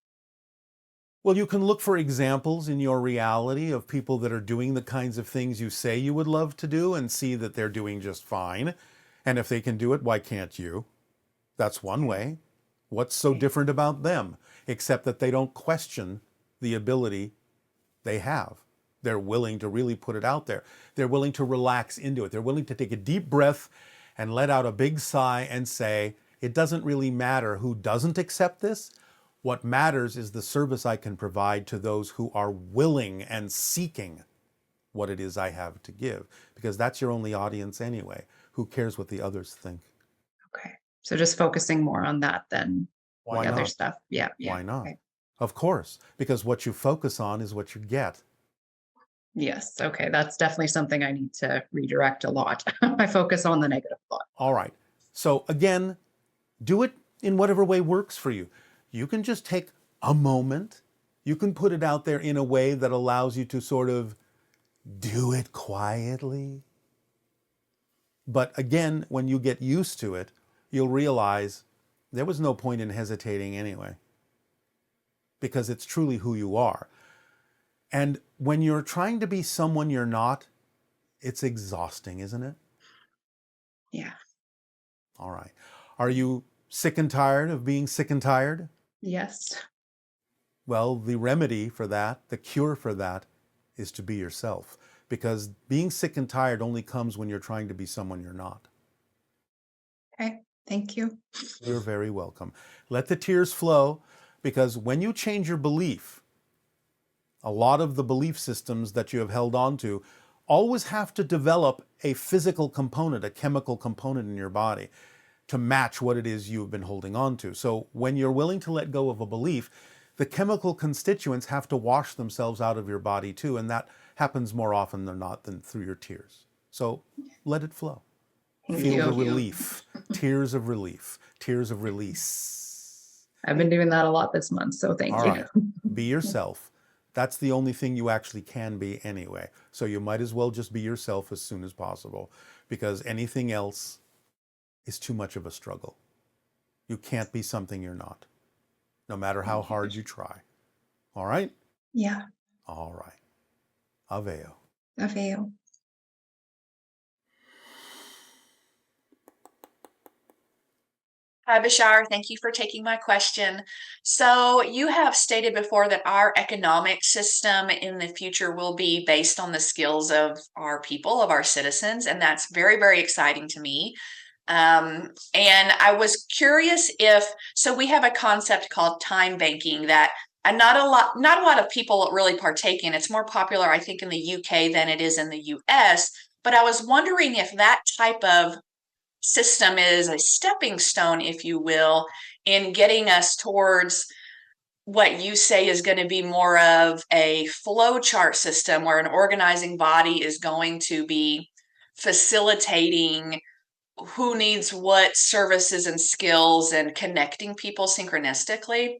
Well, you can look for examples in your reality of people that are doing the kinds of things you say you would love to do and see that they're doing just fine. And if they can do it, why can't you? That's one way. What's so different about them, except that they don't question the ability they have? They're willing to really put it out there. They're willing to relax into it. They're willing to take a deep breath and let out a big sigh and say, it doesn't really matter who doesn't accept this. What matters is the service I can provide to those who are willing and seeking what it is I have to give, because that's your only audience anyway. Who cares what the others think? Okay. So just focusing more on that than Why the other not? stuff. Yeah. Why not? Okay. Of course, because what you focus on is what you get. Yes. Okay. That's definitely something I need to redirect a lot. I focus on the negative a lot. All right. So again, do it in whatever way works for you. You can just take a moment. You can put it out there in a way that allows you to sort of do it quietly. But again, when you get used to it, you'll realize there was no point in hesitating anyway, because it's truly who you are. And when you're trying to be someone you're not, it's exhausting, isn't it? Yeah. All right. Are you sick and tired of being sick and tired? Yes. Well, the remedy for that, the cure for that, is to be yourself. Because being sick and tired only comes when you're trying to be someone you're not. Okay. Thank you. You're very welcome. Let the tears flow, because when you change your belief, a lot of the belief systems that you have held on to always have to develop a physical component, a chemical component in your body to match what it is you've been holding on to. So when you're willing to let go of a belief, the chemical constituents have to wash themselves out of your body too, and that happens more often than not than through your tears. So let it flow. Feel the relief. Tears of relief. Tears of release. I've been doing that a lot this month, so thank All you. right. Be yourself. That's the only thing you actually can be anyway. So you might as well just be yourself as soon as possible, because anything else is too much of a struggle. You can't be something you're not, no matter how hard you try. All right? Yeah. All right. Aveo. Aveo. Hi, Bashar. Thank you for taking my question. So, you have stated before that our economic system in the future will be based on the skills of our people, of our citizens, and that's very, very exciting to me. And I was curious if, so we have a concept called time banking that and not a lot of people really partake in. It's more popular, I think, in the UK than it is in the US. But I was wondering if that type of system is a stepping stone, if you will, in getting us towards what you say is going to be more of a flow chart system where an organizing body is going to be facilitating who needs what services and skills and connecting people synchronistically.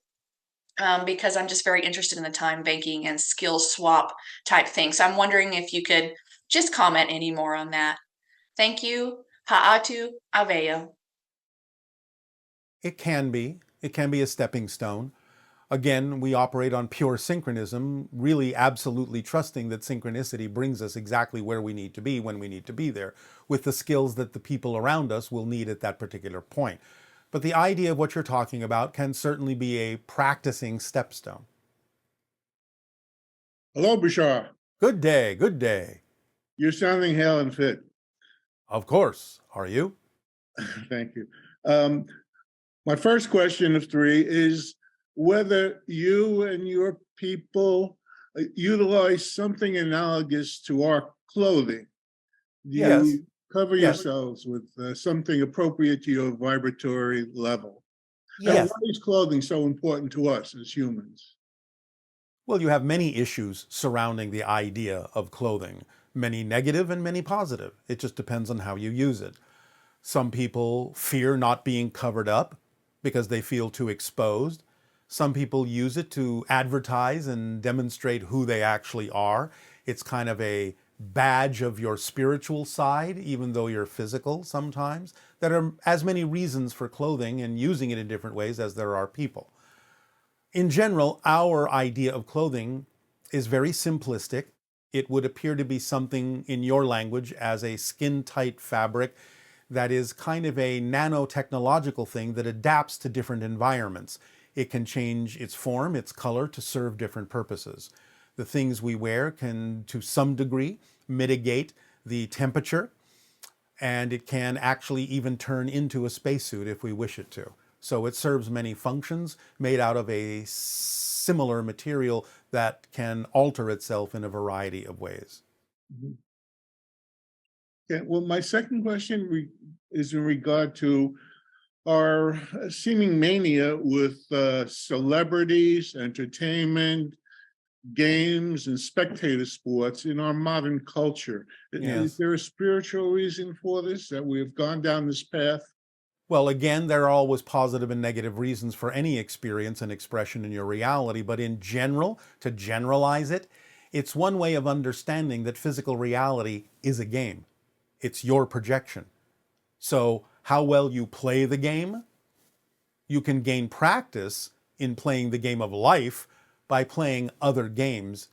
Because I'm just very interested in the time banking and skill swap type thing. So I'm wondering if you could just comment any more on that. Thank you. Ha'atu Aveo. It can be. It can be a stepping stone. Again, we operate on pure synchronism, really absolutely trusting that synchronicity brings us exactly where we need to be when we need to be there, with the skills that the people around us will need at that particular point. But the idea of what you're talking about can certainly be a practicing stepstone. Hello, Bashar. Good day, good day. You're sounding hale and fit. Of course. Are you? Thank you. My first question of three is whether you and your people utilize something analogous to our clothing. Do Yes. you cover Yes. yourselves with something appropriate to your vibratory level? Yes. And why is clothing so important to us as humans? Well, you have many issues surrounding the idea of clothing, many negative and many positive. It just depends on how you use it. Some people fear not being covered up because they feel too exposed. Some people use it to advertise and demonstrate who they actually are. It's kind of a badge of your spiritual side, even though you're physical sometimes. There are as many reasons for clothing and using it in different ways as there are people. In general, our idea of clothing is very simplistic. It would appear to be something in your language as a skin-tight fabric that is kind of a nanotechnological thing that adapts to different environments. It can change its form, its color to serve different purposes. The things we wear can, to some degree, mitigate the temperature, and it can actually even turn into a spacesuit if we wish it to. So it serves many functions made out of a similar material that can alter itself in a variety of ways. Mm-hmm. Yeah, well, my second question is in regard to our seeming mania with celebrities, entertainment, games, and spectator sports in our modern culture. Is there a spiritual reason for this, that we have gone down this path? Well, again, there are always positive and negative reasons for any experience and expression in your reality, but in general, to generalize it, it's one way of understanding that physical reality is a game. It's your projection. So how well you play the game, you can gain practice in playing the game of life by playing other games.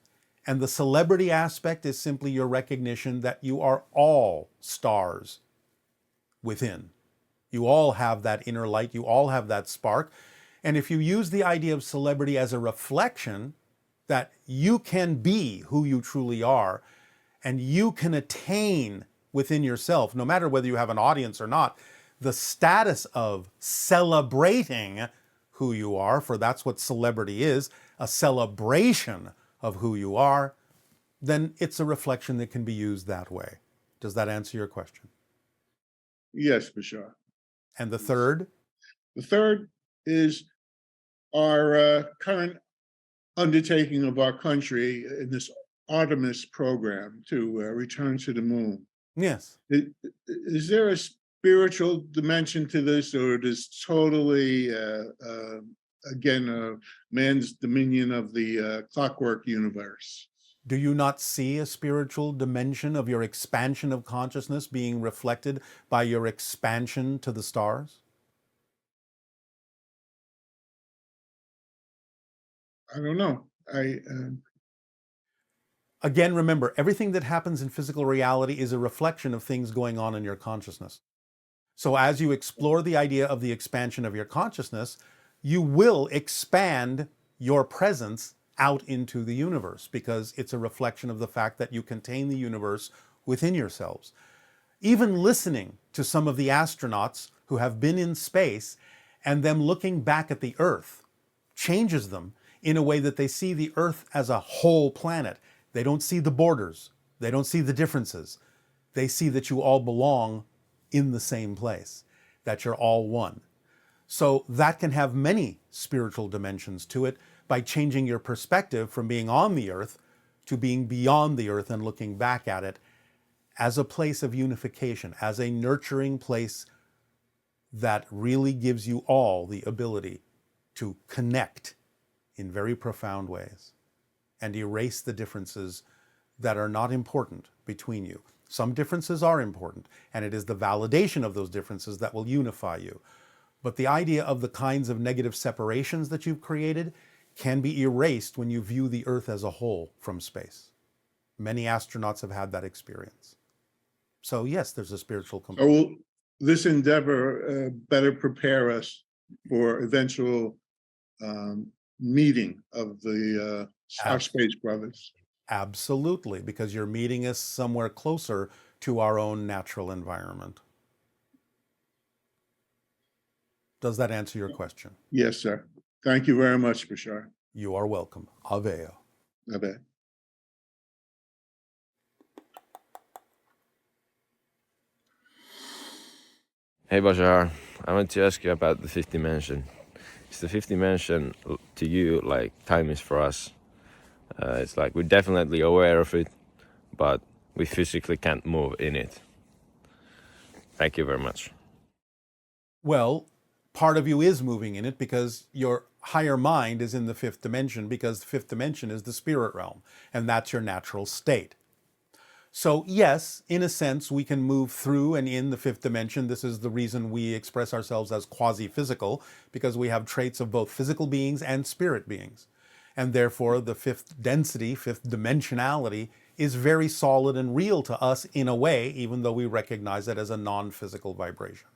And the celebrity aspect is simply your recognition that you are all stars within. You all have that inner light, you all have that spark. And if you use the idea of celebrity as a reflection, that you can be who you truly are, and you can attain within yourself, no matter whether you have an audience or not, the status of celebrating who you are, for that's what celebrity is, a celebration of who you are, then it's a reflection that can be used that way. Does that answer your question? Yes, Bashar. And the third? The third is our current undertaking of our country in this Artemis program to return to the moon. Yes. Is there a spiritual dimension to this, or it is totally, again, man's dominion of the clockwork universe? Do you not see a spiritual dimension of your expansion of consciousness being reflected by your expansion to the stars? I don't know. Again, remember, everything that happens in physical reality is a reflection of things going on in your consciousness. So as you explore the idea of the expansion of your consciousness, you will expand your presence out into the universe, because it's a reflection of the fact that you contain the universe within yourselves. Even listening to some of the astronauts who have been in space and them looking back at the Earth changes them in a way that they see the Earth as a whole planet. They don't see the borders. They don't see the differences. They see that you all belong in the same place, that you're all one. So that can have many spiritual dimensions to it by changing your perspective from being on the Earth to being beyond the Earth and looking back at it as a place of unification, as a nurturing place that really gives you all the ability to connect in very profound ways and erase the differences that are not important between you. Some differences are important, and it is the validation of those differences that will unify you. But the idea of the kinds of negative separations that you've created can be erased when you view the Earth as a whole from space. Many astronauts have had that experience. So yes, there's a spiritual component. Will this endeavor better prepare us for eventual meeting of our space brothers? Absolutely, because you're meeting us somewhere closer to our own natural environment. Does that answer your question? Yes, sir. Thank you very much, Bashar. You are welcome. Aveo. Ave. Hey Bashar, I want to ask you about the fifth dimension. Is the fifth dimension to you like time is for us? It's like we're definitely aware of it, but we physically can't move in it. Thank you very much. Well, part of you is moving in it because your higher mind is in the fifth dimension, because the fifth dimension is the spirit realm, and that's your natural state. So yes, in a sense, we can move through and in the fifth dimension. This is the reason we express ourselves as quasi-physical, because we have traits of both physical beings and spirit beings. And therefore, the fifth density, fifth dimensionality, is very solid and real to us in a way, even though we recognize it as a non-physical vibration.